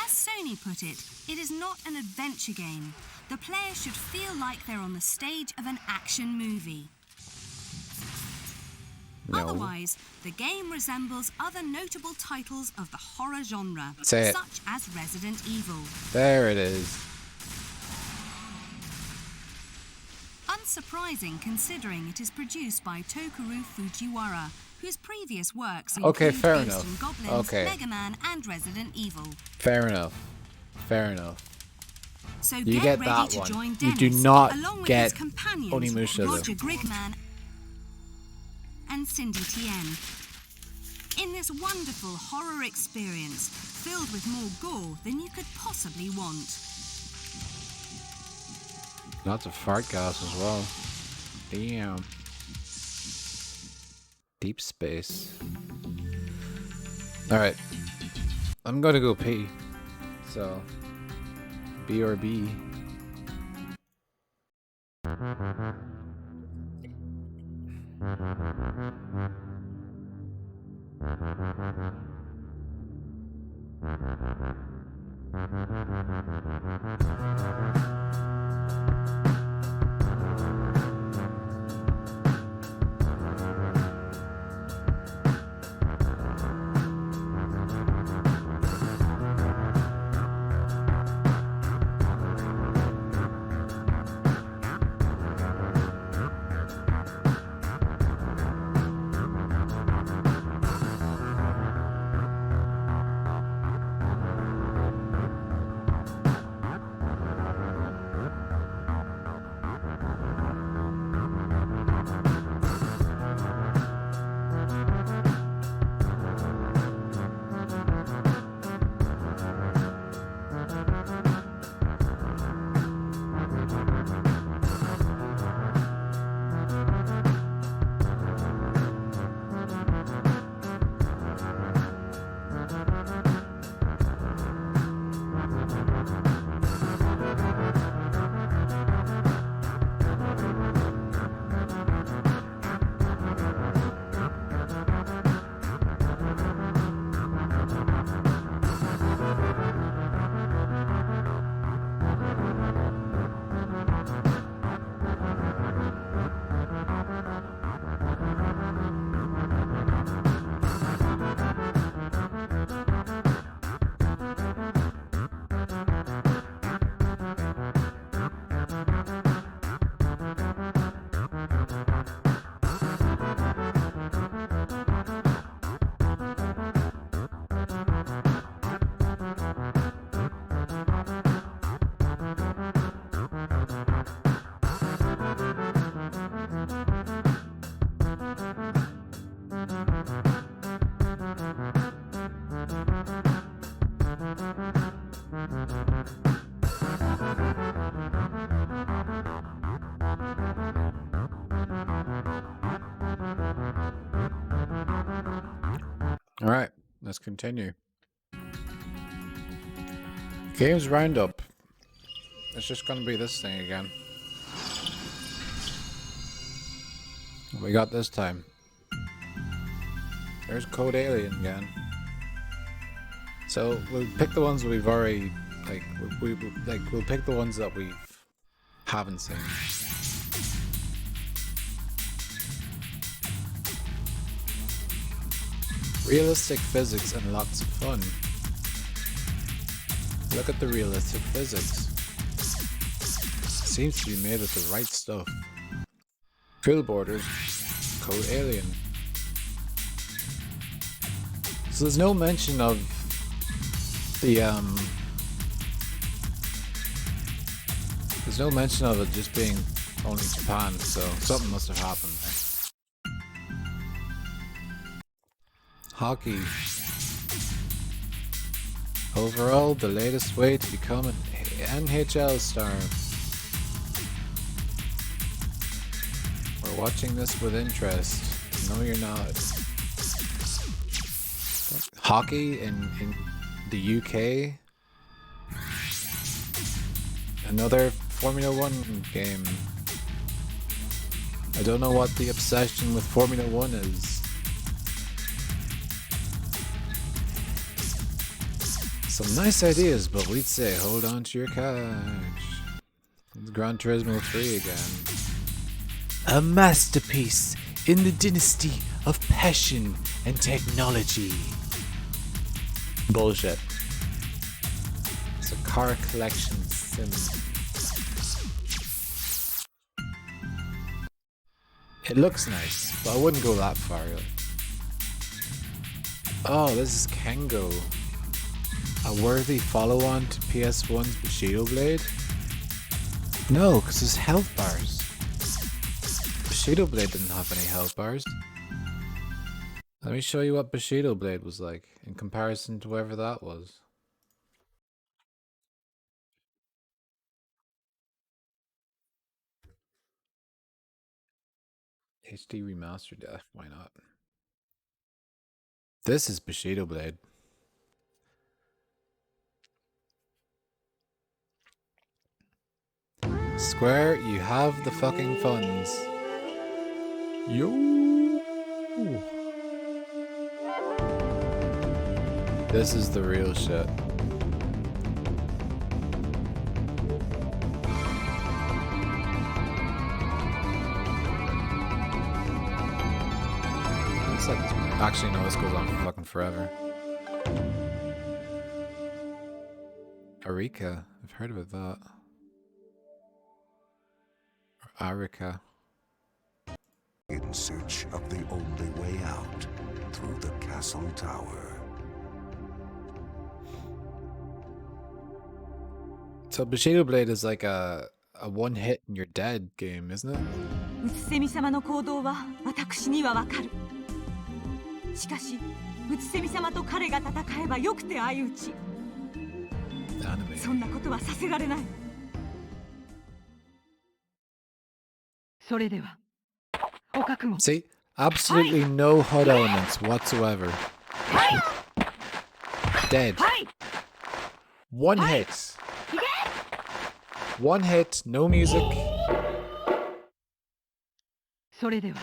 [SPEAKER 2] As Sony put it, it is not an adventure game. The player should feel like they're on the stage of an action movie.
[SPEAKER 1] No.
[SPEAKER 2] Otherwise, the game resembles other notable titles of the horror genre,
[SPEAKER 1] Say it.
[SPEAKER 2] such as Resident Evil.
[SPEAKER 1] There it is.
[SPEAKER 2] Unsurprising considering it is produced by Tokaru Fujiwara, whose previous works
[SPEAKER 1] Okay,
[SPEAKER 2] include
[SPEAKER 1] fair
[SPEAKER 2] Ghosts
[SPEAKER 1] enough.
[SPEAKER 2] and Goblins,
[SPEAKER 1] Okay.
[SPEAKER 2] Mega Man, and Resident Evil.
[SPEAKER 1] Fair enough. Fair enough.
[SPEAKER 2] So
[SPEAKER 1] You
[SPEAKER 2] get
[SPEAKER 1] get
[SPEAKER 2] ready
[SPEAKER 1] that
[SPEAKER 2] to
[SPEAKER 1] one.
[SPEAKER 2] join
[SPEAKER 1] You
[SPEAKER 2] Dennis,
[SPEAKER 1] do not
[SPEAKER 2] along with
[SPEAKER 1] get
[SPEAKER 2] his companions,
[SPEAKER 1] Onimusha, though.
[SPEAKER 2] Roger Grigman and Cindy Tien. In this wonderful horror experience, filled with more gore than you could possibly want.
[SPEAKER 1] Lots of fart gas as well. Damn. Deep space. Alright. I'm gonna go pee. So, BRB. Alright, let's continue. Games Roundup. It's just gonna be this thing again. What we got this time? There's Code Alien again. So we'll pick the ones we've already we'll pick the ones that we haven't seen. Realistic physics and lots of fun. Look at the realistic physics. Seems to be made with the right stuff. Cool borders. Code Alien. So there's no mention of the there's no mention of it just being only Japan, so something must have happened there. Hockey. Overall, the latest way to become an NHL star. We're watching this with interest. No, you're not. Hockey in the UK. Another Formula 1 game. I don't know what the obsession with Formula 1 is. Some nice ideas, but we'd say hold on to your cash. It's Gran Turismo 3 again. A masterpiece in the dynasty of passion and technology. Bullshit. It's a car collection sim. It looks nice, but I wouldn't go that far really. Oh, this is Kengo. A worthy follow-on to PS1's Bushido Blade? No, because there's health bars. Bushido Blade didn't have any health bars. Let me show you what Bushido Blade was like in comparison to whatever that was. HD remastered, yeah, why not? This is Bushido Blade. Square, you have the fucking funds. Yo. This is the real shit. It's like, actually no, this goes on for fucking forever. Arika, I've heard about that. Arika.
[SPEAKER 13] In search of the only way out through the castle tower.
[SPEAKER 1] So Bushido Blade is like a one hit and you're dead game, isn't it?
[SPEAKER 14] うつせみ様の行動は私にはわかる。しかし、うつせみ様と彼が戦えばよくて相打ち。そんなことはさせられない。それでは、お覚悟。
[SPEAKER 1] See, absolutely no HUD elements whatsoever. Dead. One hit. One hit, no music.
[SPEAKER 14] それでは、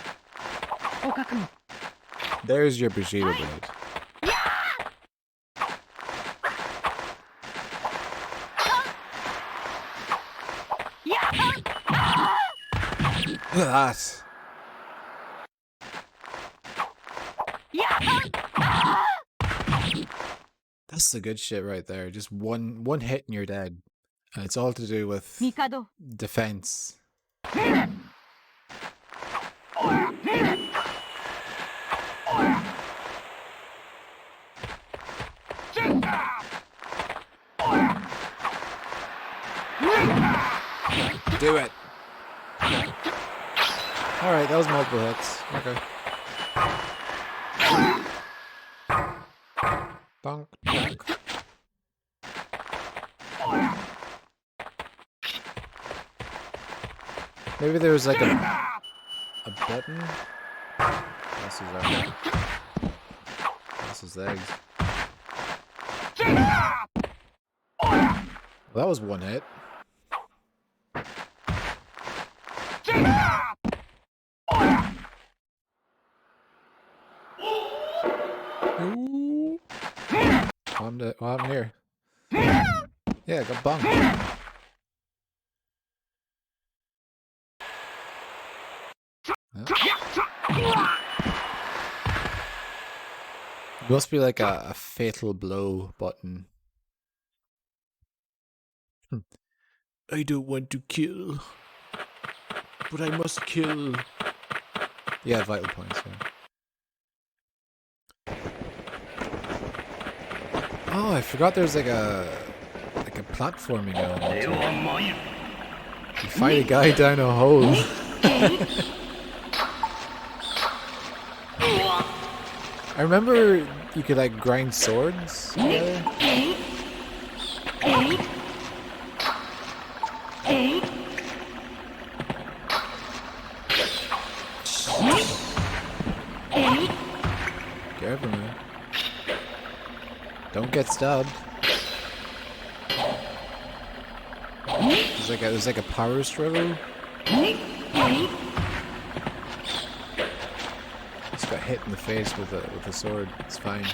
[SPEAKER 14] お覚悟。
[SPEAKER 1] There's your Bushido Blade. Look at that. That's the good shit right there. Just one hit and you're dead. And it's all to do with defense. Do it. Alright, that was multiple hits. Okay. Bonk, bonk. Maybe there was like a button? This across his legs. Well, that was one hit. What happened here? Yeah, I got bumped. It must be like a fatal blow button. I don't want to kill, but I must kill. Yeah, vital points, yeah. Oh, I forgot there's like a platforming element. You fight a guy down a hole. I remember you could like grind swords together. Careful, man. Don't get stabbed. There's like a power struggle. Just got hit in the face with a sword. It's fine.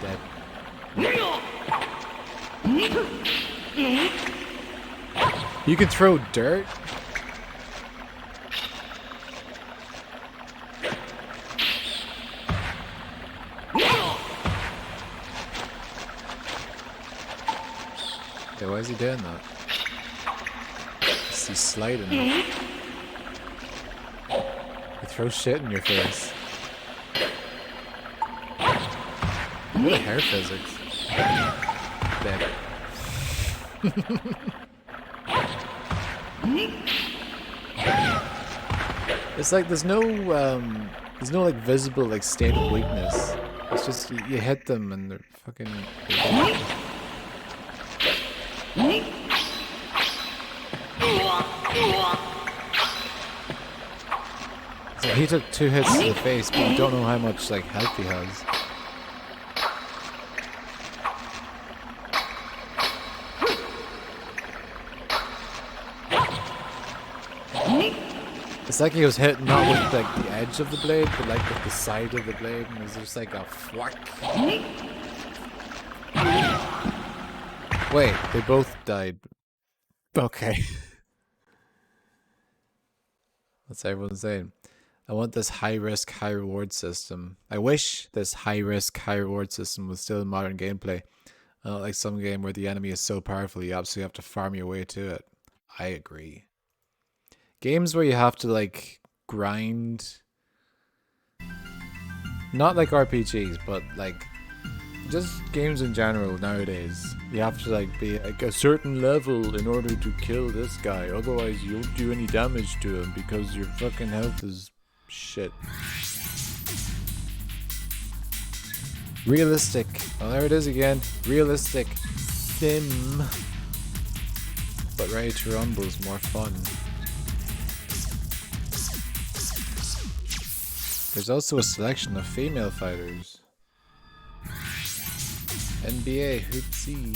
[SPEAKER 1] Dead. You can throw dirt. Why is he doing that? He's sliding. He throws shit in your face. What a hair physics. Dead. It's like there's no like visible like state of weakness. It's just you hit them and they're fucking. So he took 2 hits to the face, but you don't know how much like health he has. It's like he was hit not with like the edge of the blade, but like with the side of the blade, and there's just like a whack. Wait, they both died. Okay. That's everyone saying. I want this high-risk, high-reward system. I wish this high-risk, high-reward system was still in modern gameplay. Not like some game where the enemy is so powerful you absolutely have to farm your way to it. I agree. Games where you have to like grind. Not like RPGs, but like just games in general nowadays. You have to like be like a certain level in order to kill this guy. Otherwise you don't do any damage to him because your fucking health is shit. Realistic. Oh, there it is again. Realistic. Sim. But Ready to Rumble is more fun. There's also a selection of female fighters. NBA Hoopsie.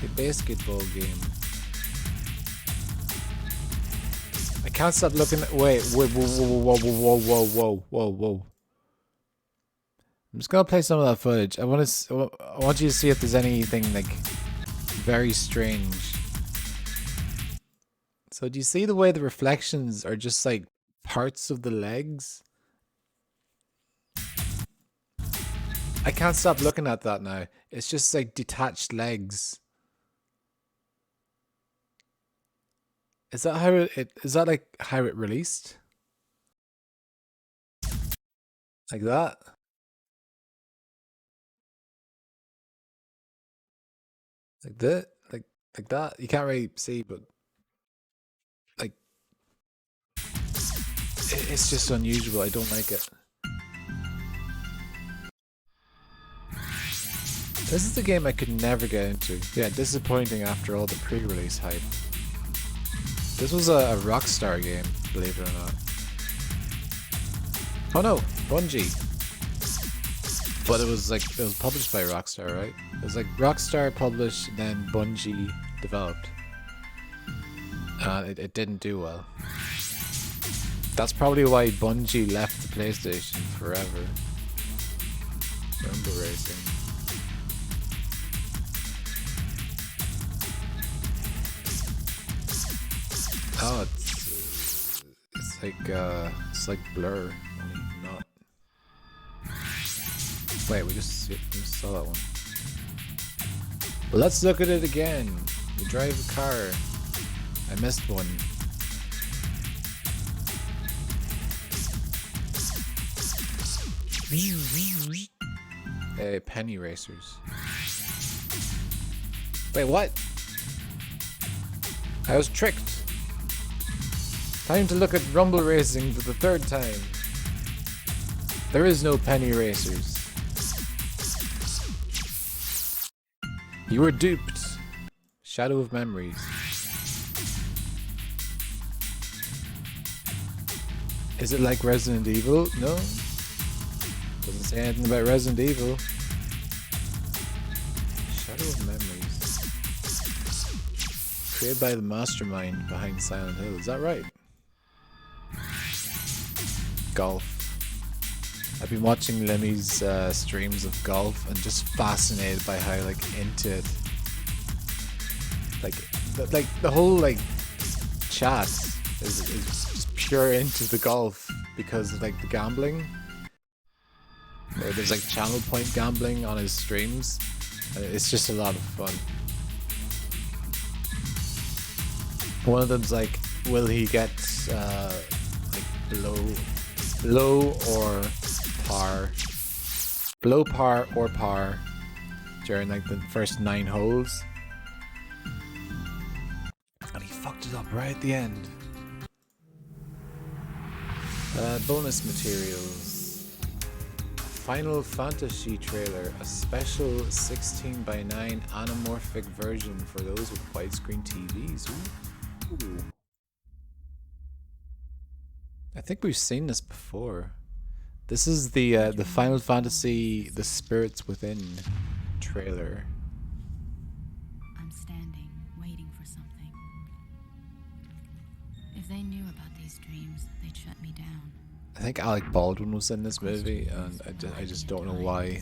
[SPEAKER 1] A basketball game. I can't stop looking at. Wait, whoa. I'm just gonna play some of that footage. I want you to see if there's anything like very strange. So do you see the way the reflections are just like parts of the legs? I can't stop looking at that now. It's just like detached legs. Is that how is that like how it released? Like that? Like that? Like that? You can't really see, but like it's just unusual. I don't like it. This is the game I could never get into. Yeah, disappointing after all the pre-release hype. This was a Rockstar game, believe it or not. Oh no, Bungie. But it was published by Rockstar, right? It was like Rockstar published and then Bungie developed. It didn't do well. That's probably why Bungie left the PlayStation forever. Rumble Racing. Oh, it's like Blur, only not. Wait, we just saw that one. Well, let's look at it again. We drive a car. I missed one. Hey, penny racers. Wait, what? I was tricked. Time to look at Rumble Racing for the third time. There is no penny racers. You were duped. Shadow of Memories. Is it like Resident Evil? No. Doesn't say anything about Resident Evil. Shadow of Memories. Created by the mastermind behind Silent Hill. Is that right? Golf. I've been watching Lemmy's streams of golf and just fascinated by how into it. Like the whole chat is just pure into the golf because of the gambling. There's channel point gambling on his streams. And it's just a lot of fun. One of them's will he get below or par, below par or par during the first 9 holes, and he fucked it up right at the end. Bonus materials. Final Fantasy trailer, a special 16:9 anamorphic version for those with widescreen TVs. Ooh. I think we've seen this before. This is the Final Fantasy The Spirits Within trailer.
[SPEAKER 15] I'm standing, waiting for something. If they knew about these dreams, they'd shut me down.
[SPEAKER 1] I think Alec Baldwin was in this movie, and I just don't know why.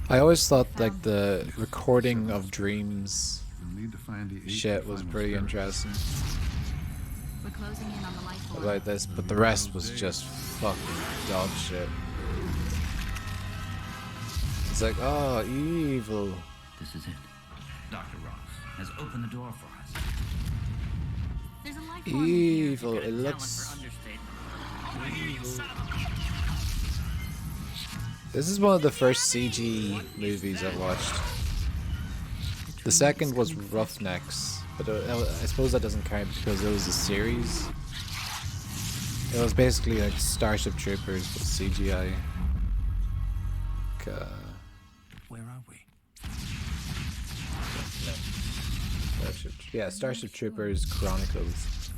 [SPEAKER 1] I always thought the recording of dreams shit was pretty interesting about this, but the rest was just fucking dog shit. It's oh, evil.
[SPEAKER 6] This is it. Dr. Ross has opened the door for us.
[SPEAKER 15] There's a life
[SPEAKER 1] evil. It looks
[SPEAKER 15] evil.
[SPEAKER 1] This is one of the first CG movies I watched. The second was Roughnecks, but I suppose that doesn't count because it was a series. It was basically Starship Troopers with CGI.
[SPEAKER 6] Where are we?
[SPEAKER 1] Yeah, Starship Troopers Chronicles.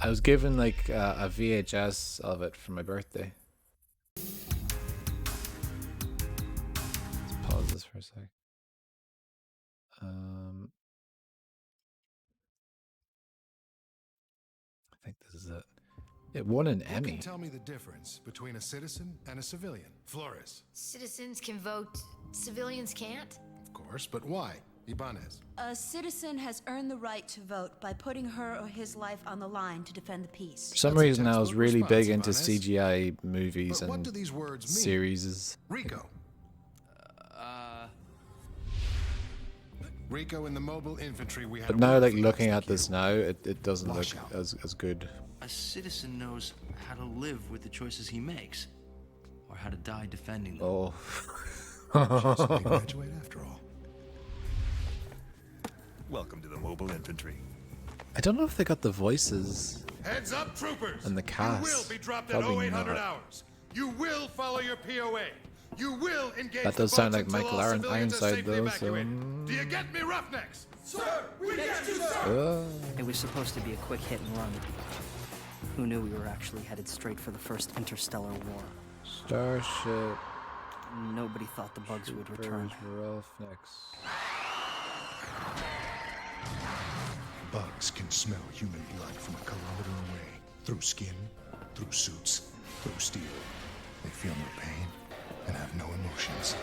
[SPEAKER 1] I was given a VHS of it for my birthday. Let's pause this for a sec. I think this is it. It won an Emmy.
[SPEAKER 16] Who can tell me the difference between a citizen and a civilian? Flores.
[SPEAKER 17] Citizens can vote, civilians can't?
[SPEAKER 16] Of course, but why? Ibanez.
[SPEAKER 18] A citizen has earned the right to vote by putting her or his life on the line to defend the peace.
[SPEAKER 1] For some reason, I was really big into CGI movies
[SPEAKER 16] But what
[SPEAKER 1] and
[SPEAKER 16] do these words mean?
[SPEAKER 1] series.
[SPEAKER 16] Rico. Rico in the mobile infantry we had.
[SPEAKER 1] But now, looking at this now, it doesn't look as good.
[SPEAKER 19] A citizen knows how to live with the choices he makes, or how to die defending them.
[SPEAKER 1] Oh.
[SPEAKER 16] Just graduate after all.
[SPEAKER 20] Welcome to the mobile infantry.
[SPEAKER 1] I don't know if they got the voices
[SPEAKER 16] Heads up, troopers.
[SPEAKER 1] And the cast.
[SPEAKER 16] You will be dropped at
[SPEAKER 1] Probably
[SPEAKER 16] 0800
[SPEAKER 1] not.
[SPEAKER 16] hours. You will follow your POA. You will engage
[SPEAKER 1] That
[SPEAKER 16] the
[SPEAKER 1] does sound
[SPEAKER 16] boats
[SPEAKER 1] like
[SPEAKER 16] until
[SPEAKER 1] Michael
[SPEAKER 16] all civilians are
[SPEAKER 1] Ironside
[SPEAKER 16] safely
[SPEAKER 1] though, so...
[SPEAKER 16] evacuated. Do you get me, roughnecks? Sir, we get you, sir.
[SPEAKER 20] It was supposed to be a quick hit and run. Who knew we were actually headed straight for the first interstellar war?
[SPEAKER 1] Starship.
[SPEAKER 20] Nobody thought the bugs would return.
[SPEAKER 1] Roughnecks.
[SPEAKER 16] Bugs can smell human blood from a kilometer away. Through skin, through suits, through steel. They feel no pain and have no emotions.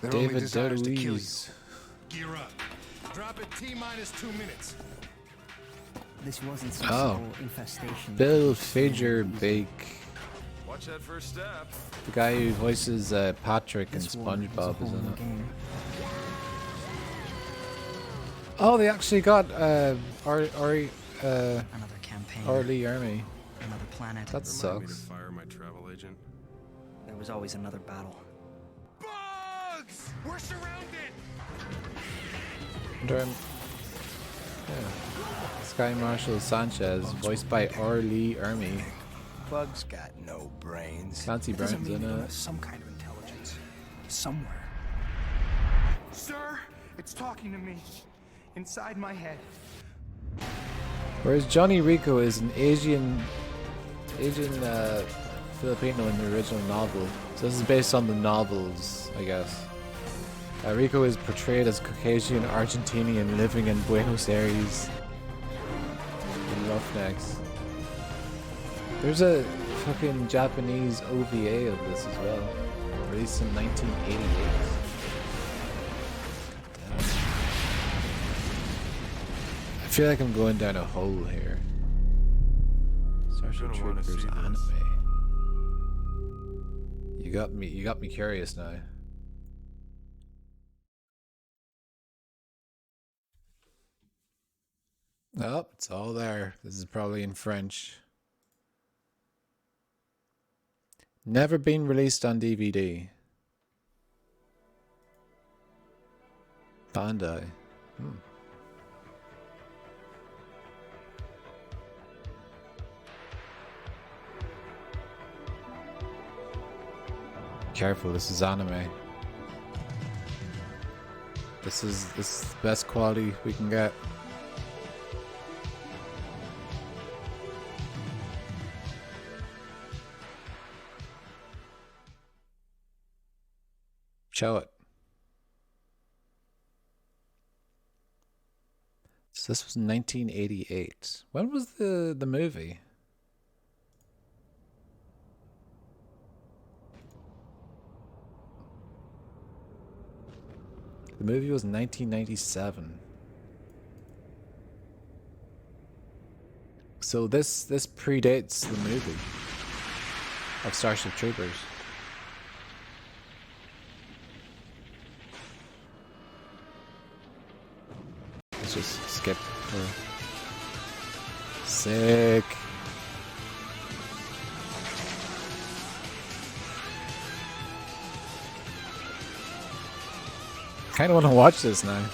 [SPEAKER 16] Their only
[SPEAKER 1] David
[SPEAKER 16] desire is to kill you.
[SPEAKER 1] DeLuise.
[SPEAKER 16] Gear up. Drop it T-minus 2 minutes.
[SPEAKER 20] This wasn't some
[SPEAKER 1] Oh.
[SPEAKER 20] simple infestation.
[SPEAKER 1] Bill Fager Bake.
[SPEAKER 4] Watch that first step.
[SPEAKER 1] The guy who voices Patrick in
[SPEAKER 20] This war was a
[SPEAKER 1] SpongeBob
[SPEAKER 20] whole
[SPEAKER 1] is in
[SPEAKER 20] new
[SPEAKER 1] it.
[SPEAKER 20] game.
[SPEAKER 1] Oh, they actually got Ori
[SPEAKER 20] Another campaign.
[SPEAKER 1] Lee Army.
[SPEAKER 20] Another planet.
[SPEAKER 1] That
[SPEAKER 4] Remind me to
[SPEAKER 1] sucks.
[SPEAKER 4] fire my travel agent.
[SPEAKER 20] There was always another battle.
[SPEAKER 16] Bugs! We're surrounded!
[SPEAKER 1] Yeah. Sky Marshal Sanchez, voiced by Lee Army.
[SPEAKER 11] Bugs got no brains.
[SPEAKER 1] Clancy
[SPEAKER 11] That doesn't
[SPEAKER 1] Brown's
[SPEAKER 11] mean
[SPEAKER 1] in
[SPEAKER 11] there
[SPEAKER 1] it.
[SPEAKER 11] was some kind of intelligence. Somewhere.
[SPEAKER 21] Sir, it's talking to me. Inside my head.
[SPEAKER 1] Whereas Johnny Rico is an Asian Filipino in the original novel. So this is based on the novels, I guess. Rico is portrayed as Caucasian Argentinian living in Buenos Aires. In Roughnecks. There's a fucking Japanese OVA of this as well. Released in 1988. I feel like I'm going down a hole here. Starship
[SPEAKER 4] Gonna wanna
[SPEAKER 1] Troopers
[SPEAKER 4] see
[SPEAKER 1] anime.
[SPEAKER 4] this.
[SPEAKER 1] You got me curious now. Oh, it's all there. This is probably in French. Never been released on DVD. Bandai. Careful, this is anime. This is the best quality we can get. Show it. So this was 1988. When was the movie? The movie was 1997. So this predates the movie of Starship Troopers. Let's just skip her. Sick. Kind of want to watch this now.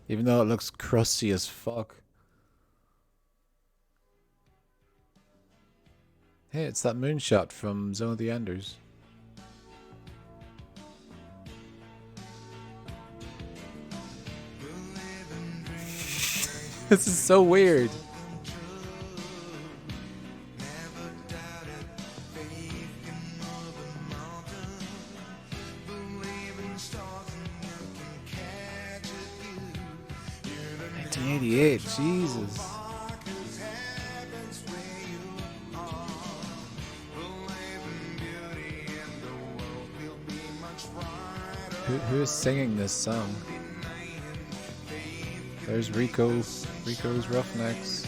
[SPEAKER 1] Even though it looks crusty as fuck. Hey, it's that moonshot from Zone of the Enders. This is so weird. '88, Jesus. Who is singing this song? There's Rico's Roughnecks.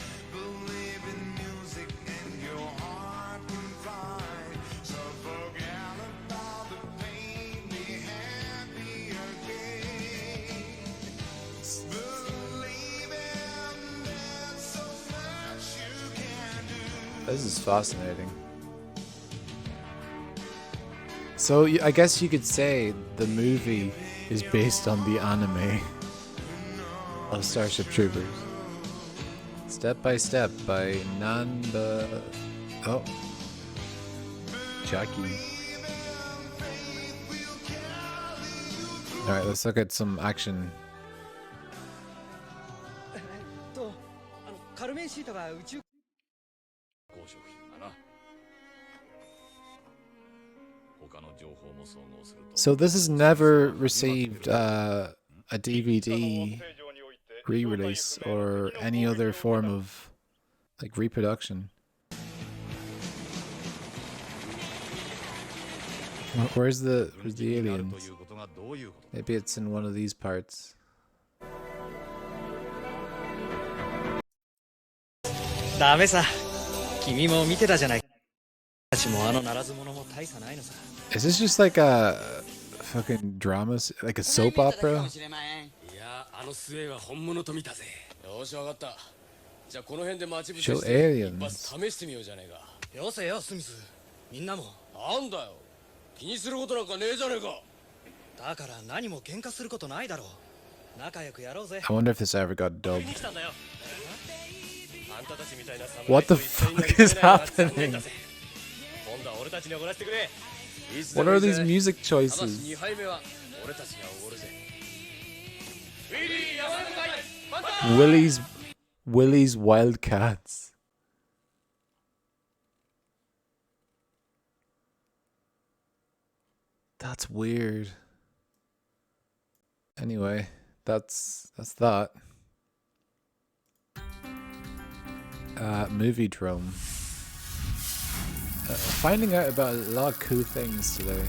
[SPEAKER 1] This is fascinating. So I guess you could say the movie is based on the anime of Starship Troopers. Step by Step by Namba. Oh. Jackie. Alright, let's look at some action. So this has never received a DVD re-release or any other form of like reproduction. Where's the aliens? Maybe it's in one of these parts.
[SPEAKER 20] ダメさ。君も見てたじゃない。私もあのならず者も大差ないのさ。
[SPEAKER 1] Is this just like a fucking drama, like a soap opera? Show aliens.
[SPEAKER 3] よせよ、スミス。みんなも。なんだよ。気にすることなんかねえじゃねえか。だから何も喧嘩することないだろう。仲良くやろうぜ。
[SPEAKER 1] I wonder if this ever got dubbed. What the fuck is happening? What are these music choices? Willie's Wildcats. That's weird. Anyway, that's that. Movie Drone. Finding out about a lot of cool things today.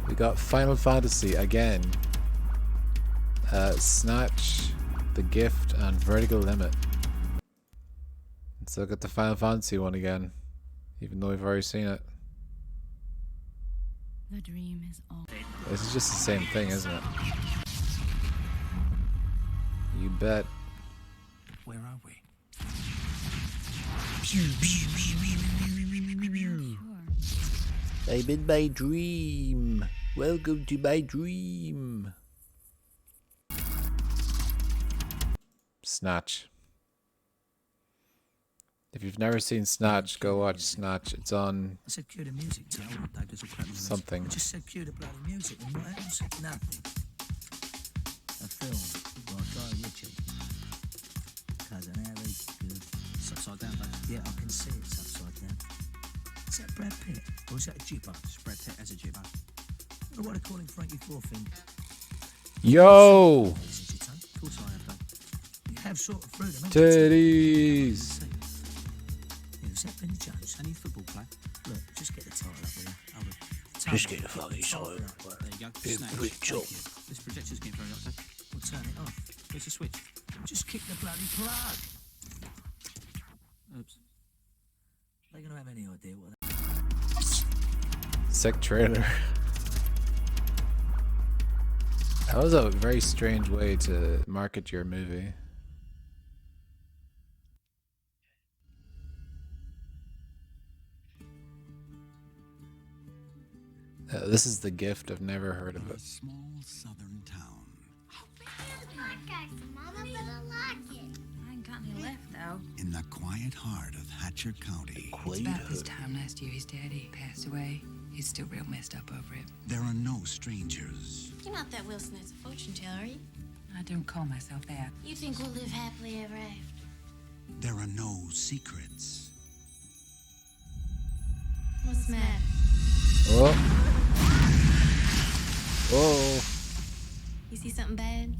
[SPEAKER 1] We got Final Fantasy again. Snatch, The Gift, and Vertical Limit. Let's look at the Final Fantasy one again, even though we've already seen it.
[SPEAKER 15] The dream is all.
[SPEAKER 1] This is just the same thing, isn't it? You bet.
[SPEAKER 8] Where are we?
[SPEAKER 1] I'm in my dream. Welcome to my dream. Snatch. If you've never seen Snatch, go watch Snatch. It's on
[SPEAKER 8] I said cue the music to
[SPEAKER 1] something.
[SPEAKER 8] I just said cue the bloody music and what else? Nothing. A film by Guy Ritchie. Cousin Harry. It's upside down, but yeah, I can see it's upside down. Is that Brad Pitt? Or is that a jibber? It's Brad Pitt as a jibber. What do they call him, Frankie Fourfinger?
[SPEAKER 1] Yo!
[SPEAKER 8] Of course I have done. You have sort of through them.
[SPEAKER 1] Titties!
[SPEAKER 8] Is that Benny Jones? Any football player? Look, just get the title up there.
[SPEAKER 11] Just get the fucking title.
[SPEAKER 8] There you go.
[SPEAKER 11] Good job.
[SPEAKER 8] This projector's getting very hot. We'll turn it off. Where's the switch? Just kick the bloody plug. Oops. They gonna have any idea what that...
[SPEAKER 1] Sick trailer. That was a very strange way to market your movie. This is The Gift. I've never heard of it.
[SPEAKER 22] A small southern town.
[SPEAKER 15] I ain't got any left though.
[SPEAKER 22] In the quiet heart of Hatcher County.
[SPEAKER 23] It's about this time last year his daddy passed away. He's still real messed up over it.
[SPEAKER 22] There are no strangers.
[SPEAKER 17] You're not that Wilson as a fortune teller, are you?
[SPEAKER 23] I don't call myself that.
[SPEAKER 17] You think we'll live happily ever after?
[SPEAKER 22] There are no secrets.
[SPEAKER 17] What's the matter?
[SPEAKER 1] Oh. Oh.
[SPEAKER 17] You see something bad?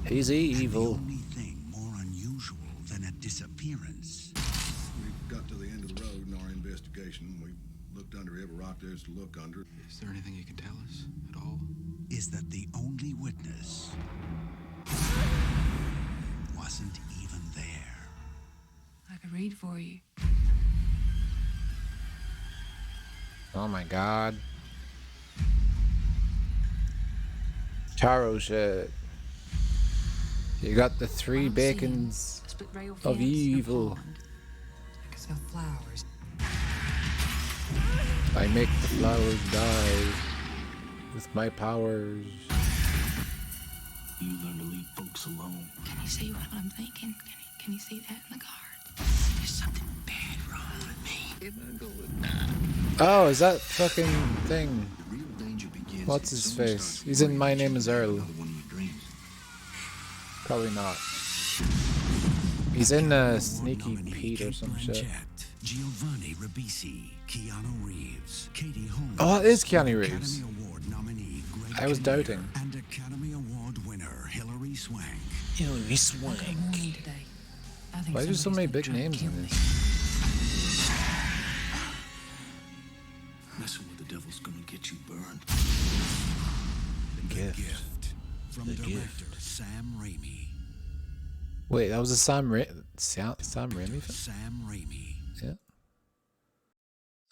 [SPEAKER 1] He's evil.
[SPEAKER 22] The only thing more unusual than a disappearance.
[SPEAKER 24] We got to the end of the road in our investigation. We looked under every rock there is to look under.
[SPEAKER 25] Is there anything you can tell us at all?
[SPEAKER 22] Is that the only witness wasn't even there.
[SPEAKER 23] I could read for you.
[SPEAKER 1] Oh my god. Taro shit. You got the three bacons of evil.
[SPEAKER 23] I can smell flowers.
[SPEAKER 1] I make the flowers die with my powers.
[SPEAKER 22] You learn to leave folks alone.
[SPEAKER 23] Can you see what I'm thinking? Can you see that in the card? There's something bad wrong with me.
[SPEAKER 1] Oh, is that fucking thing? What's his face? He's in My Name is Earl. Probably not. He's in Sneaky Pete or some shit.
[SPEAKER 22] Giovanni Ribisi, Keanu Reeves, Katie Holmes.
[SPEAKER 1] Oh, it is Keanu Reeves.
[SPEAKER 22] Academy Award nominee Greg
[SPEAKER 1] I was
[SPEAKER 22] Kinnear,
[SPEAKER 1] doubting.
[SPEAKER 22] And Academy Award winner Hilary Swank.
[SPEAKER 1] Hilary Swank. Why are there so many big names in this?
[SPEAKER 22] Messing with the devil's gonna get you burned.
[SPEAKER 1] The Gift.
[SPEAKER 22] From director Sam Raimi.
[SPEAKER 1] Wait, that was a Sam Raimi film?
[SPEAKER 22] Sam Raimi.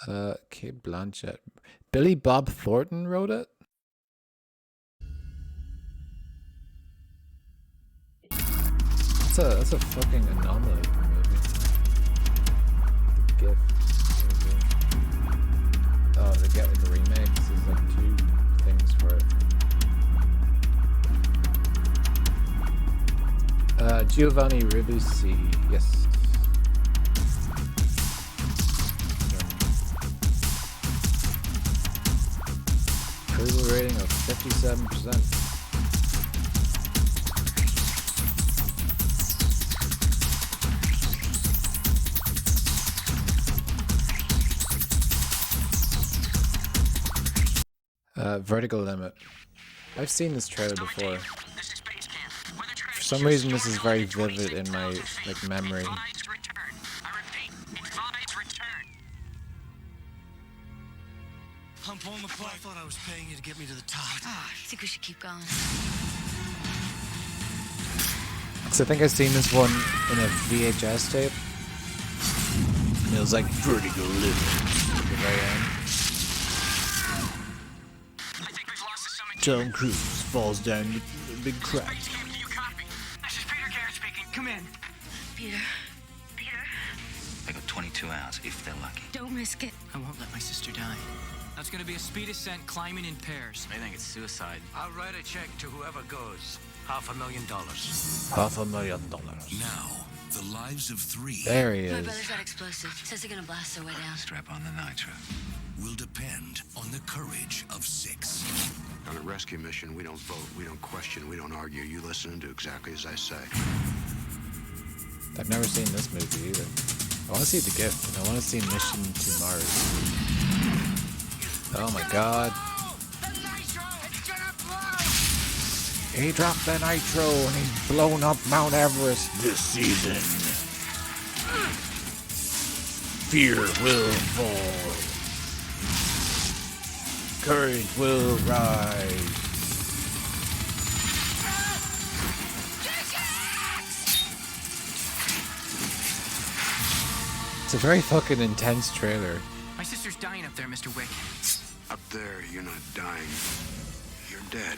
[SPEAKER 1] Yeah. Kate Blanchett. Billy Bob Thornton wrote it? That's a fucking anomaly for a movie. The Gift. Oh, they get like a remake. There's like 2 things for it. Giovanni Ribisi, yes. Approval rating of 57%. Vertical Limit. I've seen this trailer before. For some reason, this is very vivid in my memory.
[SPEAKER 3] I'm pulling the plug. I thought I was paying you to get me to the top.
[SPEAKER 15] I think we should keep going.
[SPEAKER 1] So I think I've seen this one in a VHS tape. And it was like Vertical Limit at the very end. Tom Cruise falls down a big crack.
[SPEAKER 3] This is Peter Garrett speaking. Come in.
[SPEAKER 15] Peter.
[SPEAKER 6] They got 22 hours if they're lucky.
[SPEAKER 15] Don't risk it.
[SPEAKER 3] I won't let my sister die. That's gonna be a speed ascent climbing in pairs.
[SPEAKER 6] They think it's suicide.
[SPEAKER 11] I'll write a check to whoever goes. $500,000.
[SPEAKER 1] $500,000.
[SPEAKER 22] Now, the lives of 3.
[SPEAKER 1] There he
[SPEAKER 15] My
[SPEAKER 1] is.
[SPEAKER 15] brother's got explosives. Says they're gonna blast their way down.
[SPEAKER 6] Strap on the nitro.
[SPEAKER 22] Will depend on the courage of 6.
[SPEAKER 24] On a rescue mission, we don't vote, we don't question, we don't argue. You listen and do exactly as I say.
[SPEAKER 1] I've never seen this movie either. I want to see The Gift, and I want to see Mission to Mars. Oh my god. He dropped the nitro and he's blown up Mount Everest this season. Fear will fall. Courage will rise. It's a very fucking intense trailer.
[SPEAKER 3] My sister's dying up there, Mr. Wick.
[SPEAKER 24] Up there, you're not dying. You're dead.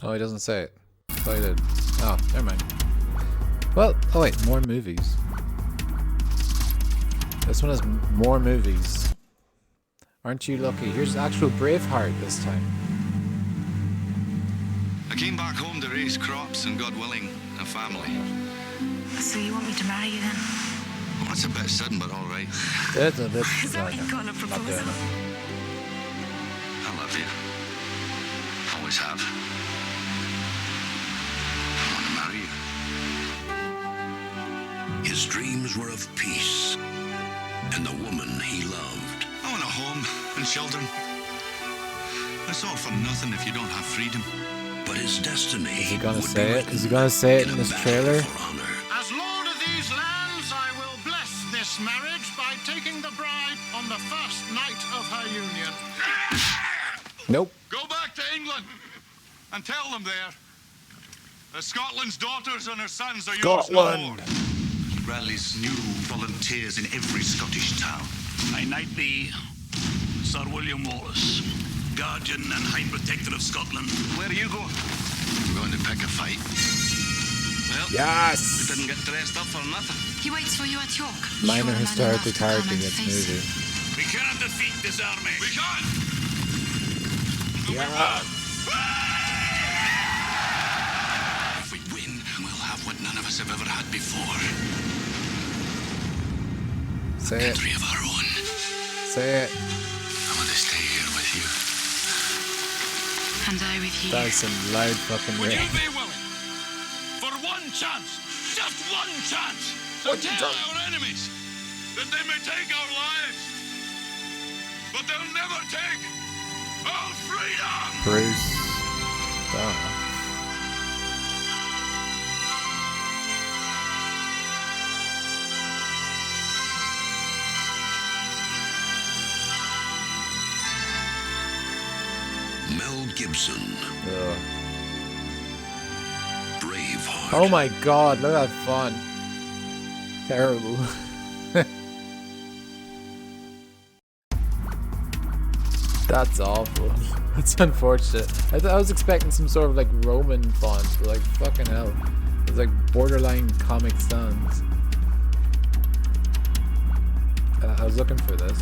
[SPEAKER 1] Oh, he doesn't say it. I thought he did. Oh, never mind. Well, oh wait, more movies. This one has more movies. Aren't you lucky? Here's actual Braveheart this time.
[SPEAKER 5] I came back home to raise crops and, God willing, a family.
[SPEAKER 15] So you want me to marry you then?
[SPEAKER 5] Well, that's a bit sudden, but all right.
[SPEAKER 1] That's a bit.
[SPEAKER 15] Is that what you call a proposal?
[SPEAKER 5] I love you. Always have. I want to marry you.
[SPEAKER 22] His dreams were of peace and the woman he loved.
[SPEAKER 5] I want a home and children. It's all for nothing if you don't have freedom.
[SPEAKER 22] But his destiny.
[SPEAKER 1] Is he gonna say it? Is he gonna say it in this trailer?
[SPEAKER 7] As Lord of these lands, I will bless this marriage by taking the bride on the first night of her union.
[SPEAKER 1] Nope.
[SPEAKER 5] Go back to England and tell them there that Scotland's daughters and her sons are yours no more.
[SPEAKER 22] Rallies new volunteers in every Scottish town.
[SPEAKER 5] I knight thee, Sir William Wallace,
[SPEAKER 22] Guardian and High Protector of Scotland.
[SPEAKER 5] Where are you going? I'm going to pick a fight. Well,
[SPEAKER 1] yes!
[SPEAKER 5] We didn't get dressed up for nothing.
[SPEAKER 15] He waits for you at York.
[SPEAKER 1] Minor historical character gets movie.
[SPEAKER 22] Be
[SPEAKER 5] cannot defeat this army. We can!
[SPEAKER 1] Yeah.
[SPEAKER 22] If we win, we'll have what none of us have ever had before.
[SPEAKER 1] Say it.
[SPEAKER 22] Country of our own.
[SPEAKER 1] Say it.
[SPEAKER 22] I want to stay here with you.
[SPEAKER 15] And I with you.
[SPEAKER 1] That's some loud fucking
[SPEAKER 5] Would
[SPEAKER 1] rain.
[SPEAKER 5] you be willing, for one chance, just one chance, to tell our enemies that they may take our lives, but they'll never take our freedom?
[SPEAKER 1] Bruce. Oh.
[SPEAKER 22] Mel Gibson.
[SPEAKER 1] Ugh.
[SPEAKER 22] Braveheart.
[SPEAKER 1] Oh my god, look at that font. Terrible. That's awful. That's unfortunate. I was expecting some sort of like Roman font, but like fucking hell. It's like borderline Comic Sans. I was looking for this.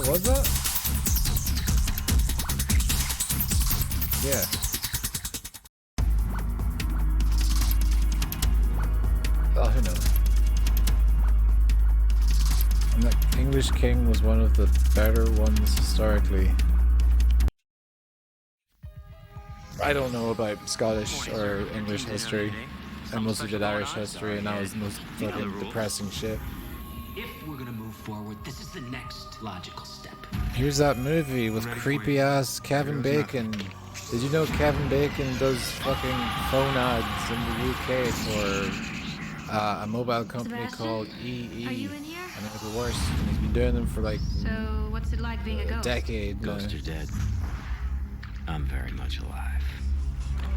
[SPEAKER 1] Was that? Yeah. Oh, who knows? And the English King was one of the better ones historically. I don't know about Scottish or English history. I mostly did Irish history, and that was the most fucking depressing shit.
[SPEAKER 2] If we're gonna move forward, this is the next logical step.
[SPEAKER 1] Here's that movie with creepy ass Kevin Bacon. Did you know Kevin Bacon does fucking phone ads in the UK for a mobile company called EE?
[SPEAKER 15] Are you in here?
[SPEAKER 1] And it was worse. And he's been doing them for like
[SPEAKER 15] So, what's it like being a ghost?
[SPEAKER 1] decade now.
[SPEAKER 2] Ghosts are dead. I'm very much alive.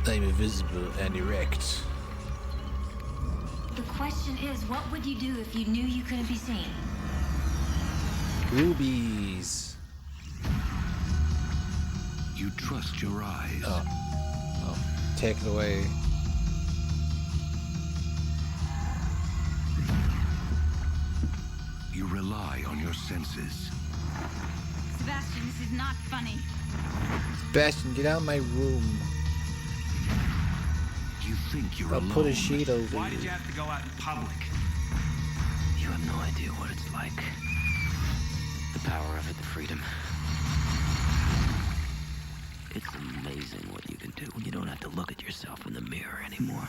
[SPEAKER 1] I'm invisible and erect.
[SPEAKER 15] The question is, what would you do if you knew you couldn't be seen?
[SPEAKER 1] Rubies.
[SPEAKER 22] You trust your eyes.
[SPEAKER 1] Oh, take it away.
[SPEAKER 22] You rely on your senses.
[SPEAKER 15] Sebastian, this is not funny.
[SPEAKER 1] Sebastian, get out of my room.
[SPEAKER 22] You think you're
[SPEAKER 1] I'll
[SPEAKER 22] alone.
[SPEAKER 1] put a sheet over
[SPEAKER 2] Why
[SPEAKER 1] you.
[SPEAKER 2] did you have to go out in public?
[SPEAKER 6] You have no idea what it's like. The power of it, the freedom. It's amazing what you can do when you don't have to look at yourself in the mirror anymore.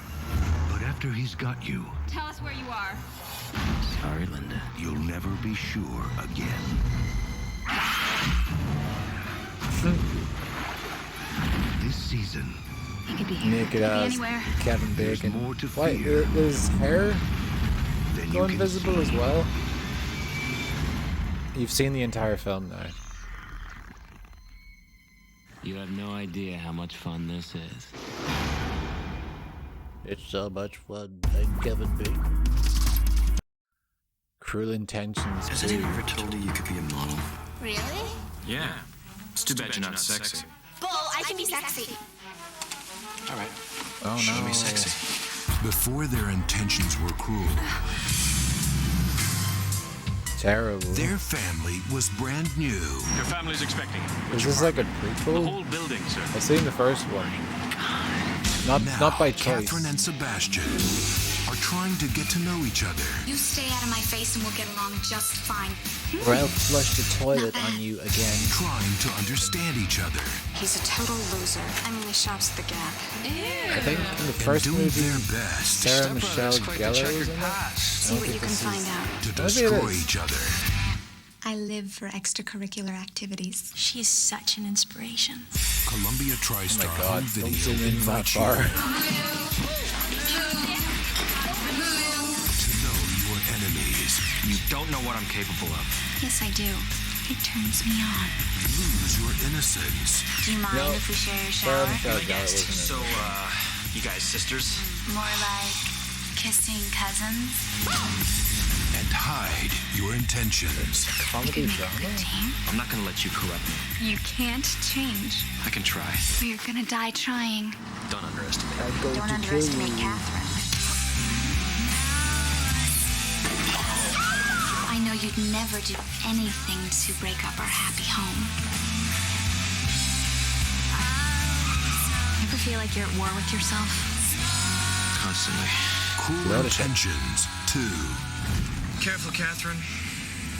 [SPEAKER 22] But after he's got you,
[SPEAKER 15] Tell us where you are.
[SPEAKER 6] Sorry, Linda.
[SPEAKER 22] you'll never be sure again. This season,
[SPEAKER 15] He could be here.
[SPEAKER 1] Naked
[SPEAKER 15] Could be
[SPEAKER 1] ass
[SPEAKER 15] anywhere.
[SPEAKER 1] Kevin
[SPEAKER 22] there's
[SPEAKER 1] Bacon.
[SPEAKER 22] more to
[SPEAKER 1] Why
[SPEAKER 22] fear
[SPEAKER 1] is hair
[SPEAKER 22] than
[SPEAKER 1] go
[SPEAKER 22] you can
[SPEAKER 1] invisible
[SPEAKER 22] see.
[SPEAKER 1] as well? You've seen the entire film now.
[SPEAKER 2] You have no idea how much fun this is.
[SPEAKER 1] It's so much fun. I'm Kevin Bacon. Cruel Intentions.
[SPEAKER 19] Has anyone ever told you you could be a model?
[SPEAKER 17] Really?
[SPEAKER 25] Yeah. It's too bad you're not sexy.
[SPEAKER 17] Bull, I can be sexy.
[SPEAKER 19] All right.
[SPEAKER 1] Oh
[SPEAKER 19] Show
[SPEAKER 1] no.
[SPEAKER 19] me sexy.
[SPEAKER 16] Before their intentions were cruel,
[SPEAKER 1] Terrible.
[SPEAKER 16] their family was brand new.
[SPEAKER 5] Your family's expecting you.
[SPEAKER 1] Is this like a
[SPEAKER 5] The
[SPEAKER 1] prequel?
[SPEAKER 5] whole building, sir.
[SPEAKER 1] I've seen the first one.
[SPEAKER 16] Now,
[SPEAKER 1] Not by choice.
[SPEAKER 16] Catherine and Sebastian are trying to get to know each other.
[SPEAKER 17] You stay out of my face and we'll get along just fine.
[SPEAKER 1] Or I'll flush the toilet on you again.
[SPEAKER 16] Trying to understand each other.
[SPEAKER 17] He's a total loser. I mean, he shops at the Gap.
[SPEAKER 1] I think in the
[SPEAKER 16] And
[SPEAKER 1] first
[SPEAKER 16] doing
[SPEAKER 1] movie,
[SPEAKER 16] their best
[SPEAKER 1] Sarah Michelle Gellar was in it.
[SPEAKER 17] See what you can find out.
[SPEAKER 16] to
[SPEAKER 1] Maybe it
[SPEAKER 16] destroy
[SPEAKER 1] is.
[SPEAKER 16] each other.
[SPEAKER 17] I live for extracurricular activities. She is such an inspiration.
[SPEAKER 16] Columbia
[SPEAKER 1] Oh
[SPEAKER 16] TriStar
[SPEAKER 1] my god,
[SPEAKER 16] Home
[SPEAKER 1] don't
[SPEAKER 16] Video
[SPEAKER 1] zoom in that
[SPEAKER 16] invites you
[SPEAKER 1] far.
[SPEAKER 16] to know your enemies.
[SPEAKER 19] You don't know what I'm capable of.
[SPEAKER 17] Yes, I do. It turns me on.
[SPEAKER 4] Lose your innocence.
[SPEAKER 17] Do you mind if we share your shower?
[SPEAKER 25] So, you guys sisters?
[SPEAKER 17] More like kissing cousins?
[SPEAKER 4] And hide your intentions.
[SPEAKER 1] Comedy drama?
[SPEAKER 25] I'm not gonna let you corrupt me.
[SPEAKER 17] You can't change.
[SPEAKER 25] I can try.
[SPEAKER 17] We're gonna die trying.
[SPEAKER 25] Don't underestimate.
[SPEAKER 17] Don't underestimate Catherine. I know you'd never do anything to break up our happy home. Ever feel like you're at war with yourself?
[SPEAKER 25] Constantly.
[SPEAKER 4] Cruel Intentions 2.
[SPEAKER 25] Careful, Catherine.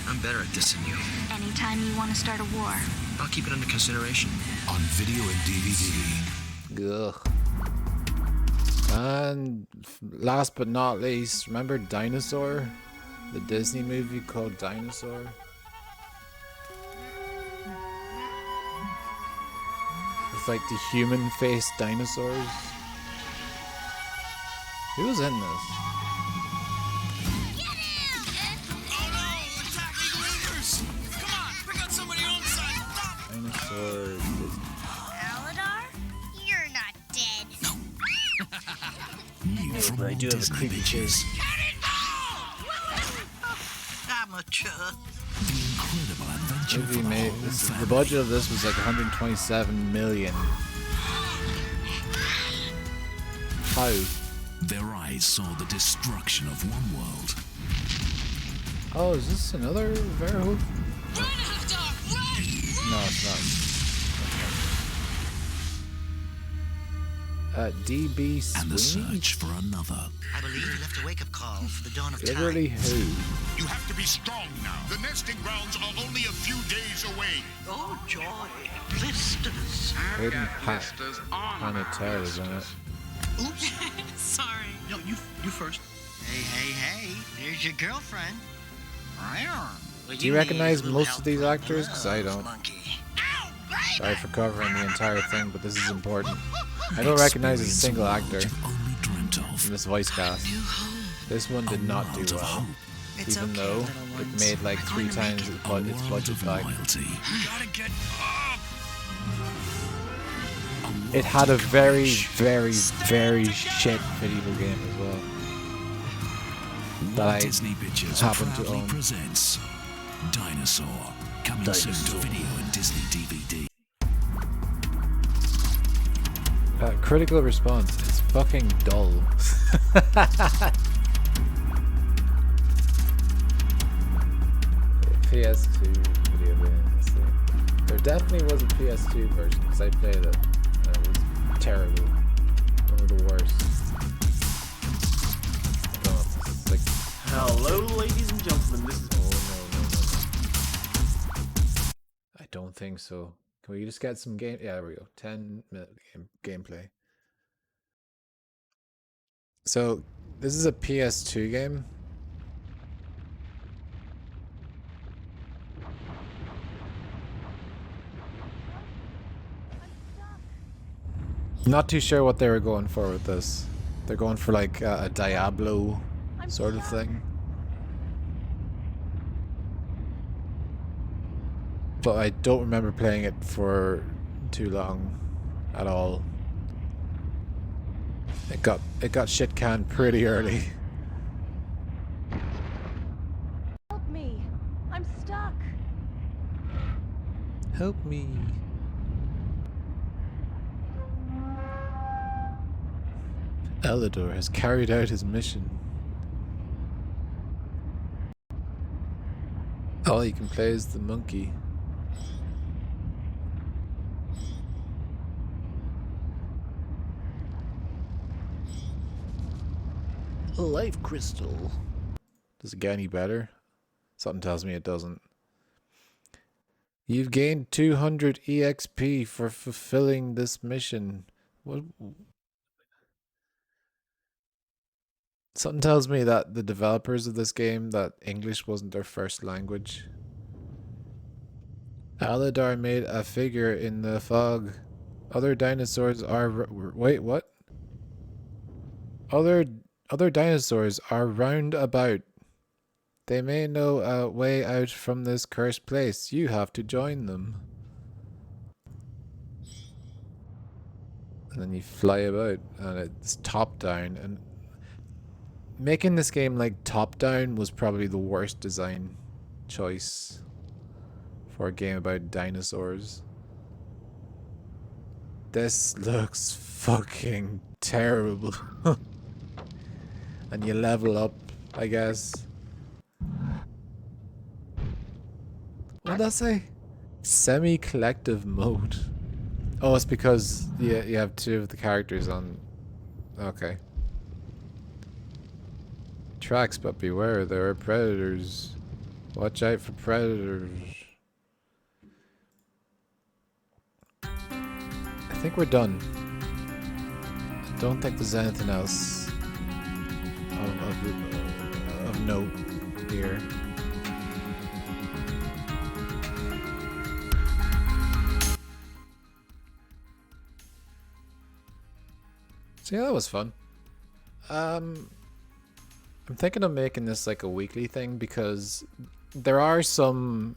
[SPEAKER 25] I'm better at this than you.
[SPEAKER 17] Anytime you want to start a war.
[SPEAKER 25] I'll keep it under consideration.
[SPEAKER 4] On video and DVD.
[SPEAKER 1] Ugh. And last but not least, remember Dinosaur? The Disney movie called Dinosaur? With like the human-faced dinosaurs. Who was in this? Dinosaur.
[SPEAKER 17] Aladar? You're not dead.
[SPEAKER 8] New from Walt Disney Pictures.
[SPEAKER 11] Amateur.
[SPEAKER 8] The incredible adventure
[SPEAKER 1] Movie
[SPEAKER 8] for
[SPEAKER 1] made,
[SPEAKER 8] the whole
[SPEAKER 1] the
[SPEAKER 8] family.
[SPEAKER 1] budget of this was like 127 million. How?
[SPEAKER 8] Their eyes saw the destruction of one world.
[SPEAKER 1] Oh, is this another werewolf? No, it's not. DB Sweeney?
[SPEAKER 8] And the search for another.
[SPEAKER 11] I believe you left a wake-up call for the dawn of
[SPEAKER 1] Literally
[SPEAKER 11] time.
[SPEAKER 1] who?
[SPEAKER 9] You have to be strong now. The nesting grounds are only a few days away.
[SPEAKER 11] Oh, joy. Blisters.
[SPEAKER 1] Hidden Ponytail is in it.
[SPEAKER 11] Oops.
[SPEAKER 23] Sorry.
[SPEAKER 11] No, you first. Hey. There's your girlfriend. What
[SPEAKER 1] Do you
[SPEAKER 11] need
[SPEAKER 1] recognize
[SPEAKER 11] is a little
[SPEAKER 1] most
[SPEAKER 11] help
[SPEAKER 1] of these
[SPEAKER 11] from
[SPEAKER 1] actors? Because I
[SPEAKER 11] gloves,
[SPEAKER 1] don't.
[SPEAKER 11] monkey.
[SPEAKER 1] Sorry for covering the entire thing, but this is important. I don't recognize a single actor in this voice cast. This one did not do well, even though it made like 3 times its budget back. It had a very, very, very shit medieval game as well. That I
[SPEAKER 8] Disney Pictures
[SPEAKER 1] happen to
[SPEAKER 8] proudly
[SPEAKER 1] own.
[SPEAKER 8] presents Dinosaur, coming soon to video and Disney DVD.
[SPEAKER 1] Critical response. It's fucking dull. PS2 video game. Let's see. There definitely was a PS2 version because I played it. And it was terrible. One of the worst. I don't know if this is like.
[SPEAKER 10] Hello, ladies and gentlemen. This is.
[SPEAKER 1] Oh no. I don't think so. Can we just get some game? Yeah, there we go. 10-minute gameplay. So, this is a PS2 game. Not too sure what they were going for with this. They're going for like a Diablo sort of thing. But I don't remember playing it for too long at all. It got shit canned pretty early.
[SPEAKER 18] Help me. I'm stuck.
[SPEAKER 1] Help me. Elidor has carried out his mission. All you can play is the monkey. A life crystal. Does it get any better? Something tells me it doesn't. You've gained 200 EXP for fulfilling this mission. What? Something tells me that the developers of this game, that English wasn't their first language. Aladar made a figure in the fog. Other dinosaurs are... Wait, what? Other dinosaurs are round about. They may know a way out from this cursed place. You have to join them. And then you fly about, and it's top down. And making this game like top down was probably the worst design choice for a game about dinosaurs. This looks fucking terrible. And you level up, I guess. What did that say? Semi-collective mode. Oh, it's because you have two of the characters on. Okay. Tracks, but beware, there are predators. Watch out for predators. I think we're done. Don't think there's anything else of note here. So yeah, that was fun. I'm thinking of making this like a weekly thing because there are some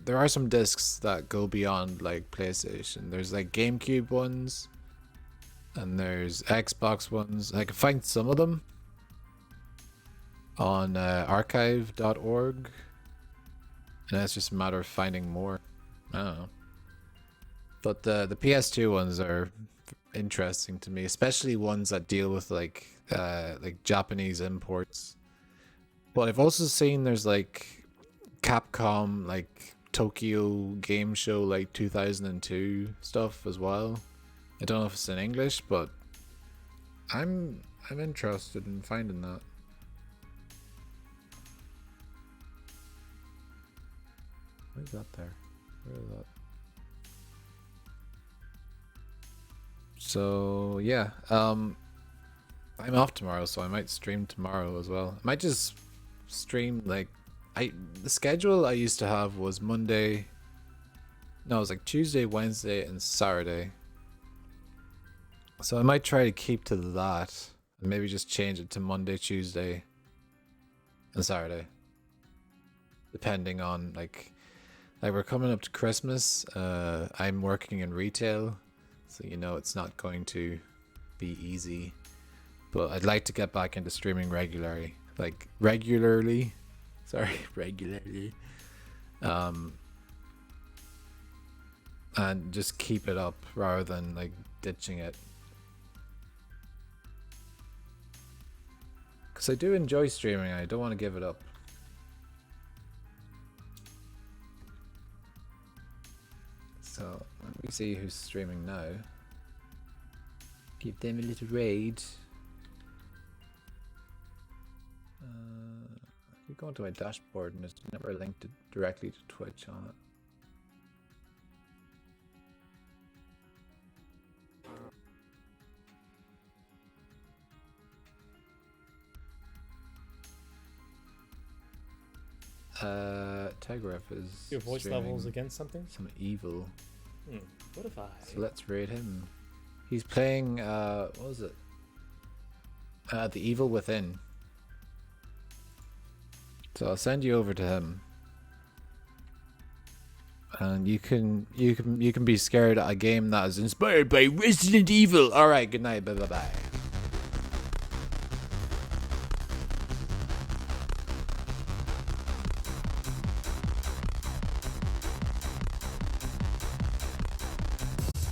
[SPEAKER 1] there are some discs that go beyond like PlayStation. There's like GameCube ones and there's Xbox ones. I can find some of them on archive.org, and it's just a matter of finding more. I don't know. But the PS2 ones are interesting to me, especially ones that deal with like Japanese imports. But I've also seen there's like Capcom like Tokyo Game Show like 2002 stuff as well. I don't know if it's in English, but I'm interested in finding that. What is that there? Where is that? So yeah, I'm off tomorrow, so I might stream tomorrow as well. I might just stream like the schedule I used to have was Monday. No, it was like Tuesday, Wednesday, and Saturday. So I might try to keep to that, and maybe just change it to Monday, Tuesday, and Saturday, depending on like we're coming up to Christmas. I'm working in retail. So you know it's not going to be easy, but I'd like to get back into streaming regularly, and just keep it up rather than like ditching it. Because I do enjoy streaming, and I don't want to give it up. So let me see who's streaming now. Give them a little raid. You go into my dashboard and it's never linked directly to Twitch on it. Tegref is
[SPEAKER 12] your voice levels against something?
[SPEAKER 1] Some evil.
[SPEAKER 12] What if I?
[SPEAKER 1] So let's raid him. He's playing what was it? The Evil Within. So I'll send you over to him. And you can be scared at a game that is inspired by Resident Evil. Alright, good night, bye bye bye.